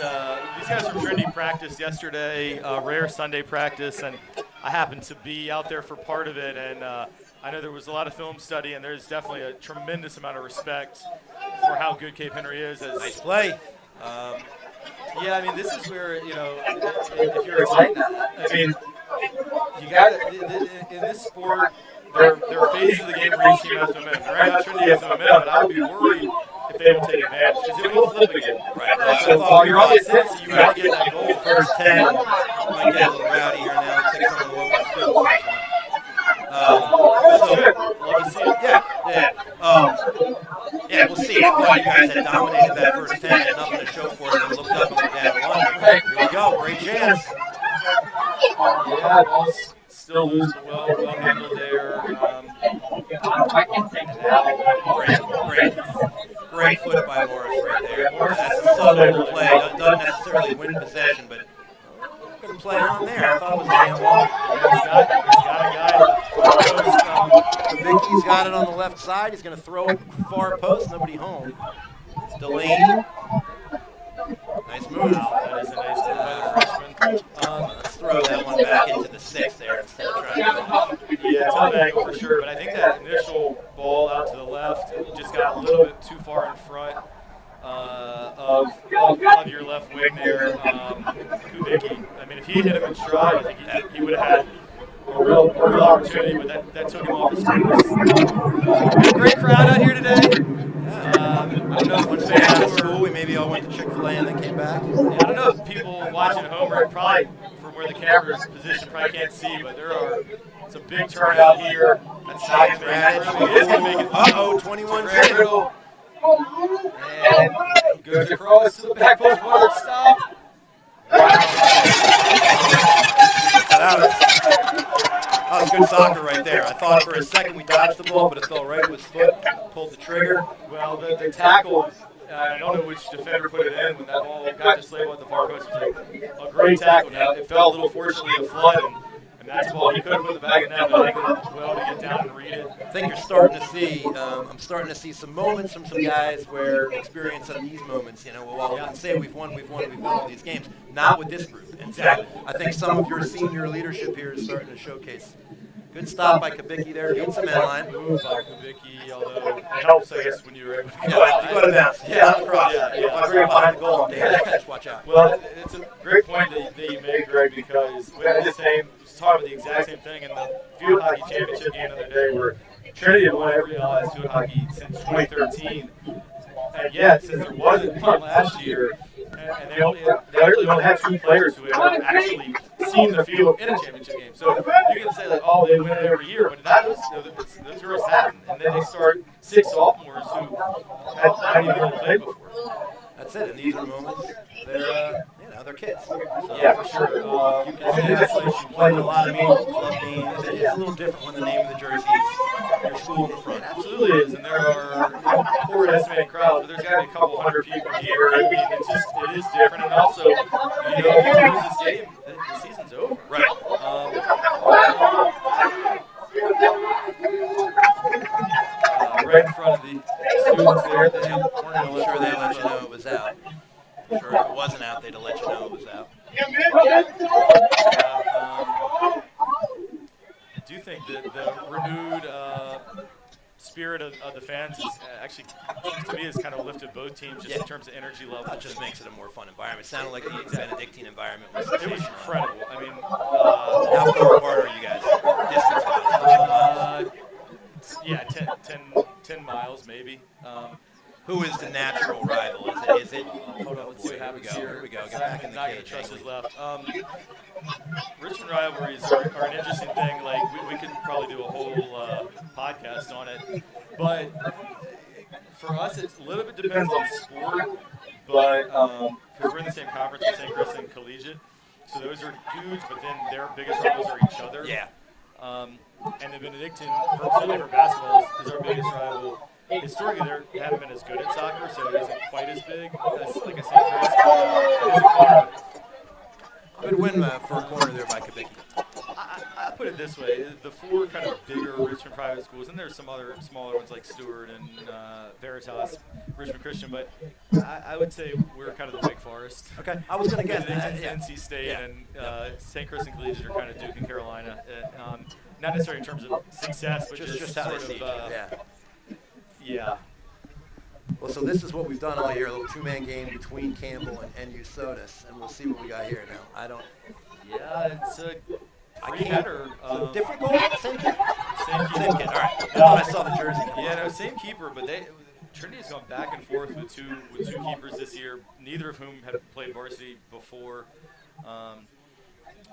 from Trinity practiced yesterday, rare Sunday practice, and I happened to be out there for part of it, and I know there was a lot of film study, and there's definitely a tremendous amount of respect for how good Cape Henry is. Nice play. Yeah, I mean, this is where, if you're a Titan, I mean, you got to, in this sport, there are phases of the game where each team has momentum. Right now, Trinity has momentum, but I would be worried if they don't take advantage because it will flip again. Right. So while you're on the ascendancy, you got to get that goal. First 10. Might get a little rowdy here now. Looks like some of the local students. That's good. Love to see it. Yeah, we'll see. I thought you guys had dominated that first 10, had nothing to show for it, and then looked up and went down one. Here we go. Great chance. Yeah, ball's still loose, but well handled there. Great foot by Morris right there. Morris has a subtle play. Doesn't necessarily win possession, but good play on there. I thought it was a handball. He's got a guy. Vicky's got it on the left side. He's going to throw it far post. Nobody home. Delaney. Nice move. That is a nice move by the freshman. Let's throw that one back into the 6 there instead of trying to finish. Yeah, tough angle for sure, but I think that initial ball out to the left just got a little bit too far in front of your left wing there. Kubicki, I mean, if he hit him in stride, I think he would have had a real opportunity, but that took him off his course. Great crowd out here today. I don't know if Once they got out of school, we maybe all went to Chick-fil-A and then came back. Yeah, I don't know if people watching at home are probably from where the camera's positioned probably can't see, but it's a big turnout here. That's not going to make it. It is going to make it. Uh-oh, 21-0. And he goes across to the back post. One stop. That was good soccer right there. I thought for a second we dodged the ball, but it fell right to his foot. Pulled the trigger. Well, the tackle, I don't know which defender put it in when that ball got to Slavo at the far post. It was a great tackle. Now, it fell a little fortunately a flood, and that's a ball he could have put in the back of the net, but I think it was well to get down and read it. I think you're starting to see, I'm starting to see some moments from some guys where experience on these moments, while we can say we've won all these games, not with this group. And so I think some of your senior leadership here is starting to showcase. Good stop by Kubicki there, beats the man line. Move by Kubicki, although it helps, I guess, when you're able to go out of bounds. Yeah, across. Yeah. If I bring it behind the goal, just watch out. Well, it's a great point that you made, Greg, because we had the same, talking about the exact same thing in the field hockey championship game the other day where Trinity had won every LS field hockey since 2013. And yet, since there wasn't one last year, and they really only had 2 players who had actually seen the field in a championship game. So you can say like, oh, they win it every year, but those girls happen. And then they start 6 sophomores who hadn't even really played before. That's it. And these are moments. They're kids. So, yeah, for sure. You can see that's like you played a lot of meaningful club games. It is a little different when the name of the jersey is your school in the front. It absolutely is, and there are poor estimated crowds, but there's got to be a couple hundred people here. I mean, it is different, and also, if you lose this game, the season's over. Right. Right in front of the students there, they weren't sure they let you know it was out. I'm sure if it wasn't out, they'd have let you know it was out. I do think that the renewed spirit of the fans is actually, to me, has kind of lifted both teams just in terms of energy level. That just makes it a more fun environment. It sounded like the Benedictine environment was It was incredible. I mean, how far apart are you guys, distance-wise? Yeah, 10 miles maybe. Who is the natural rival? Is it? Hold on, let's see what happens here. Here we go. Get back in the cage. Trust is left. Richmond rivalries are an interesting thing. Like we could probably do a whole podcast on it, but for us, it's a little bit depends on sport. But because we're in the same conference with St. Chris and Collegiate, so those are huge. But then their biggest rivals are each other. Yeah. And the Benedictine, certainly for basketball, is our biggest rival. Historically, they haven't been as good at soccer, so it isn't quite as big as, like I said, it is a corner. Good win for a corner there by Kubicki. I put it this way: the 4 kind of bigger Richmond private schools, and there's some other smaller ones like Stewart and Veritas, Richmond Christian, but I would say we're kind of the Wake Forest. Okay, I was going to guess that. NC State and St. Chris and Collegiate are kind of Duke and Carolina. Not necessarily in terms of success, but just how sort they see of. Yeah. Well, so this is what we've done all year, a little 2-man game between Campbell and USONUS, and we'll see what we got here now. Yeah, it's a free header. Different goal? Same Same keeper. Same kid. All right. I thought I saw the jersey. Yeah, no, same keeper, but Trinity's gone back and forth with two keepers this year, neither of whom have played varsity before.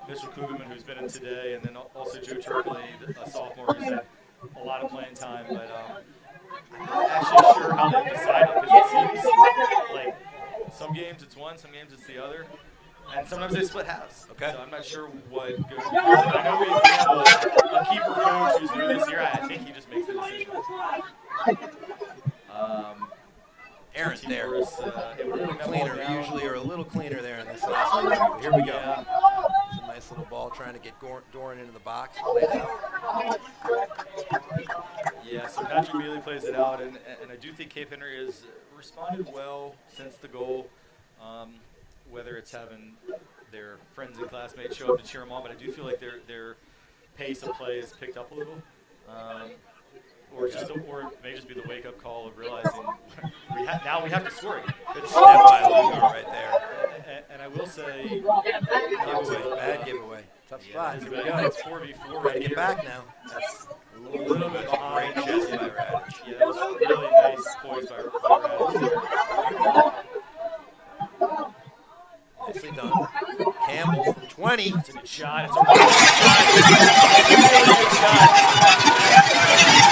Mitchell Klugerman, who's been in today, and then also Joe Turkley, a sophomore who's had a lot of playing time. But I'm not actually sure how they decided, because it seems like some games it's one, some games it's the other. And sometimes they split halves. Okay. So I'm not sure what goes on. I know we have a keeper coach who's new this year. I think he just makes the decision. Aaron's there. Was, a little cleaner. We usually are a little cleaner there in this last one. Here we go. Yeah. It's a nice little ball trying to get Doran into the box. Play it out. Yeah, so Patrick Mealy plays it out, and I do think Cape Henry has responded well since the goal. Whether it's having their friends and classmates show up to cheer them on, but I do feel like their pace of play has picked up a little. Or it may just be the wake-up call of realizing now we have to score again. Good step by Lugo right there. And I will say, Giveaway, bad giveaway. Tough spot. It's Here we go. 4v4 right Get here. back now. That's a little bit Great behind. chest by Radic. Yeah, that was really nice poise by Radic. Nicely done. Campbell from 20. It's a good shot. It's a really good shot. Really good shot.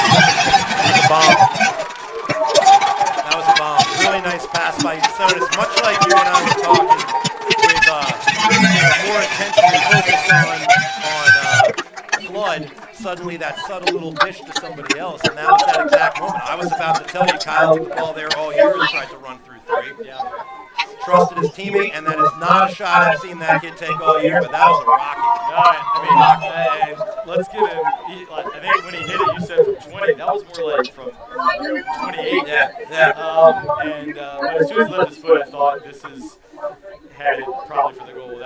That was a bomb. That was a bomb. Really nice pass by Sotis. Much like you and I were talking with more attention and focus on Flood. Suddenly that subtle little dish to somebody else, and that was that exact moment. I was about to tell you, Kyle, the ball there all year has tried to run through three. Yeah. Trusted his teammate, and that is not a shot I've seen that kid take all year, but that was a rocket. No, I mean, let's give him. I think when he hit it, you said from 20. That was more like from 28. Yeah. But as soon as he left his foot, I thought this is headed probably for the goal.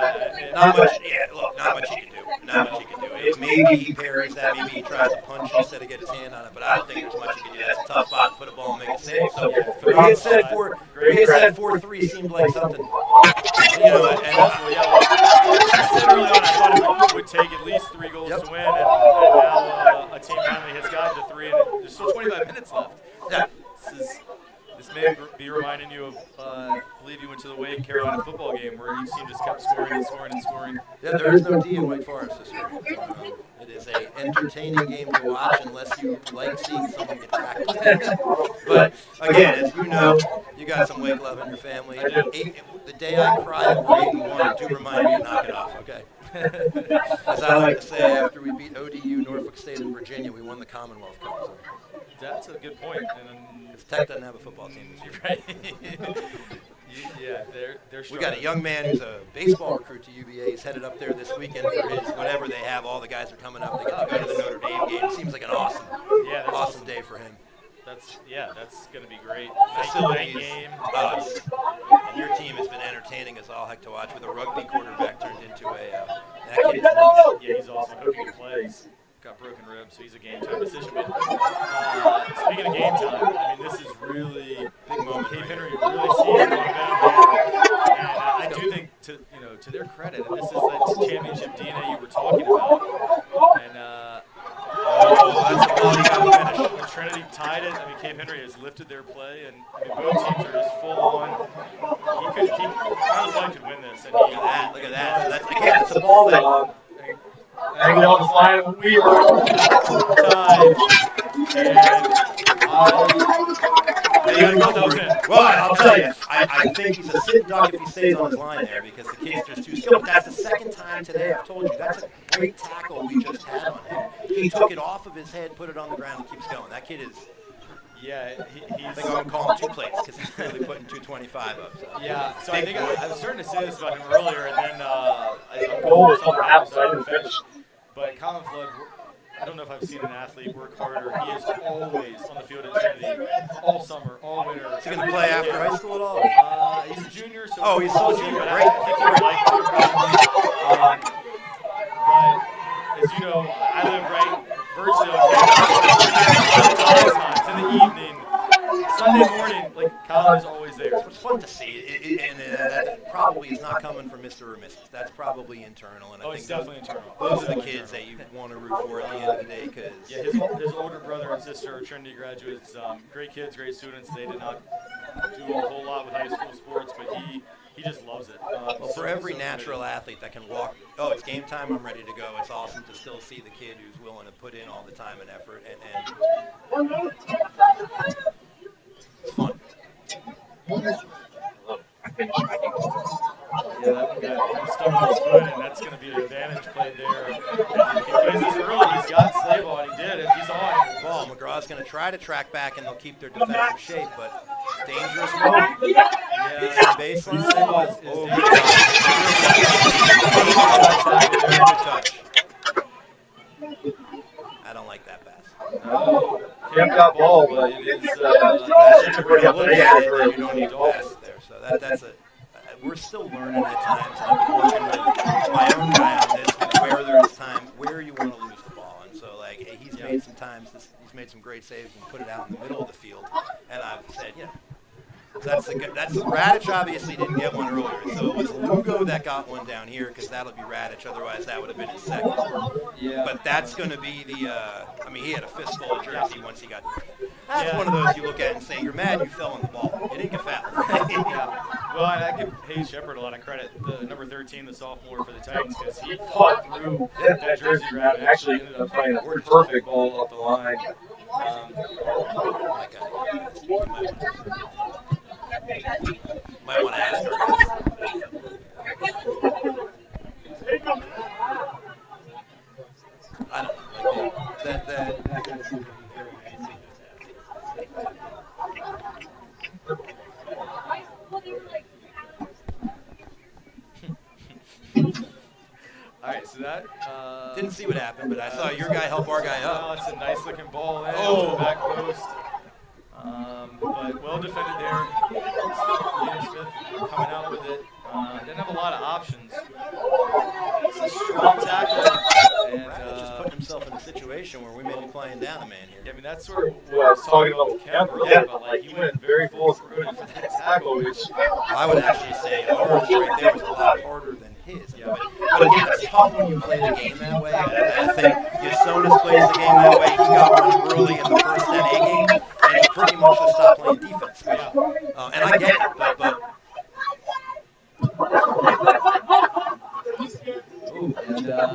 Not much. Yeah, look, not much he can do. Not much he can do. Maybe he parries that. Maybe he tries to punch instead of get his hand on it. But I don't think there's much he can do. That's a tough spot to put a ball and make a save. So we had said 4-3 seemed like something. And also, I said early on I thought it would take at least 3 goals to win, and now a team finally has gotten to 3, and there's still 25 minutes left. Yeah. This may be reminding you of, I believe you went to the Wake Carolina football game where each team just kept scoring and scoring and scoring. Yeah, there is no D in Wake Forest this year. It is an entertaining game to watch unless you like seeing someone get tackled. But again, as you know, you got some Wake love in your family. The day I cry that we're 8-1, do remind me to knock it off, okay? As I like to say, after we beat ODU, Norfolk State, and Virginia, we won the Commonwealth Cup. So. That's a good point. Tech doesn't have a football team this year. Right. They're We got a young man who's a baseball recruit to UVA. He's headed up there this weekend for his whatever they have. All the guys are coming up. They get to go to the Notre Dame game. Seems like an awesome day for him. That's going to be great. Facilities. Game. And your team has been entertaining as all heck to watch with a rugby quarterback turned into that kid is nuts. Yeah, he's awesome. I hope he can play. He's got broken ribs, so he's a game-time decision. But speaking of game time, I mean, this is really big moment. Cape Henry really sees the momentum here, and I do think to their credit, and this is that championship DNA you were talking about. And that's the ball you got to finish. when Trinity tied it, I mean, Cape Henry has lifted their play, and both teams are just full on. Conlon could win this, and Look at that. So that's a ball that. Hanging on this line, we were tied, Well, I'll tell you, I think he's a sit duck if he stays on his line there because the kid's just too skilled. But that's the second time today I've told you. That's a great tackle we just had on him. He took it off of his head, put it on the ground, and keeps going. That kid is. Yeah, I think I'm going to call him 2 plates because he's clearly putting 225 up. So. Yeah, so I think I was starting to say this about him earlier, and then a goal or something happened, so I didn't finish. But Colin Flood, I don't know if I've seen an athlete work harder. He is always on the field at Trinity, all summer, all winter. Is he going to play after high school at all? He's a junior, so he's still a junior. Great. I think he would like to probably. But as you know, I live virtually on campus all the times in the evening. Sunday morning, like Colin is always there. It's fun to see, and that probably is not coming from Mr. or Mrs. That's probably probably internal, and I Oh, think it's definitely internal. those are the Definitely kids that internal. you want to root for at the end of the day. Because Yeah, his older brother and sister are Trinity graduates. Great kids, great students. They did not do a whole lot with high school sports, but he just loves it. well, for every natural athlete that can walk, oh, it's game time, I'm ready to go. It's awesome to still see the kid who's willing to put in all the time and effort, and it's fun. Yeah, that guy stuck on his foot, and that's going to be an advantage play there. And if he plays this early, he's got slave on. He did. If he's on. Ball, McGraw's going to try to track back, and they'll keep their defensive shape, but dangerous move. Yeah, Baseline. Slave is Oh, dangerous. good touch. I don't like that pass. No, kept that ball, but it is That's a pretty up good there pass. for You don't need to pass there. So that's a. We're still learning at times. And I've been working with my own guy on this. Where there's time, where you want to lose the ball, and so like he's made some times. He's made some great saves and put it out in the middle of the field. And I've said, that's a good. That's Radich obviously didn't get one earlier, so it was Lugo that got one down here because that'll be Radich. Otherwise, that would have been his second. Yeah. But that's going to be the. He had a fistful of jersey once he got. That's one of those you look at and say, you're mad you fell on the ball. You didn't get fouled. Yeah. Well, and I give Hayes Shepard a lot of credit, the number 13, the sophomore for the Titans, because he fought through that jersey grab and actually ended up playing a perfect ball up the line. Might want to ask her. I don't know. Like that. All right, so that Didn't see what happened, but I saw your guy help our guy Oh, up. it's a nice looking ball in Oh. to the back post. But well defended there. Liam Smith coming out with it. Didn't have a lot of options. It's a strong tackle. And Radich just putting himself in a situation where we may be playing down a man here. yeah, I mean, that's sort of what I was talking about with Kemp earlier, but like he went very full throated for that tackle, which I would actually say ours right there was a lot harder than his. Yeah, but again, it's tough when you play the game that way. I think Yasonis plays the game that way. He got one early in the first NA game, and he pretty much just stopped playing defense. And I get it, but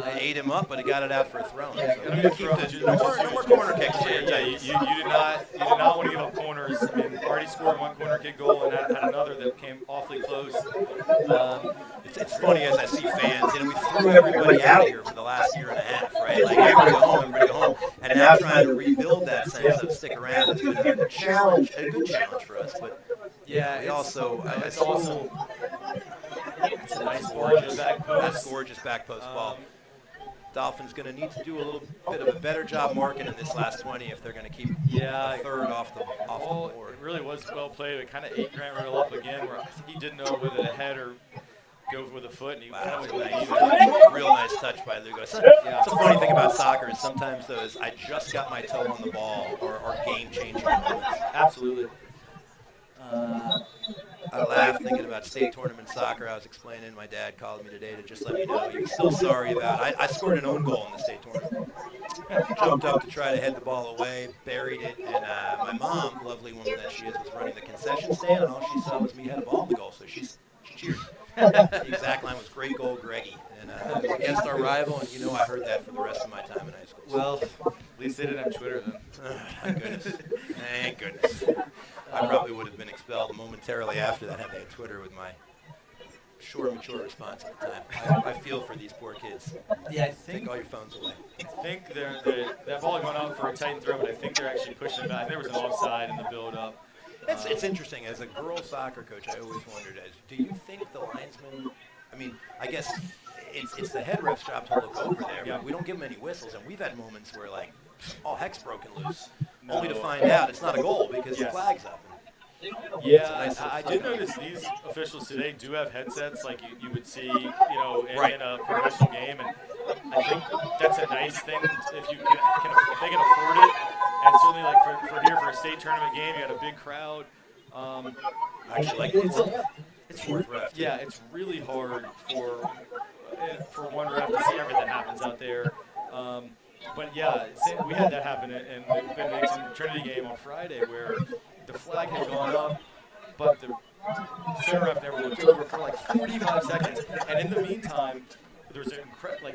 they ate him up, but he got it out for a throw. Yeah, So we'll keep no more corner kicks here. yeah, you did not want to give up corners. I mean, already scored one corner kick goal and had another that came awfully close. It's funny as I see fans, we threw everybody out here for the last year and a half, right? Like everybody go home, and now trying to rebuild that sense of stick around. It's been a challenge, a good challenge for us, but Yeah, we also it's awesome. It's a nice gorgeous back post. That's gorgeous back post ball. Dolphins going to need to do a little bit of a better job marking in this last 20 if they're going to keep a third off the board. It really was well played. It kind of ate Grant Riddle up again, where I think he didn't know whether to head or go with a foot, and he kind of Nice, real nice touch by Lugo. It's a funny thing about soccer is sometimes those I just got my toe on the ball are game-changing moments. Absolutely. I laughed thinking about state tournament soccer. I was explaining, my dad called me today to just let me know he was still sorry about it. I scored an own goal in the state tournament. Jumped up to try to head the ball away, buried it, and my mom, lovely woman that she is, was running the concession stand, and all she saw was me had a ball in the goal, so she cheered. The exact line was "Great goal, Greggy," and it was against our rival, and I heard that for the rest of my time in high school. Well, at least they didn't have Twitter then. Thank goodness. Thank goodness. I probably would have been expelled momentarily after that had they had Twitter with my short, mature response at the time. I feel for these poor kids. Yeah, I Take all your phones away. I think that ball going out for a tight throw, but I think they're actually pushing it back. There was an offside in the build-up. It's interesting. As a girls soccer coach, I always wondered, do you think the linesmen, I guess it's the head ref's job to look over there, but we don't give them any whistles, and we've had moments where, like, all heck's broken loose, only to find out it's not a goal because the flag's up. Yeah, I did notice these officials today do have headsets like you would see, in a professional game, and I think that's a nice thing if you if they can afford it. And certainly, like for here for a state tournament game, you got a big crowd. Actually, like it's worth ref. Yeah, it's really hard for for one ref to see everything that happens out there. But yeah, we had that happen in the Benedictine Trinity game on Friday where the flag had gone up, but the center ref never looked over for like 45 seconds. And in the meantime, there was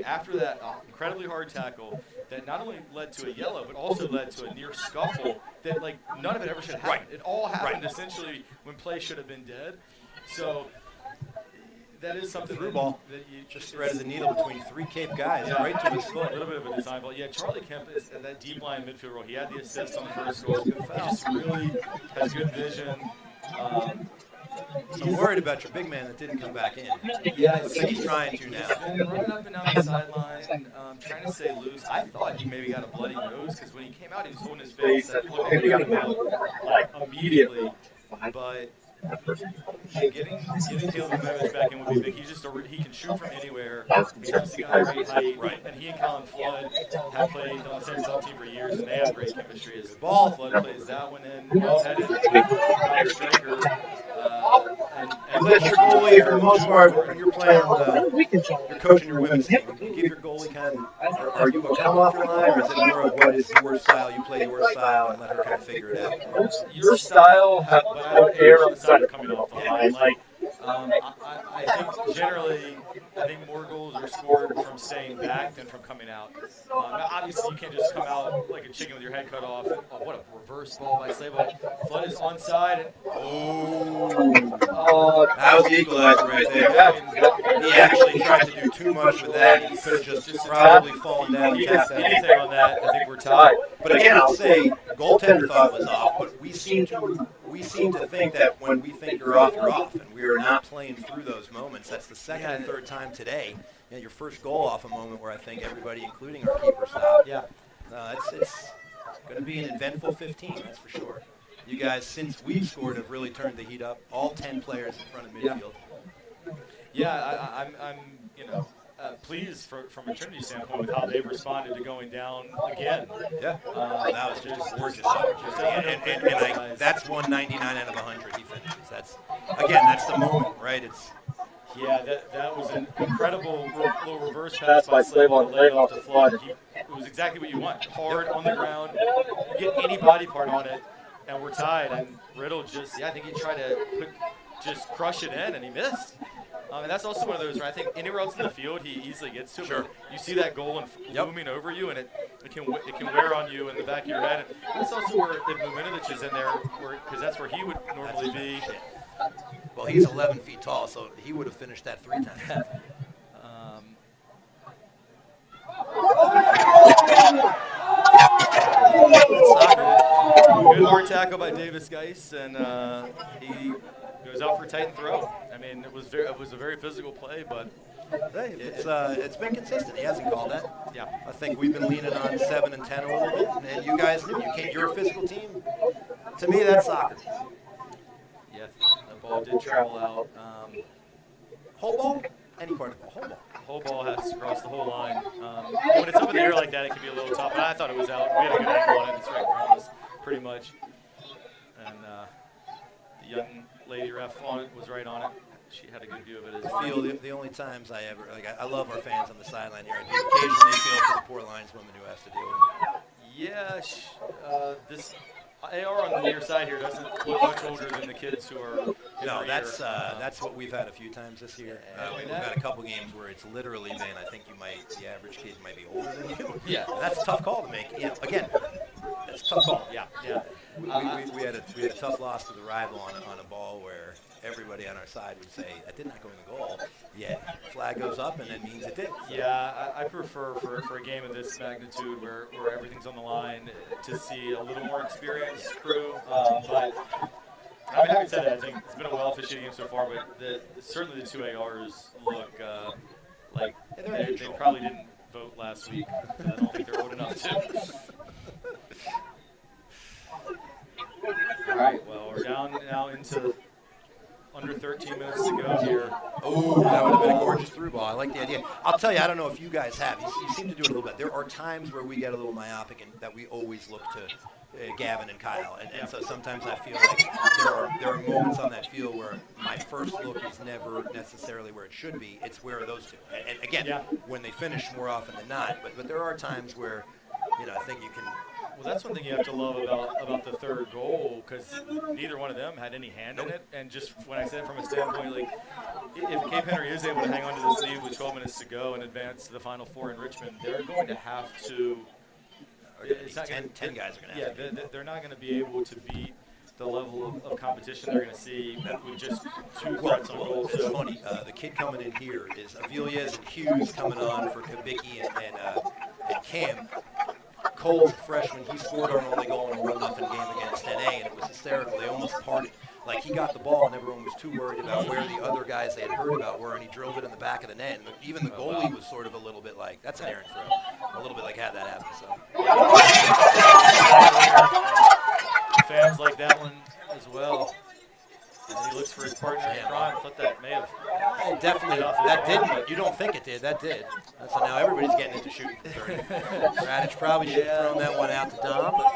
after that incredibly hard tackle that not only led to a yellow, but also led to a near scuffle that like none of it ever should have happened. It all happened essentially when play should have been dead. So that is something through ball that you just threaded the needle between three Cape guys right to his foot. A little bit of a design ball. Yeah, Charlie Kemp is that deep line midfield role. He had the assist on the first goal. He just really has good vision. So I'm worried about your big man that didn't come back in. Yeah, I think he's trying to now. He's been running up and down the sideline, trying to stay loose. I thought he maybe got a bloody nose because when he came out, he was holding his face. That looked like he got him out like immediately. But getting Caleb Memich back in would be big. He's just he can shoot from anywhere. He's obviously got a great height, and he and Colin Flood have played on the same team for years, and they have great chemistry. As the ball, Flood plays that one in, well-headed, striker. And let your goalie, for the most part, when you're playing, you're coaching your women's team, you give your goalie kind of, are you a come-off your line, or is it more of what is your style, you play your style, and let her kind of figure it out? Your style, but I would err on the side of coming off the line. Like, I think generally, more goals are scored from staying back than from coming out. Now obviously, you can't just come out like a chicken with your head cut off. What a reverse ball by Slavo. Flood is onside. That was the equalizer right there. Yeah. He actually tried to do too much with that. He could have just probably fallen down and tapped that. Anything on that, I think we're tied. But again, I'll say, goaltender thought it was off, but we seem to think that when we think you're off, and we are not playing through those moments. That's the second and third time today. You know, your first goal off a moment where I think everybody, including our keeper, stopped. Yeah. It's going to be an eventful 15, that's for sure. You guys, since we've scored, have really turned the heat up. All 10 players in front of midfield. Yeah, I'm pleased from a Trinity standpoint with how they've responded to going down again. Yeah, that was just gorgeous. And that's 199 out of 100 he finishes. That's the moment, right? That was an incredible little reverse pass by Slave on the leg off the Flood. It was exactly what you want. Hard on the ground, get any body part on it, and we're tied. And Riddle I think he tried to just crush it in, and he missed. And that's also one of those where I think anywhere else in the field he easily gets to. Sure. You see that goal and looming over you, and it can wear on you in the back of your head. And that's also where if Muminovic is in there, because that's where he would normally be. Well, he's 11 feet tall, so he would have finished that 3 times. Good hard tackle by Davis Geis, and he goes out for a tight throw. I mean, it was a very physical play, but it's been consistent. He hasn't called that. Yeah, I think we've been leaning on 7 and 10 a little bit, and you guys knew you're a physical team. To me, that's soccer. Yeah, the ball did travel out. Whole ball? Any part of the whole ball? Whole ball has to cross the whole line. When it's up in the air like that, it can be a little tough. But I thought it was out. We had a good angle on it. It's right in front of us, pretty much. And the young lady ref on it was right on it. She had a good view of it as well. The only times I ever I love our fans on the sideline here. I do occasionally feel for the poor lineswoman who has to deal with it. Yeah, this AR on the near side here doesn't look much older than the kids who are. No, that's what we've had a few times this year. We've had a couple games where it's literally been. I think the average kid might be older than you. Yeah, and that's a tough call to make. Again, that's a tough call. Yeah. We had a tough loss to the rival on a ball where everybody on our side would say that did not go in the goal. Yet flag goes up and it means it did. Yeah, I prefer for a game of this magnitude where everything's on the line to see a little more experienced crew. But I mean, having said that, I think it's been a well-officiated game so far. But certainly the 2 ARs look like they probably didn't vote last week. I don't think they're old enough to. All right, well, we're down now into under 13 minutes to go here. Oh, that would have been a gorgeous through ball. I like the idea. I'll tell you, I don't know if you guys have. You seem to do it a little bit. There are times where we get a little myopic and that we always look to Gavin and Kyle. And so sometimes I feel like there are moments on that field where my first look is never necessarily where it should be. It's where are those two. And again, when they finish more often than not. But there are times where, I think you can. Well, that's one thing you have to love about the third goal, because neither one of them had any hand in it. And just when I said from a standpoint, like, if Cape Henry is able to hang on to this lead with 12 minutes to go and advance to the Final Four in Richmond, they're going to have to. It's not 10 guys are going to have to. Yeah, they're not going to be able to beat the level of competition they're going to see with just two threats on goal. It's funny. The kid coming in here is Avilias and Hughes coming on for Kabicki and Cam. Cole's a freshman. He scored our only goal in a 1-0 game against NA, and it was hysterical. They almost parted. Like, he got the ball, and everyone was too worried about where the other guys they had heard about were, and he drilled it in the back of the net. And even the goalie was sort of a little bit like, that's an errant throw. A little bit like, had that happen. So. Fans like that one as well. And he looks for his partner in crime. I thought that may have. Definitely. That didn't. You don't think it did. That did. So now everybody's getting into shooting from 30. Radich probably should have thrown that one out to Dom, but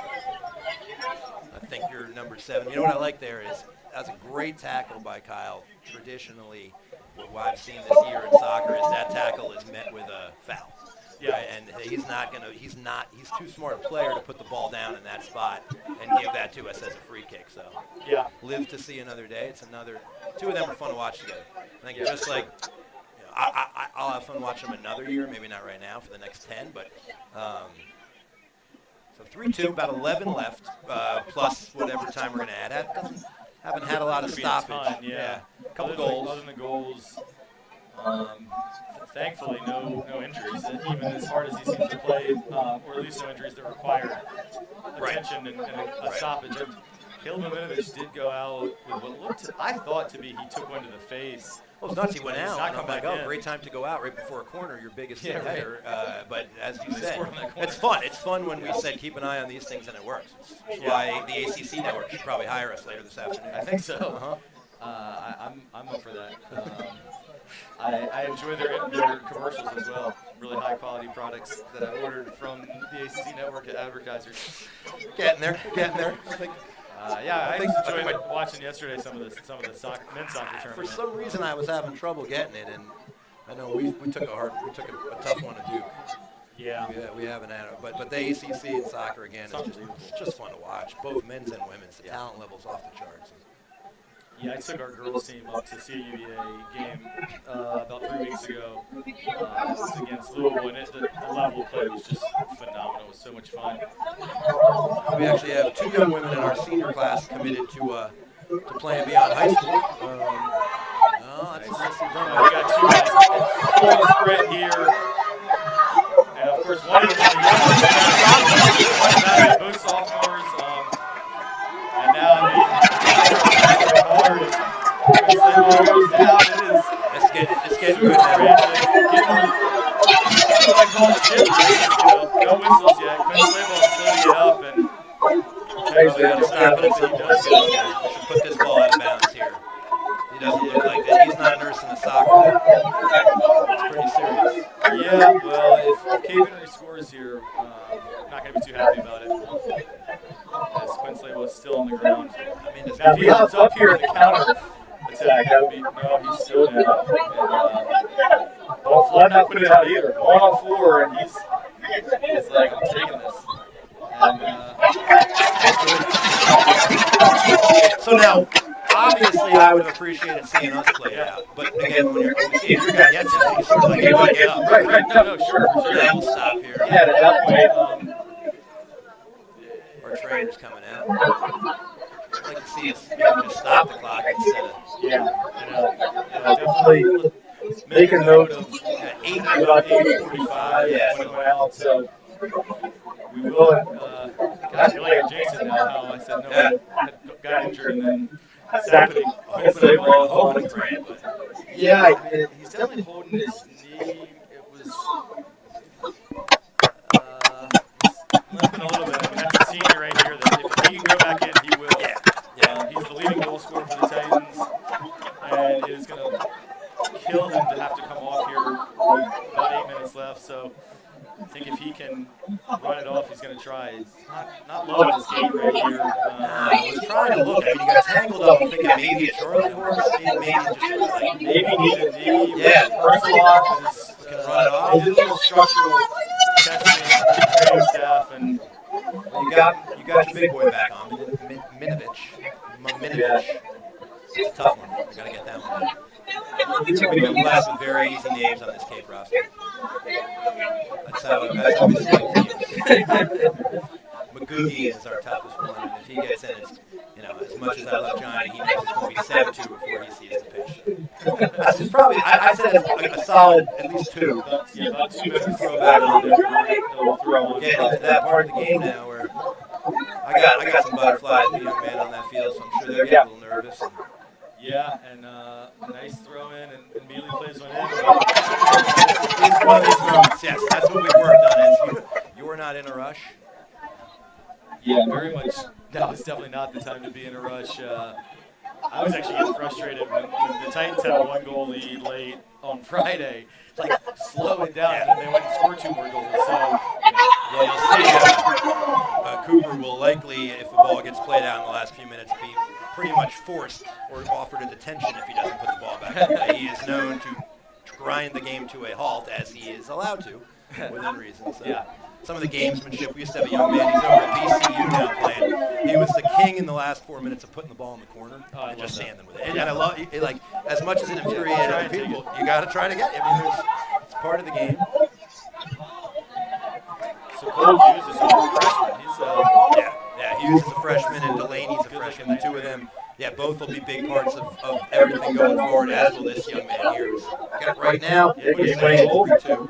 I think you're number 7. You know what I like there is that's a great tackle by Kyle. Traditionally, what I've seen this year in soccer is that tackle is met with a foul. Yeah, right? And he's too smart a player to put the ball down in that spot and give that to us as a free kick. So live to see another day. It's another. Two of them are fun to watch together. I think just like I'll have fun watching them another year. Maybe not right now for the next 10, but so 3-2, about 11 left, plus whatever time we're going to add. Haven't had a lot of stoppage. A couple goals. Other than the goals. Thankfully, no injuries. Even as hard as he seems to play, or at least no injuries that require attention and a stoppage. Caleb Maminovich did go out with what looked, I thought, to be he took one to the face. Well, it's nuts. He went out. I'm like, great time to go out right before a corner, your biggest hitter. But as you said, it's fun. It's fun when we said keep an eye on these things and it works. That's why the ACC network should probably hire us later this afternoon. I think so. I'm up for that. I enjoy their commercials as well. Really high quality products that I ordered from the ACC network advertisers. Getting there. I enjoyed watching yesterday some of the men's soccer tournament. For some reason, I was having trouble getting it, and I know we took a tough one to Duke. Yeah, we haven't had it, but the ACC in soccer again is just fun to watch. Both men's and women's, the talent level's off the charts. Yeah, I took our girls team up to see a UVA game about 3 weeks ago. It was against Louisville, and the level of play was just phenomenal. It was so much fun. We actually have 2 young women in our senior class committed to playing beyond high school. That's nicely done. We got 2 guys in full sprint here. And, of course, one of them is both sophomores. And now, It's getting good now. I call it chip. No whistles yet. Quinn Slayball's slowing it up, and Actually, got to stop it. We should put this ball out of bounds here. He doesn't look like that. He's not nursing the soccer. It's pretty serious. Yeah, well, if Cape Henry scores here, I'm not going to be too happy about it. As Quinn Slayball is still on the ground. I mean, now if he hops up here in the counter attack, that would be, no, he's still down. Well, Flood not putting it out either. 1-on-4, and he's like, I'm taking this. And, so now, obviously, I would have appreciated seeing us play it out. But again, when you're seeing your guy gets it, you sort of like, you want to get up. Right, no, sure, for sure. Then we'll stop here. Yeah, at that point, our trainer's coming out. I'd like to see us just stop the clock instead of, definitely make a note of 8 about 8:45 when it went out. So we will. God, I feel like I jinxed it now. How I said no one had got injured and then Saturday. Hopefully, hoping great. Yeah, he's definitely holding his knee. It was limping a little bit. I mean, that's a senior right here. That if he can go back in, he will. Yeah. He's the leading goal scorer for the Titans. not loving his gait right here. I was trying to look. I mean, he got tangled up. I'm thinking maybe a Charlie horse. Maybe just like Maybe need a knee. Yeah. Hurts a lot, but his Can run it off. they did a little structural testing with the training staff, and you got your big boy back on, Minovich. It's a tough one. We got to get that one. We're blessed with very easy names on this Cape roster. That's how we select teams. McGoogie is our toughest one, and if he gets in, it's, as much as I love Johnny, he knows it's going to be 7-2 before he sees the pitch. It's probably, I said it's a solid at least 2. about 2 minutes Throw back on there. he'll throw on. Getting into that part of the game now where I got some butterflies with the young man on that field, so I'm sure they're getting a little nervous. Yeah, and a nice throw in, and immediately plays one in. It's one of these moments, yes, that's what we've worked on, is you were not in a rush. Yeah, very much. That was definitely not the time to be in a rush. I was actually getting frustrated when the Titans had a 1-goal lead late on Friday. It's like, slow it down, and then they went and scored 2 more goals. So, Well, you'll see Cooper will likely, if the ball gets played out in the last few minutes, be pretty much forced or offered a detention if he doesn't put the ball back. He is known to grind the game to a halt, as he is allowed to, within reason. So. yeah. Some of the gamesmanship, we used to have a young man, he's over at VCU now playing. He was the king in the last 4 minutes of putting the ball in the corner and just standing with it. And I love it, like, as much as it infuriated other people, you got to try to get it. I mean, it's part of the game. So Cole Hughes is a freshman. He's Hughes is a freshman and Delaney's a freshman. The two of them, both will be big parts of everything going forward, as will this young man here. Right now, he's playing 3-2.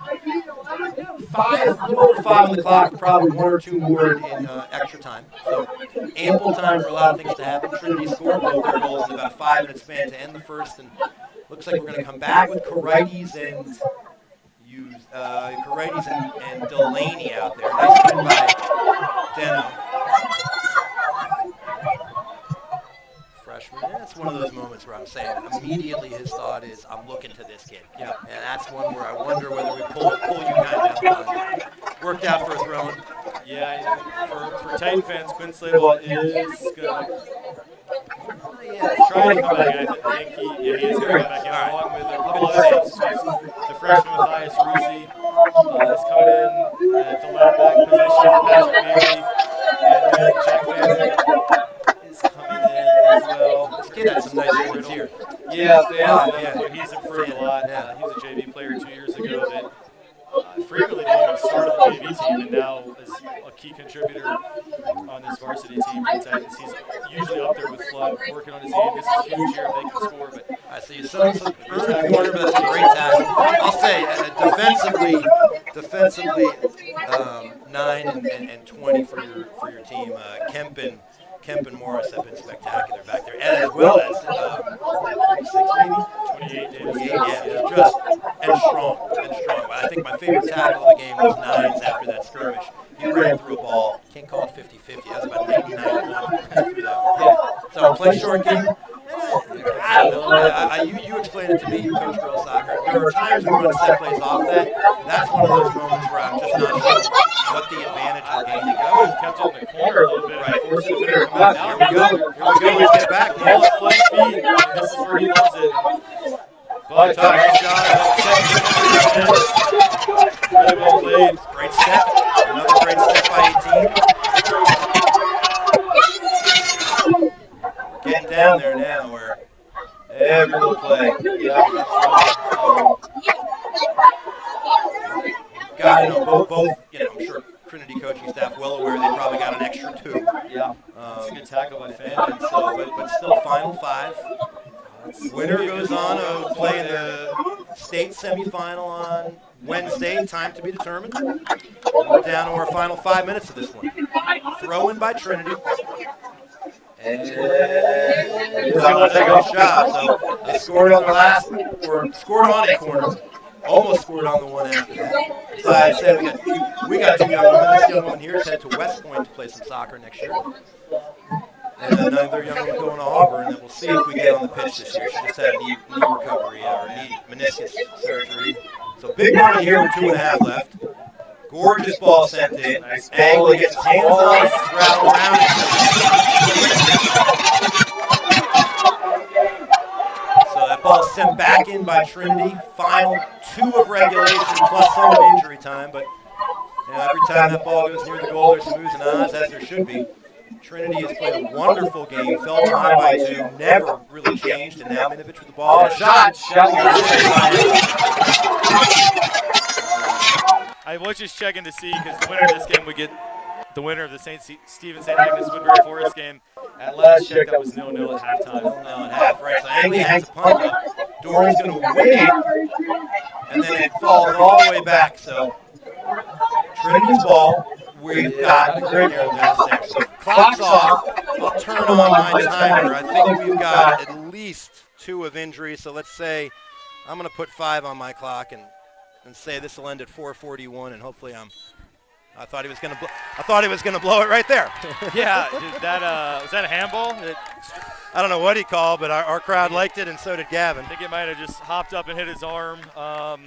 5, a little over 5 on the clock, probably 1 or 2 more in extra time. So ample time for a lot of things to happen. Trinity scored both their goals in about a 5-minute span to end the first, and looks like we're going to come back with Carites and and Delaney out there. Nice win by Deno. Freshman. That's one of those moments where I'm saying immediately his thought is, I'm looking to this kid. Yeah. And that's one where I wonder whether we pull you kind of down. Worked out for a throw-in. Yeah, for Titan fans, Quinn Slayball is going to try to come back in. I think he is going to come back in, along with a couple other substitutes. The freshman Matthias Rusi is coming in at the left back position for Patrick Bailey. And then Jack Fannin is coming in as well. This kid had some nice wins here. Yeah, he's improved a lot. He was a JV player 2 years ago that frequently didn't even start on the JV team, and now is a key contributor on this varsity team for the Titans. He's usually up there with Flood, working on his game. This is huge here if they can score. But I see you some early corner, but that's a great tackle. I'll say defensively, 9 and 20 for your team. Kemp and Morris have been spectacular back there, and as well as 26 maybe? 28, just and strong. I think my favorite tackle of the game was 9's after that skirmish. He ran through a ball. Can't call it 50-50. That was about 99-1. So play short game. I don't know. You explained it to me. You coach girls soccer. There are times when we run set plays off that. That's one of those moments where I'm just not sure what the advantage we're gaining. I would have kept it in the corner a little bit. Right. Forced the defender to come out. Here we go. Let's get back. Ball at Flood's feet. This is where he loves it. But Nice shot. really well played. Great step. Another great step by 18. Getting down there now where every little play. Got to know both. I'm sure Trinity coaching staff well aware they probably got an extra 2. Yeah. That's a good tackle by Fannin. But still, final 5. Winner goes on to play in the state semifinal on Wednesday. Time to be determined. We're down to our final 5 minutes of this one. Throw in by Trinity. And it's a good shot. So they scored on the last, or scored on a corner. Almost scored on the one after that. So I said we got 2 young women. This young woman here is headed to West Point to play some soccer next year. And another young woman going to Auburn, and we'll see if we get on the pitch this year. She just had a knee recovery or knee meniscus surgery. So big moment here with 2.5 left. Gorgeous ball sent in. Nice Angley gets his hands on it, rattle around it. So that ball's sent back in by Trinity. Final 2 of regulation plus some of injury time. But every time that ball goes near the goal, there's some oohs and ahs, as there should be. Trinity has played a wonderful game, fell behind by 2, never really changed, and now Minovich with the ball. And a shot. I was just checking to see because the winner of this game would get the winner of the St. Agnes Woodbury Forest game. At last check, that was 0-0 at halftime. 0-0 at half, right? So Angley hangs a punt up. Doran's going to win it, and then it falls all the way back. So Trinity's ball. We've got a great ball there. So clock's off. I'll turn on my timer. I think we've got at least 2 of injury. So let's say I'm going to put 5 on my clock and say this will end at 4:41, and hopefully I thought he was going to blow it right there. Yeah, was that a handball? I don't know what he called, but our crowd liked it, and so did Gavin. I think it might have just hopped up and hit his arm.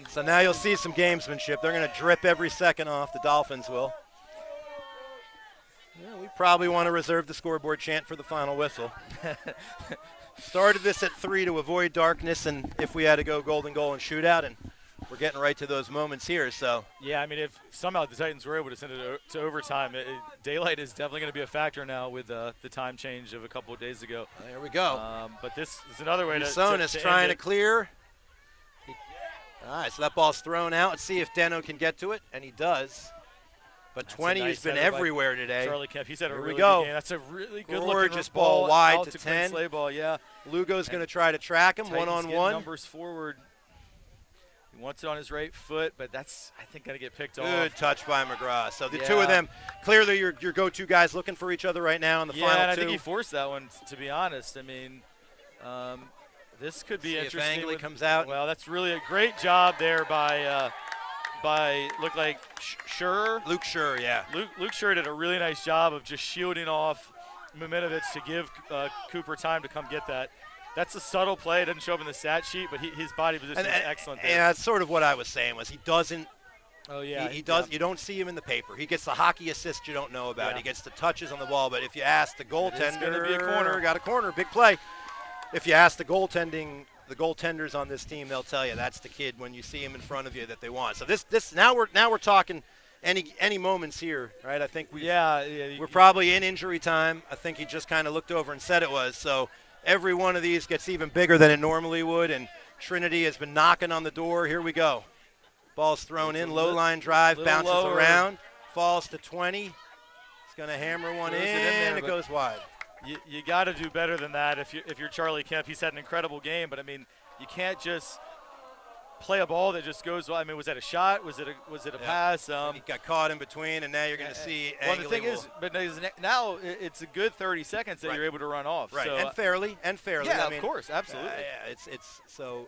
So now you'll see some gamesmanship. They're going to drip every second off. The Dolphins will. Yeah, we probably want to reserve the scoreboard chant for the final whistle. Started this at 3 to avoid darkness, and if we had to go golden goal and shootout, and we're getting right to those moments here. So yeah, I mean, if somehow the Titans were able to send it to overtime, daylight is definitely going to be a factor now with the time change of a couple of days ago. There we go. But this is another way to trying to clear. All right, so that ball's thrown out. Let's see if Deno can get to it, and he does. But 20 has been everywhere today. Charlie Kemp, he's had a really good game. That's a really good gorgeous ball wide to 10. Sleigh ball, yeah. Lugo's going to try to track him one-on-one. Numbers forward. He wants it on his right foot, but that's, I think, going to get picked off. Good touch by McGraw. So the 2 of them, clearly your go-to guys looking for each other right now in the final 2. Yeah, and I think he forced that one, to be honest. I mean, this could be interesting. If Angley comes out. Well, that's really a great job there by looked like Schur. Luke Schur, yeah. Luke Schur did a really nice job of just shielding off Minovich to give Cooper time to come get that. That's a subtle play. It doesn't show up in the stat sheet, but his body position is excellent there. And that's sort of what I was saying was he doesn't. Oh, yeah. He does. Yeah. You don't see him in the paper. He gets the hockey assist you don't know about. Yeah. He gets the touches on the ball. But if you ask the goaltender, be a corner. Got a corner, big play. If you ask the goaltenders on this team, they'll tell you that's the kid when you see him in front of you that they want. So this now we're talking any moments here, right? I think we're probably in injury time. I think he just kind of looked over and said it was. So every one of these gets even bigger than it normally would, and Trinity has been knocking on the door. Here we go. Ball's thrown in, low line drive, bounces around, falls to 20. He's going to hammer one in, and it goes wide. You got to do better than that if you're Charlie Kemp. He's had an incredible game, but I mean, you can't just play a ball that just goes. I mean, was that a shot? Was it a pass? He got caught in between, and now you're going to see. Well, the thing is, but now it's a good 30 seconds that you're able to run off. Right, so, and fairly. Yeah, I mean, of course, absolutely. Yeah, it's so.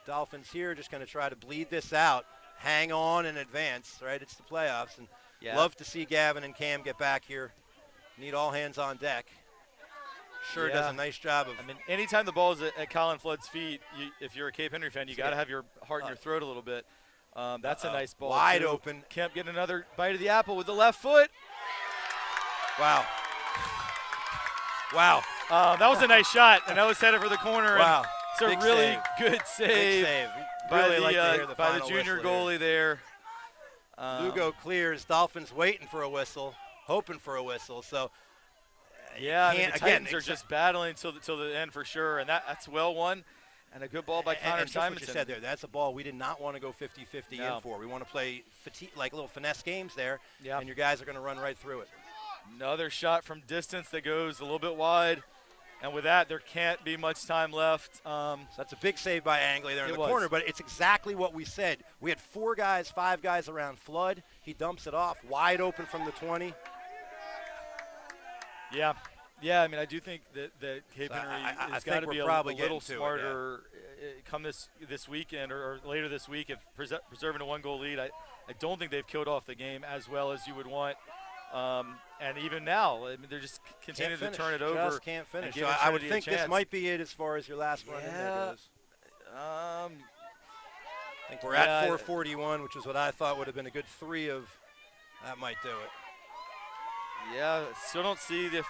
Dolphins here just going to try to bleed this out, hang on, and advance. Right, it's the playoffs, and love to see Gavin and Cam get back here. Need all hands on deck. Sure does a nice job of. I mean, anytime the ball is at Colin Flood's feet, if you're a Cape Henry fan, you got to have your heart in your throat a little bit. That's a nice ball. Wide open. Kemp getting another bite of the apple with the left foot. Wow. That was a nice shot, and that was headed for the corner. Wow. It's a really good save. By the junior goalie there. Lugo clears. Dolphins waiting for a whistle, hoping for a whistle. So. Yeah, I mean, the Titans are just battling till the end for sure, and that's well won, and a good ball by Connor Simonson. What you said there, that's a ball we did not want to go 50-50 in for. We want to play like little finesse games there, and your guys are going to run right through it. Another shot from distance that goes a little bit wide, and with that, there can't be much time left. So that's a big save by Angley there in the corner, but it's exactly what we said. We had 5 guys around Flood. He dumps it off, wide open from the 20. Yeah. I mean, I do think that Cape Henry has got to be a little smarter come this weekend or later this week if preserving a 1-goal lead. I don't think they've killed off the game as well as you would want. And even now, I mean, they're just continuing to turn it over. Just can't finish. So I would think this might be it as far as your last run in there goes. I think we're at 4:41, which is what I thought would have been a good 3 of That might do it. Yeah, still don't see the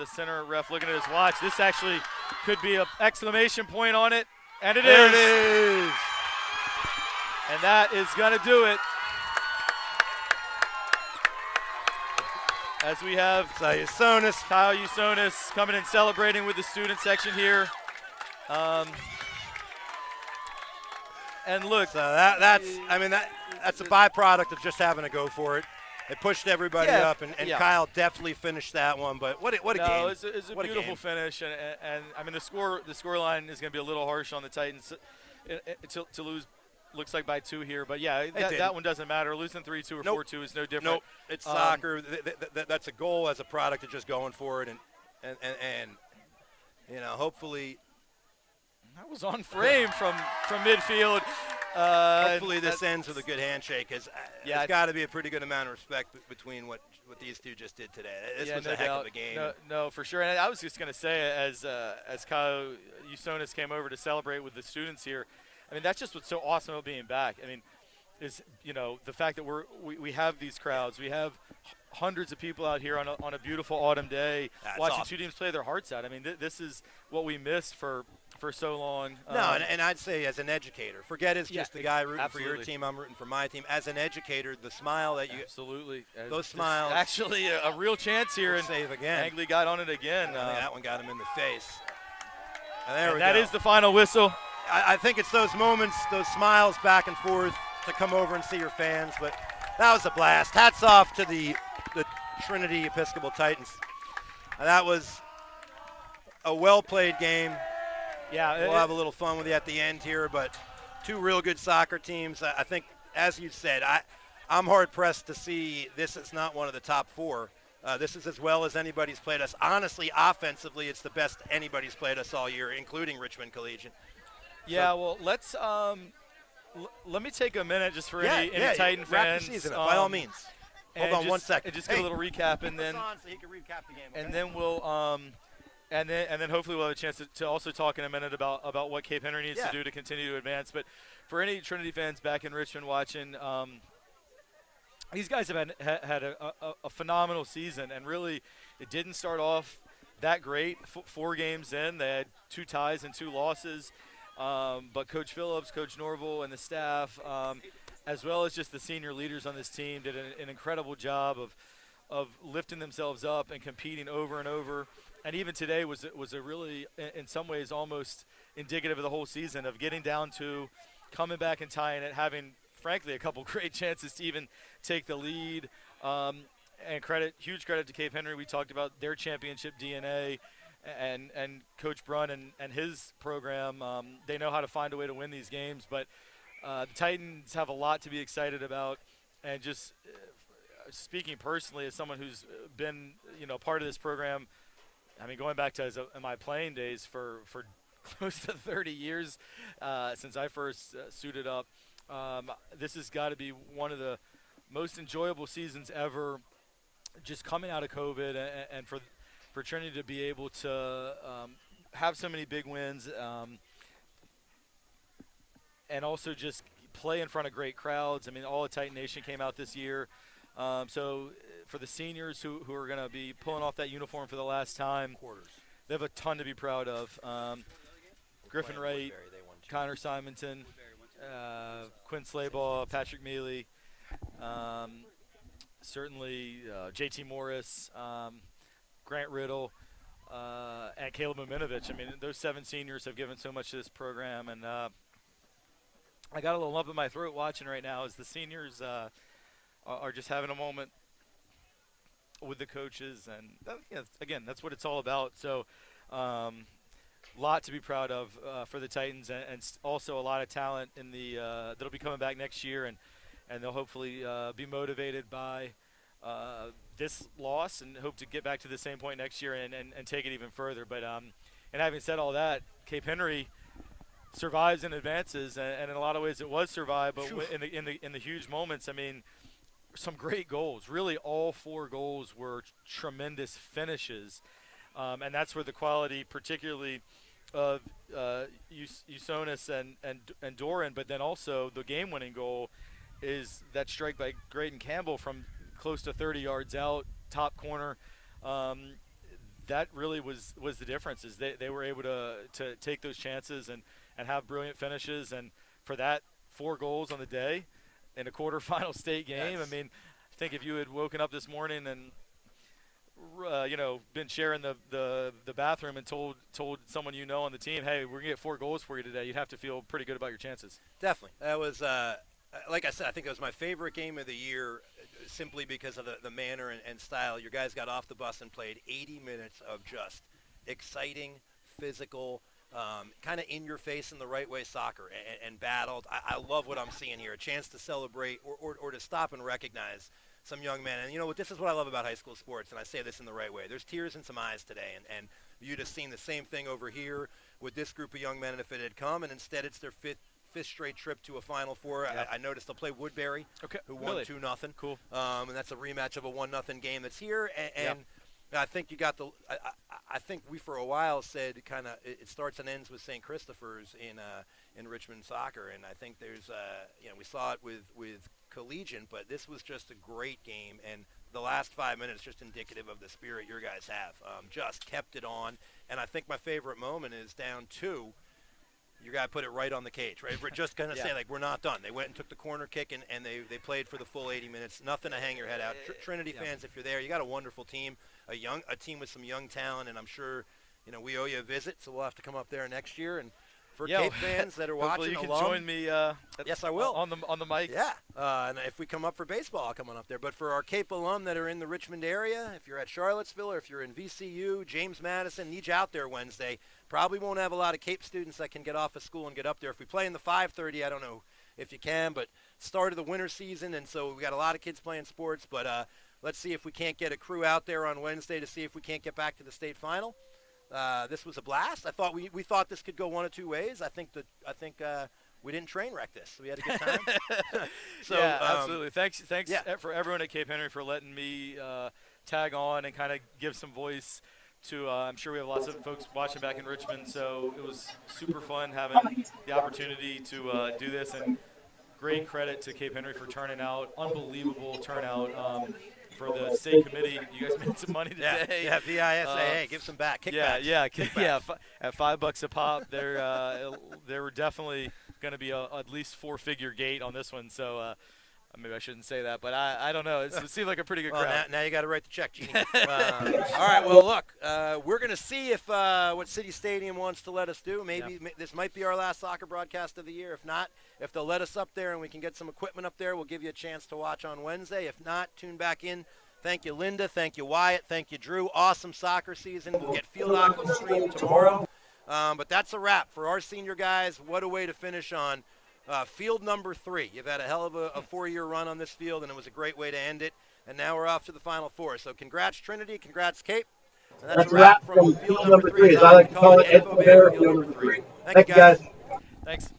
center ref looking at his watch. This actually could be an exclamation point on it, and it There is. it is. And that is going to do it. As we have Kyle Usonis coming and celebrating with the student section here. And look. So that's a byproduct of just having to go for it. It pushed everybody up, and Kyle definitely finished that one. But what a game! It's a beautiful finish, and I mean the score line is going to be a little harsh on the Titans to lose. Looks like by 2 here, but yeah, that one doesn't matter. Losing 3-2 or 4-2 is no different. Nope, it's soccer. That's a goal as a product of just going for it, and hopefully that was on frame from midfield. Hopefully this ends with a good handshake, because there's got to be a pretty good amount of respect between what these two just did today. This was a heck of a game. No, for sure. And I was just going to say, as Kyle Usonis came over to celebrate with the students here, I mean, that's just what's so awesome about being back. I mean, is the fact that we have these crowds. We have hundreds of people out here on a beautiful autumn day watching awesome. 2 teams play their hearts out. I mean, this is what we missed for so long. No, and I'd say as an educator, forget it's just the guy rooting for your team, I'm rooting for my team. As an educator, the smile that you those smiles. Actually, a real chance here, and save again. Angley got on it again. That one got him in the face. And there we go. That is the final whistle. I think it's those moments, those smiles back and forth to come over and see your fans. But that was a blast. Hats off to the Trinity Episcopal Titans. That was a well-played game. Yeah, we'll have a little fun with you at the end here, but 2 real good soccer teams. I think, as you said, I'm hard-pressed to see this is not one of the top 4. This is as well as anybody's played us. Honestly, offensively, it's the best anybody's played us all year, including Richmond Collegiate. Yeah, well, let's let me take a minute just for any Titan fans. The season up, by all means. Hold on 1 second. And just get a little recap, and then so he can recap the game. Okay? And then we'll and then hopefully we'll have a chance to also talk in a minute about what Cape Henry needs to do to continue to advance. But for any Trinity fans back in Richmond watching, these guys have had a phenomenal season, and really it didn't start off that great. 4 games in, they had 2 ties and 2 losses. But Coach Phillips, Coach Norville, and the staff, as well as just the senior leaders on this team, did an incredible job of lifting themselves up and competing over and over. And even today was a really, in some ways, almost indicative of the whole season, of getting down to coming back and tying it, having, frankly, a couple great chances to even take the lead. And huge credit to Cape Henry. We talked about their championship DNA. And Coach Brunn and his program, they know how to find a way to win these games. But the Titans have a lot to be excited about. And just speaking personally as someone who's been, part of this program, I mean, going back to my playing days for close to 30 years since I first suited up, this has got to be one of the most enjoyable seasons ever, just coming out of COVID and for Trinity to be able to have so many big wins and also just play in front of great crowds. I mean, all of Titan Nation came out this year. So for the seniors who are going to be pulling off that uniform for the last time, they have a ton to be proud of. Griffin Wright, Connor Simonton, Quinn Slaybaugh, Patrick Mealy, certainly JT Morris, Grant Riddle, and Caleb Momenovich. I mean, those 7 seniors have given so much to this program, and I got a little lump in my throat watching right now as the seniors are just having a moment with the coaches, and again, that's what it's all about. So, lot to be proud of for the Titans, and also a lot of talent in the that'll be coming back next year, and they'll hopefully be motivated by this loss and hope to get back to the same point next year and take it even further. But and having said all that, Cape Henry survives and advances, and in a lot of ways it was survived. But in the huge moments, I mean, some great goals. Really, all 4 goals were tremendous finishes, and that's where the quality, particularly of Usonis and Doran, but then also the game-winning goal is that strike by Graydon Campbell from close to 30 yards out, top corner. That really was the difference. Is they were able to take those chances and have brilliant finishes. And for that, 4 goals on the day in a quarterfinal state game. Yes. I mean, I think if you had woken up this morning and been sharing the bathroom and told someone on the team, hey, we're gonna get 4 goals for you today, you'd have to feel pretty good about your chances. Definitely. That was, like I said, I think it was my favorite game of the year simply because of the manner and style. Your guys got off the bus and played 80 minutes of just exciting, physical, kind of in your face in the right way soccer and battled. I love what I'm seeing here, a chance to celebrate or to stop and recognize some young men. And you know what, this is what I love about high school sports, and I say this in the right way. There's tears in some eyes today, and you'd have seen the same thing over here with this group of young men if it had come, and instead it's their fifth straight trip to a Final Four. Yep. I noticed they'll play Woodbury, who won really? 2-0. Cool. And that's a rematch of a 1-0 game that's here. And I think you got I think we for a while said kind of it starts and ends with St. Christopher's in Richmond soccer, and I think there's we saw it with Collegiate, but this was just a great game, and the last 5 minutes just indicative of the spirit your guys have. Just kept it on, and I think my favorite moment is down 2. You got to put it right on the cage, right? We're just going to say, like, we're not done. They went and took the corner kick, and they played for the full 80 minutes. Nothing to hang your head out. Trinity fans, if you're there, you got a wonderful team, a team with some young talent, and I'm sure, we owe you a visit, so we'll have to come up there next year. And for Cape fans that are watching, you can alum, join me. Yes, I will on the mic. Yeah, and if we come up for baseball, I'll come on up there. But for our Cape alum that are in the Richmond area, if you're at Charlottesville or if you're in VCU, James Madison, need you out there Wednesday. Probably won't have a lot of Cape students that can get off of school and get up there. If we play in the 5:30, I don't know if you can, but start of the winter season, and so we got a lot of kids playing sports. But let's see if we can't get a crew out there on Wednesday to see if we can't get back to the state final. This was a blast. I thought we thought this could go one of two ways. I think we didn't train wreck this. We had a good time. So absolutely. Thanks for everyone at Cape Henry for letting me tag on and kind of give some voice to. I'm sure we have lots of folks watching back in Richmond, so it was super fun having the opportunity to do this, and great credit to Cape Henry for turning out. Unbelievable turnout. For the state committee, you guys made some money today. Yeah, VISAA, give some back. Kickbacks. Yeah. At $5 a pop, there were definitely going to be at least 4-figure gate on this one. So maybe I shouldn't say that, but I don't know. It seemed like a pretty good crowd. Now you got to write the check, Genie. All right. Well, look, we're going to see if what City Stadium wants to let us do. Maybe this might be our last soccer broadcast of the year. If not, if they'll let us up there and we can get some equipment up there, we'll give you a chance to watch on Wednesday. If not, tune back in. Thank you, Linda. Thank you, Wyatt. Thank you, Drew. Awesome soccer season. We'll get Field Aqua stream tomorrow. But that's a wrap for our senior guys. What a way to finish on field number 3. You've had a hell of a 4-year run on this field, and it was a great way to end it. And now we're off to the Final Four. So congrats, Trinity. Congrats, Cape. And that's a wrap from field number 3, as I like to call it, Episcopal field number 3. Thank you, guys. Thanks.